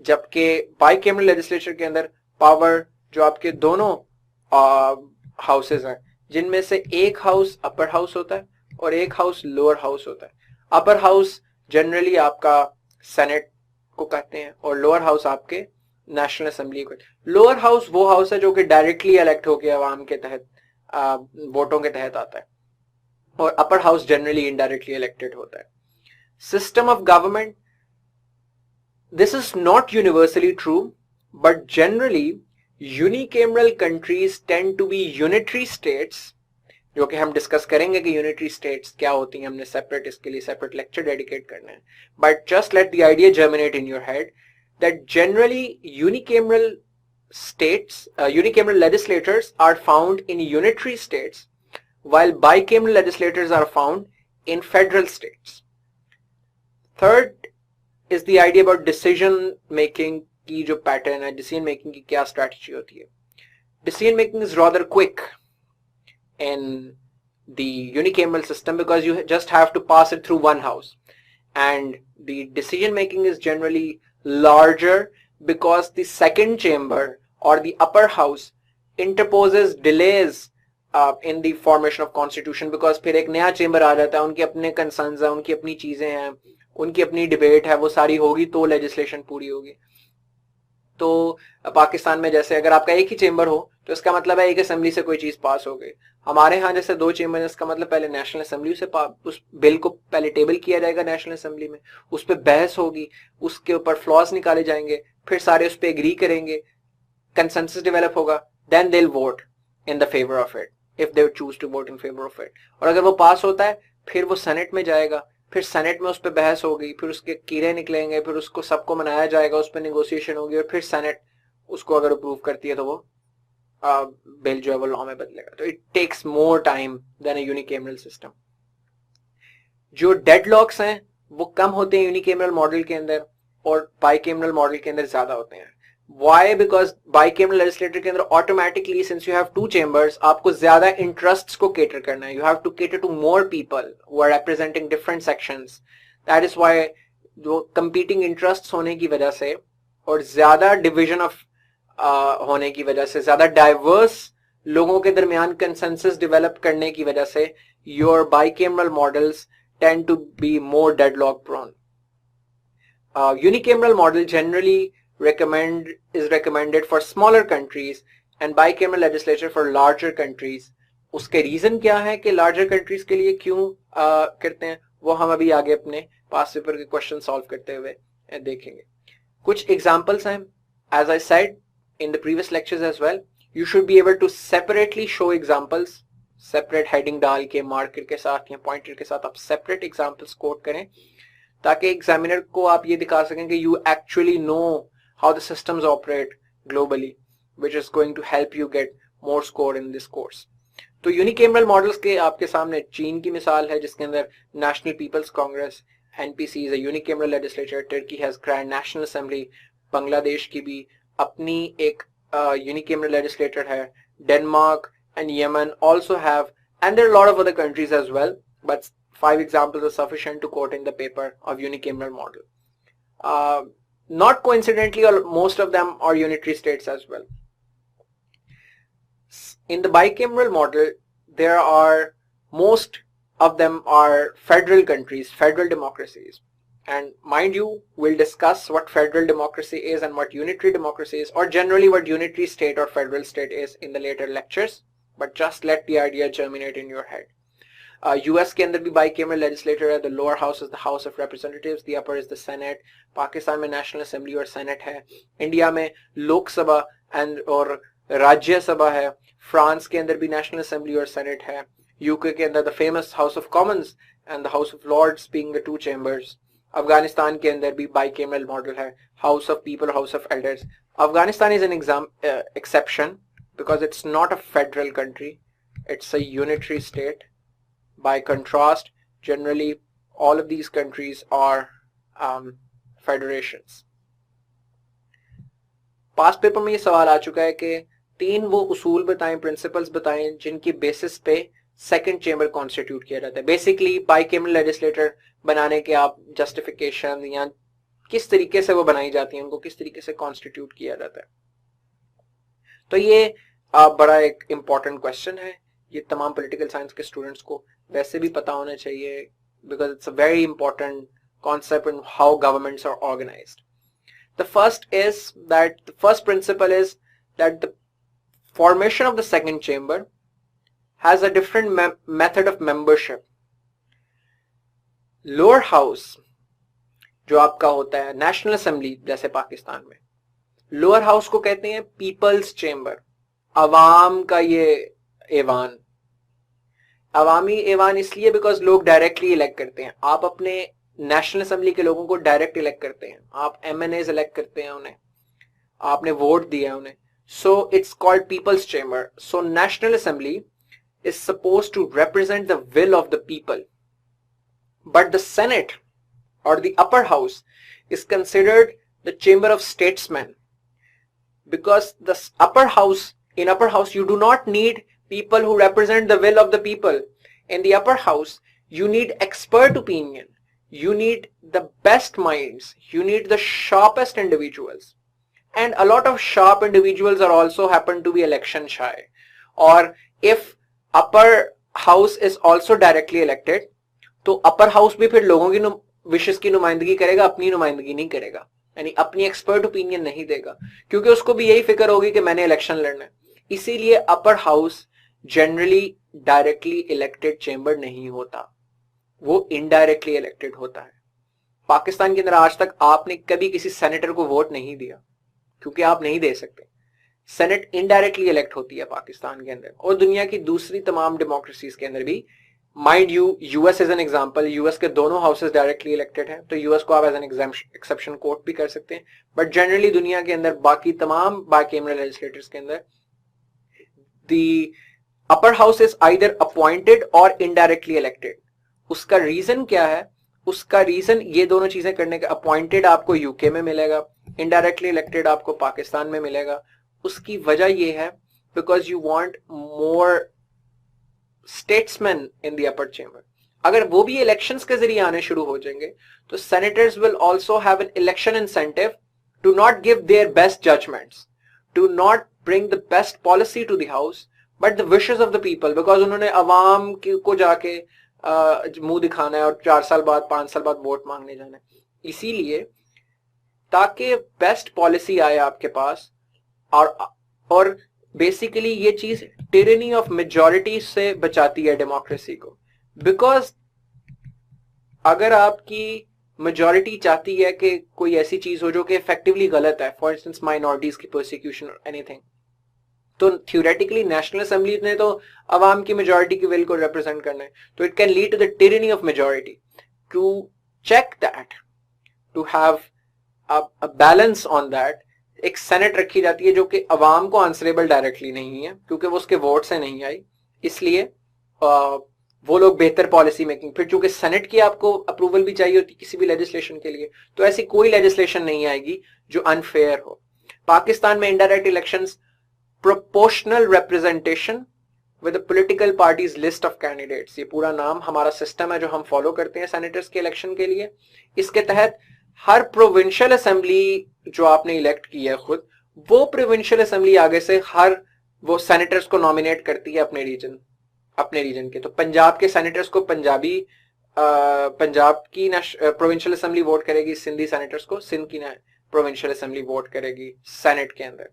जबकि बाइकैमरल लेजिस्लेचर के अंदर पावर जो आपके दोनों हाउसेज हैं, जिनमें से एक हाउस अपर हाउस होता है और एक हाउस लोअर हाउस होता है. अपर हाउस जनरली आपका सेनेट को कहते हैं और लोअर हाउस आपके नेशनल असेंबली को. लोअर हाउस वो हाउस है जो कि डायरेक्टली इलेक्ट होकर अवाम के तहत वोटों के तहत आता है, और upper house generally indirectly elected होता है. System of government, this is not universally true, but generally unicameral countries tend to be unitary states, जो कि हम डिस्कस करेंगे कि यूनिटरी स्टेट्स क्या होती हैं. हमने सेपरेट इसके लिए सेपरेट लेक्चर डेडिकेट करना है. But just let the idea germinate in your head that generally unicameral states, unicameral legislators are found in unitary states, while bicameral legislators are found in federal states. Third is the idea about decision making की जो pattern है, decision making की क्या strategy होती है. Decision making is rather quick in the unicameral system because you just have to pass it through one house, and the decision making is generally larger because the second chamber or the upper house interposes delays in the formation of constitution, because फिर एक नया chamber आ जाता है, उनके अपने concerns हैं, उनकी अपनी चीजें हैं, उनकी अपनी डिबेट है, वो सारी होगी तो लेजिस्लेशन पूरी होगी. तो पाकिस्तान में जैसे अगर आपका एक ही चेंबर हो तो इसका मतलब है एक असेंबली से कोई चीज पास हो गई. हमारे यहाँ जैसे दो चेंबर है, इसका मतलब पहले नेशनल असेंबली से उस बिल को पहले टेबल किया जाएगा नेशनल असेंबली में, उस पर बहस होगी, उसके ऊपर फ्लॉज निकाले जाएंगे, फिर सारे उस पर एग्री करेंगे, कंसेंसस डेवलप होगा, then they will vote in the favour of it if they choose to vote in favour of it. और अगर वो पास होता है फिर वो सेनेट में जाएगा, फिर सेनेट में उस पर बहस होगी, फिर उसके कीड़े निकलेंगे, फिर उसको सबको मनाया जाएगा, उस पर निगोशिएशन होगी, और फिर सेनेट उसको अगर अप्रूव करती है तो वो बिल जो है वो लॉ में बदलेगा। तो it takes more time than a unicameral system. जो डेडलॉक्स हैं वो कम होते हैं यूनिकैमरल मॉडल के अंदर और बाइकैमरल मॉडल के अंदर ज्यादा होते हैं। Why? Because बाइकैमरल लेजिस्लेटर के अंदर automatically since you have two chambers आपको ज्यादा इंटरेस्ट्स को केटर करना है, you have to cater to more people who are representing different sections. That is why जो कंपीटिंग इंटरेस्ट्स होने की वजह से और ज्यादा डिवीजन ऑफ होने की वजह से, ज्यादा डाइवर्स लोगों के दरमियान कंसेंसस डेवलप करने की वजह से your bicameral models tend to be more deadlock prone. Unicameral model generally is recommended for smaller countries and bicameral legislature for larger countries। उसके रीजन क्या है कि larger countries के लिए क्यों करते हैं वो हम अभी आगे अपने पास पेपर के क्वेश्चन सॉल्व करते हुए देखेंगे। कुछ एग्जांपल्स हैं, as I said in the previous lectures as well, you should be able to separately show examples, separate heading डाल के मार्कर के साथ या पॉइंटर के साथ आप separate examples कोट करें ताकि एग्जामिनर को आप ये दिखा सकें कि you actually know how the systems operate globally, which is going to help you get more score in this course। तो यूनिकैमरल मॉडल्स के आपके सामने चीन की मिसाल है जिसके अंदर national people's congress NPC is a unicameral legislature, Turkey has grand national assembly, Bangladesh की भी अपनी एक यूनिकैमरल लेजिस्लेटर है, Denmark and Yemen also have, and there are lot of other countries as well, but 5 examples are sufficient to quote in the paper of unicameral model। Not coincidentally, most of them are unitary states as well. In the bicameral model, there are most of them are federal countries, federal democracies. And mind you, we'll discuss what federal democracy is and what unitary democracy is, or generally what unitary state or federal state is in the later lectures. But just let the idea germinate in your head। US के अंदर भी bicameral legislator है, the lower house is the house of representatives, the upper is the senate. Pakistan में national assembly और senate है। India में Lok Sabha and और राज्यसभा है। फ्रांस के अंदर भी नेशनल असेंबली और सेनेट है। यूके के अंदर the famous house of commons and the house of lords being the 2 chambers. Afghanistan के अंदर भी बाइकैमरल मॉडल है, house of people, house of elders. Afghanistan is an exception because it's not a federal country, it's a unitary state. By contrast, generally all of these countries are federations। Past paper में ये सवाल आ चुका है कि 3 वो उसूल बताएं, प्रिंसिपल्स बताएं जिनकी बेसिस पे सेकंड चेंबर कॉन्स्टिट्यूट किया जाता है। बेसिकली बाइकैमरल लेजिस्लेटर बनाने के आप जस्टिफिकेशन या किस तरीके से वो बनाई जाती है, उनको किस तरीके से कॉन्स्टिट्यूट किया जाता है। तो ये बड़ा एक इंपॉर्टेंट क्वेश्चन है, ये तमाम पॉलिटिकल साइंस के स्टूडेंट्स को वैसे भी पता होना चाहिए because it's a very important concept in how governments are organized। The first principle is that the formation of the second chamber has a different method of membership। lower house जो आपका होता है नेशनल असेंबली जैसे पाकिस्तान में, lower house को कहते हैं peoples chamber, अवाम का ये ऐवान। अवामी ऐवान इसलिए बिकॉज लोग डायरेक्टली इलेक्ट करते हैं। आप अपने नेशनल असेंबली के लोगों को डायरेक्ट इलेक्ट करते हैं, आप एमएनएज इलेक्ट करते हैं उन्हें, आपने वोट दिया है उन्हें। So it's called people's chamber. So national assembly is suppose to represent the will of the people, but the senate और the upper house is considered the chamber of statesman because the upper house, in upper house you do not need people who represent the will of the people. In the upper house, you need expert opinion. You need the best minds. You need the sharpest individuals. And a lot of sharp individuals are also happen to be election shy. Or if upper house is also directly elected, तो upper house भी फिर लोगों की विशेष की नुमाइंदगी करेगा, अपनी नुमाइंदगी नहीं करेगा, यानी अपनी एक्सपर्ट ओपिनियन नहीं देगा, क्योंकि उसको भी यही फिक्र होगी कि मैंने इलेक्शन लड़ना है। इसीलिए अपर house generally directly elected chamber नहीं होता, वो इनडायरेक्टली इलेक्टेड होता है। पाकिस्तान के अंदर आज तक आपने कभी किसी सेनेटर को वोट नहीं दिया क्योंकि आप नहीं दे सकते। सेनेट इनडायरेक्टली इलेक्ट होती है पाकिस्तान के अंदर और दुनिया की दूसरी तमाम डेमोक्रेसीज के अंदर भी। Mind you, US as an example, US के दोनों हाउसेस डायरेक्टली इलेक्टेड हैं, तो यूएस को आप एज एन एक्सेप्शन कोट भी कर सकते हैं। बट जनरली दुनिया के अंदर बाकी तमाम बाइकैमरल लेजिस्लेटर्स के अंदर the upper house is either appointed और इनडायरेक्टली इलेक्टेड। उसका रीजन क्या है? उसका रीजन ये दोनों चीजें करने का, अपॉइंटेड आपको यूके में मिलेगा, इनडायरेक्टली इलेक्टेड आपको पाकिस्तान में मिलेगा। उसकी वजह ये है because you want more statesman in the upper chamber. अगर वो भी इलेक्शंस के जरिए आने शुरू हो जाएंगे तो senators will also have an election incentive to not give their best judgements, to not bring the best policy to the house but the wishes of the people, because उन्होंने अवाम को जाके मुंह दिखाना है और 4 साल बाद 5 साल बाद वोट मांगने जाना है। इसीलिए ताकि बेस्ट पॉलिसी आए आपके पास, और बेसिकली ये चीज टिरेनी ऑफ मेजॉरिटी से बचाती है डेमोक्रेसी को। बिकॉज अगर आपकी मेजॉरिटी चाहती है कि कोई ऐसी चीज हो जो कि इफेक्टिवली गलत है, फॉर इंस्टेंस माइनॉरिटीज की परसिक्यूशन और एनीथिंग, तो थियोरेटिकली नेशनल असेंबली ने तो अवाम की मेजॉरिटी की विल को रिप्रेजेंट करना है, तो it can lead to the tyranny of majority. To check that, to have a balance on that, एक सेनेट रखी जाती है जो कि अवाम को आंसरेबल डायरेक्टली नहीं है क्योंकि वो उसके वोट से नहीं आई, इसलिए वो लोग बेहतर पॉलिसी मेकिंग। फिर चूंकि सेनेट की आपको अप्रूवल भी चाहिए होती किसी भी लेजिस्लेशन के लिए, तो ऐसी कोई लेजिस्लेशन नहीं आएगी जो अनफेयर हो। पाकिस्तान में indirect elections, proportional representation with the political parties list of candidates, ये पूरा नाम हमारा सिस्टम है जो हम फॉलो करते हैं सेनेटर्स के इलेक्शन के लिए। इसके तहत हर प्रोविंशियल असेंबली जो आपने इलेक्ट की है खुद, वो प्रोविंशियल असेंबली आगे से हर वो सेनेटर्स को नॉमिनेट करती है अपने रीजन के। तो पंजाब के सेनेटर्स को पंजाब की प्रोविंशियल असेंबली वोट करेगी, सिंधी सेनेटर्स को सिंध की प्रोविंशियल असेंबली वोट करेगी सेनेट के अंदर।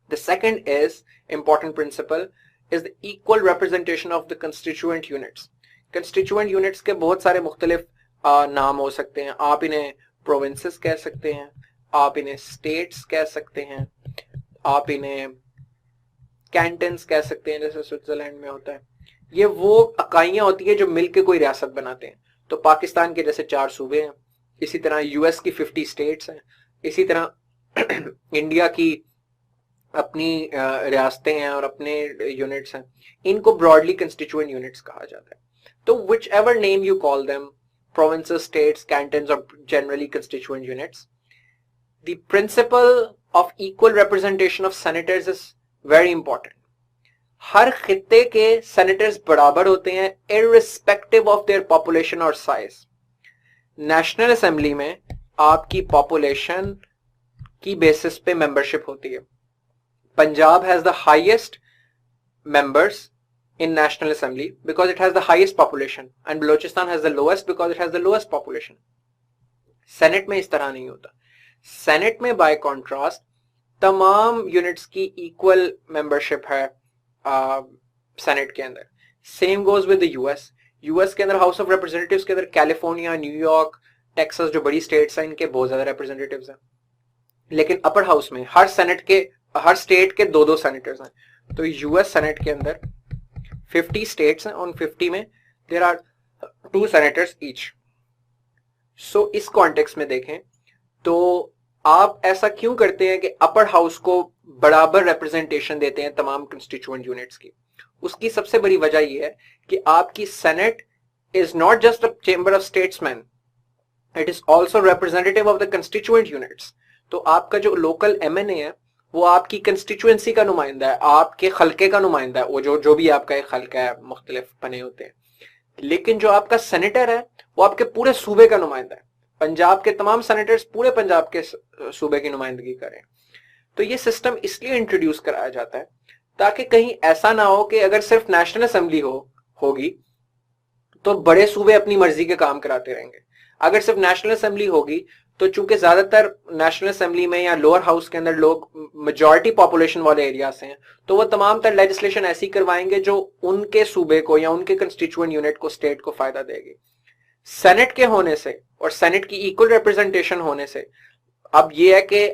The second is important principle is the equal representation of the constituent units. Constituent units के बहुत सारे मुख्तलिफ नाम हो सकते हैं। आप इन्हें प्रोविंसेस कह सकते हैं, आप इन्हें स्टेट्स कह सकते हैं, आप इन्हें कैंटन्स कह सकते हैं जैसे स्विट्जरलैंड में होता है। ये वो इकाइयां होती है जो मिलकर कोई रियासत बनाते हैं। तो पाकिस्तान के जैसे 4 सूबे हैं, इसी तरह यूएस की 50 स्टेट्स हैं, इसी तरह इंडिया की अपनी रियासतें हैं और अपने यूनिट्स हैं। इनको ब्रॉडली कंस्टिट्यूएंट यूनिट्स कहा जाता है। तो which ever name you call them, provinces, states, cantons, or generally constituent units, the principle of equal representation of senators is very important. हर खित्ते के senators बराबर होते हैं irrespective of their population or size. National assembly में आपकी population की basis पे membership होती है। Punjab has the highest members in National Assembly because it has the highest population and Balochistan has the lowest because it has the lowest population. Senate में इस तरह नहीं होता। Senate में by contrast तमाम यूनिट्स की इक्वल मेंबरशिप है Senate के अंदर। Same goes with the US. US के अंदर हाउस ऑफ रिप्रेजेंटेटिव्स के अंदर कैलिफोर्निया, न्यूयॉर्क, टेक्सास जो बड़ी स्टेट्स हैं इनके बहुत ज्यादा रिप्रेजेंटेटिव्स हैं। लेकिन अपर हाउस में हर स्टेट के 2-2 सेनेटर्स हैं। तो यूएस सेनेट के अंदर 50 स्टेट्स हैं, उन 50 में देयर आर 2 सेनेटर्स ईच। सो इस कॉन्टेक्स्ट में देखें तो आप ऐसा क्यों करते हैं कि अपर हाउस को बराबर रिप्रेजेंटेशन देते हैं तमाम कंस्टिट्यूएंट यूनिट्स की? उसकी सबसे बड़ी वजह यह है कि आपकी senate is not just a chamber of statesman, it is also representative of the constituent units. तो आपका जो लोकल एमएनए है वो आपकी कंस्टिट्यूएंसी का नुमाइंदा है, आपके खलके का नुमाइंदा है, वो जो भी आपका एक खलका है, मुख्तलिफ बने होते हैं। लेकिन जो आपका सेनेटर है वो आपके पूरे सूबे का नुमाइंदा है। पंजाब के तमाम सेनेटर्स पूरे पंजाब के सूबे की नुमाइंदगी करें। तो ये सिस्टम इसलिए इंट्रोड्यूस कराया जाता है ताकि कहीं ऐसा ना हो कि अगर सिर्फ नेशनल असेंबली होगी तो बड़े सूबे अपनी मर्जी के काम कराते रहेंगे। अगर सिर्फ नेशनल असेंबली होगी तो चूंकि ज्यादातर नेशनल असेंबली में या लोअर हाउस के अंदर लोग मेजॉरिटी पॉपुलेशन वाले एरिया से हैं, तो वो तमाम तर लेजिस्लेशन ऐसी करवाएंगे जो उनके सूबे को या उनके कंस्टिट्यूएंट यूनिट को, स्टेट को फायदा देगी। सेनेट के होने से और सेनेट की इक्वल रिप्रेजेंटेशन होने से अब ये है कि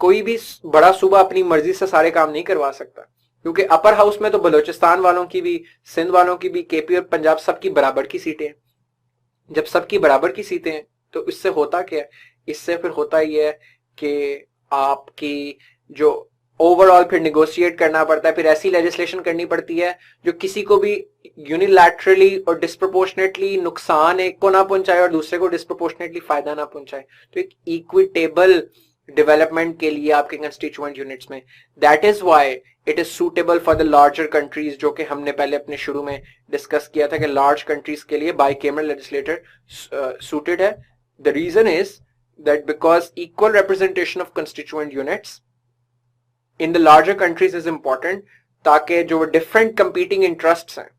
कोई भी बड़ा सूबा अपनी मर्जी से सारे काम नहीं करवा सकता, क्योंकि अपर हाउस में तो बलूचिस्तान वालों की भी, सिंध वालों की भी, केपी और पंजाब सबकी बराबर की सीटें हैं। जब सबकी बराबर की सीटें हैं तो इससे होता क्या है, इससे फिर होता ही है कि आपकी जो ओवरऑल फिर निगोशिएट करना पड़ता है, फिर ऐसी लेजिस्लेशन करनी पड़ती है जो किसी को भी यूनिलैटरली और डिस्प्रोपोर्शनेटली नुकसान एक को ना पहुंचाए और दूसरे को डिस्प्रोपोर्शनेटली फायदा ना पहुंचाए। तो एक इक्विटेबल डेवलपमेंट के लिए आपके कंस्टिट्यूएंट यूनिट्स में, that is why it is suitable for the larger countries, जो कि हमने पहले अपने शुरू में डिस्कस किया था कि लार्ज कंट्रीज के लिए बाइकैमरल लेजिस्लेटर सूटेड है। The reason is that because equal representation of constituent units in the larger countries is important, ताकि जो डिफरेंट कंपीटिंग इंटरेस्ट्स हैं,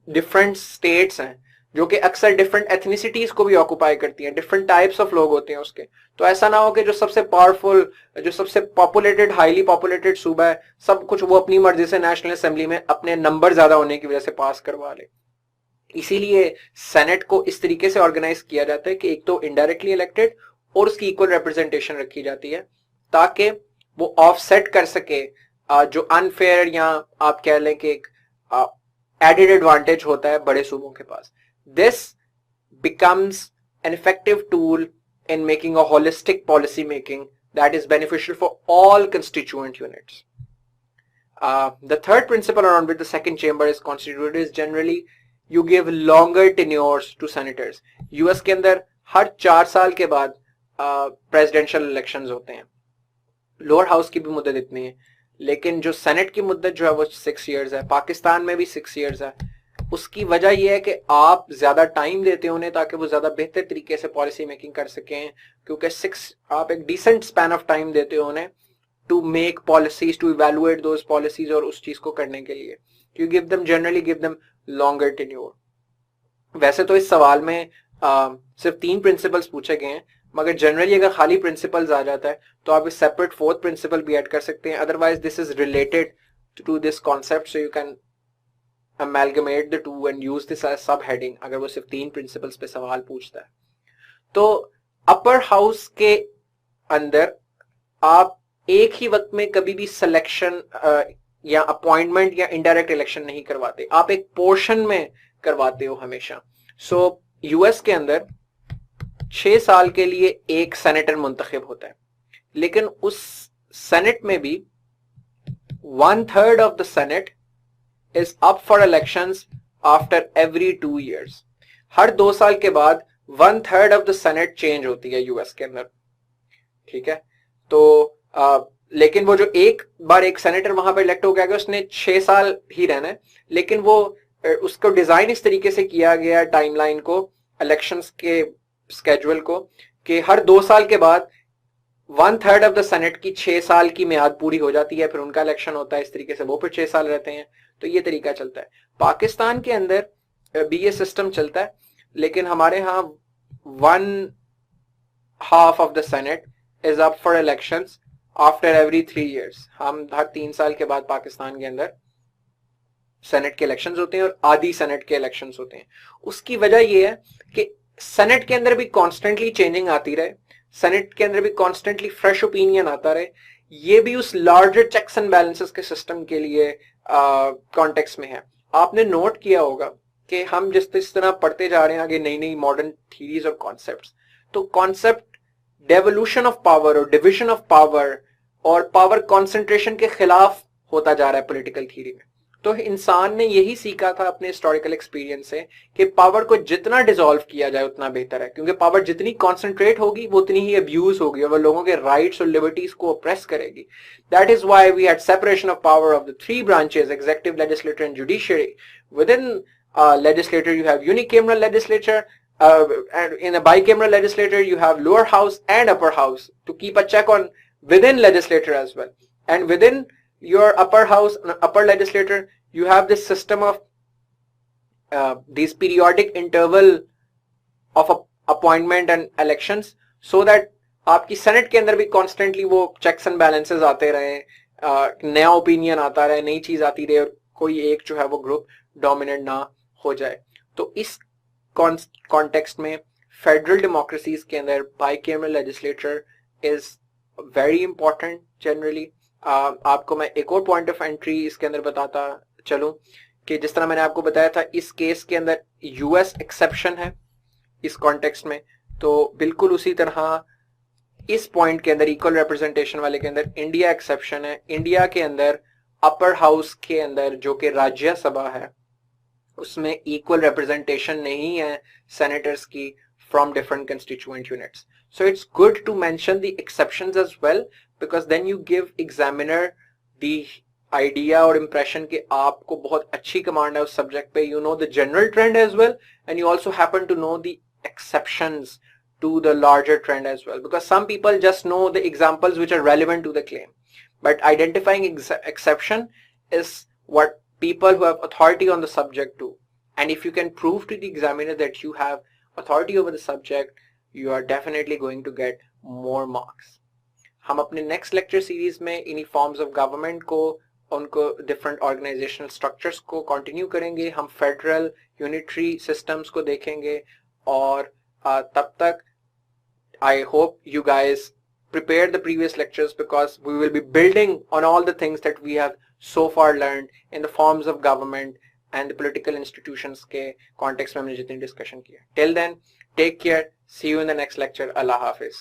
डिफरेंट स्टेट्स हैं जो कि अक्सर डिफरेंट एथनिसिटीज को भी ऑक्यूपाई करती हैं, डिफरेंट टाइप्स ऑफ लोग होते हैं उसके, तो ऐसा ना हो कि जो सबसे पावरफुल, जो सबसे पॉपुलेटेड, हाईली पॉपुलेटेड सूबा है, सब कुछ वो अपनी मर्जी से नेशनल असेंबली में अपने नंबर ज्यादा होने की वजह से पास करवा ले। इसीलिए सेनेट को इस तरीके से ऑर्गेनाइज किया जाता है कि एक तो इनडायरेक्टली इलेक्टेड और उसकी इक्वल रिप्रेजेंटेशन रखी जाती है, ताकि वो ऑफसेट कर सके जो अनफेयर या आप कह लें कि एक एडेड एडवांटेज होता है बड़े सूबों के पास। This becomes an effective tool in making a holistic policy making that is beneficial for all constituent units. The third principle around which the second chamber is constituted is generally you give longer tenures to senators. US के अंदर हर 4 साल के बाद presidential elections होते हैं, lower house की भी मुद्दत इतनी है, लेकिन जो सेनेट की मुद्दत जो है वो 6 years है, पाकिस्तान में भी 6 years है। उसकी वजह यह है कि आप ज्यादा टाइम देते हैं उन्हें ताकि वो ज्यादा बेहतर तरीके से पॉलिसी मेकिंग कर सकें, क्योंकि आप एक डिसेंट स्पैन ऑफ टाइम देते हो उन्हें to make policies, to evaluate those policies, और उस चीज को करने के लिए you give them, generally give them longer tenure. वैसे तो इस सवाल में सिर्फ 3 प्रिंसिपल्स पूछे गए हैं, मगर जनरली अगर खाली प्रिंसिपल्स आ जाता है तो आप इस सेपरेट 4th प्रिंसिपल भी ऐड कर सकते हैं, otherwise this is related to this concept, so you can amalgamate the two and use this as subheading अगर वो सिर्फ 3 प्रिंसिपल्स पे सवाल पूछता है। तो अपर हाउस के अंदर आप एक ही वक्त में कभी भी सिलेक्शन या अपॉइंटमेंट या इनडायरेक्ट इलेक्शन नहीं करवाते, आप एक पोर्शन में करवाते हो हमेशा। सो यूएस के अंदर 6 साल के लिए एक सेनेटर मुंतखब होता है, लेकिन उस सेनेट में भी 1/3 of the senate is up for elections after every 2 years. हर 2 साल के बाद 1/3 of the Senate change होती है यूएस के अंदर, ठीक है। तो लेकिन वो जो एक बार एक सेनेटर वहां पर इलेक्ट हो गया उसने 6 साल ही रहना है, लेकिन वो उसको डिजाइन इस तरीके से किया गया टाइमलाइन को, इलेक्शंस के स्केड्यूल को, कि हर 2 साल के बाद 1/3 ऑफ द सेनेट की 6 साल की मियाद पूरी हो जाती है, फिर उनका इलेक्शन होता है, इस तरीके से वो फिर 6 साल रहते हैं। तो ये तरीका चलता है। पाकिस्तान के अंदर भी ये सिस्टम चलता है, लेकिन हमारे यहाँ 1/2 of the senate is up for elections after every 3 years। हम हर 3 साल के बाद पाकिस्तान के अंदर सेनेट के इलेक्शंस होते हैं और आधी सेनेट के इलेक्शंस होते हैं। उसकी वजह ये है कि सेनेट के अंदर भी कॉन्स्टेंटली चेंजिंग आती रहे, सेनेट के अंदर भी कॉन्स्टेंटली फ्रेश ओपिनियन आता रहे, ये भी उस लार्जर चेक्स एंड बैलेंसेस के सिस्टम के लिए कॉन्टेक्स्ट में है। आपने नोट किया होगा कि हम जिस तरह पढ़ते जा रहे हैं आगे नई नई मॉडर्न थीरीज और कॉन्सेप्ट्स, तो कॉन्सेप्ट डेवोल्यूशन ऑफ पावर और डिविजन ऑफ पावर और पावर कॉन्सेंट्रेशन के खिलाफ होता जा रहा है पॉलिटिकल थीरी में। तो इंसान ने यही सीखा था अपने हिस्टोरिकल एक्सपीरियंस से कि पावर को जितना डिसॉल्व किया जाए उतना बेहतर है, क्योंकि पावर जितनी कॉन्सेंट्रेट होगी वो उतनी ही अब्यूज होगी और वो लोगों के राइट्स और लिबर्टीज को ऑप्रेस करेगी। That is why we had separation of power of the 3 branches, executive, legislative and judiciary. Within legislature you have unicameral legislature, and in a bicameral legislature you have lower house and upper house to keep a check on within legislature as well. And within your upper house and upper legislature you have this system of these periodic interval of appointment and elections, so that आपकी senate के अंदर भी constantly वो checks and balances आते रहे, नया opinion आता रहे, नई चीज आती रहे और कोई एक जो है वो ग्रुप डोमिनेंट ना हो जाए। तो इस कॉन्टेक्स्ट में फेडरल डेमोक्रेसीज के अंदर bicameral legislature is very important generally. आपको मैं एक और पॉइंट ऑफ एंट्री इसके अंदर बताता चलूं कि जिस तरह मैंने आपको बताया था इस केस के अंदर यूएस एक्सेप्शन है इस कॉन्टेक्स्ट में, तो बिल्कुल उसी तरह इस पॉइंट के अंदर इक्वल रिप्रेजेंटेशन वाले के अंदर इंडिया एक्सेप्शन है। इंडिया के अंदर अपर हाउस के अंदर जो कि राज्यसभा है उसमें इक्वल रिप्रेजेंटेशन नहीं है सेनेटर्स की from different constituent units. So it's good to mention the exceptions as well, because then you give examiner the idea or impression कि आपको बहुत अच्छी कमांड है उस सब्जेक्ट पे, you know the general trend as well and you also happen to know the exceptions to the larger trend as well, because some people just know the examples which are relevant to the claim, but identifying exception is what people who have authority on the subject do, and if you can prove to the examiner that you have authority over the subject, you are definitely going to get more marks. हम अपने next lecture series में इन्हीं forms of government को, उनको different organizational structures को continue करेंगे, हम federal unitary systems को देखेंगे, और तब तक I hope you guys prepare the previous lectures, because we will be building on all the things that we have so far learned in the forms of government and the political institutions के context में हमने जितनी discussion की है. Till then, take care. See you in the next lecture. Allah Hafiz.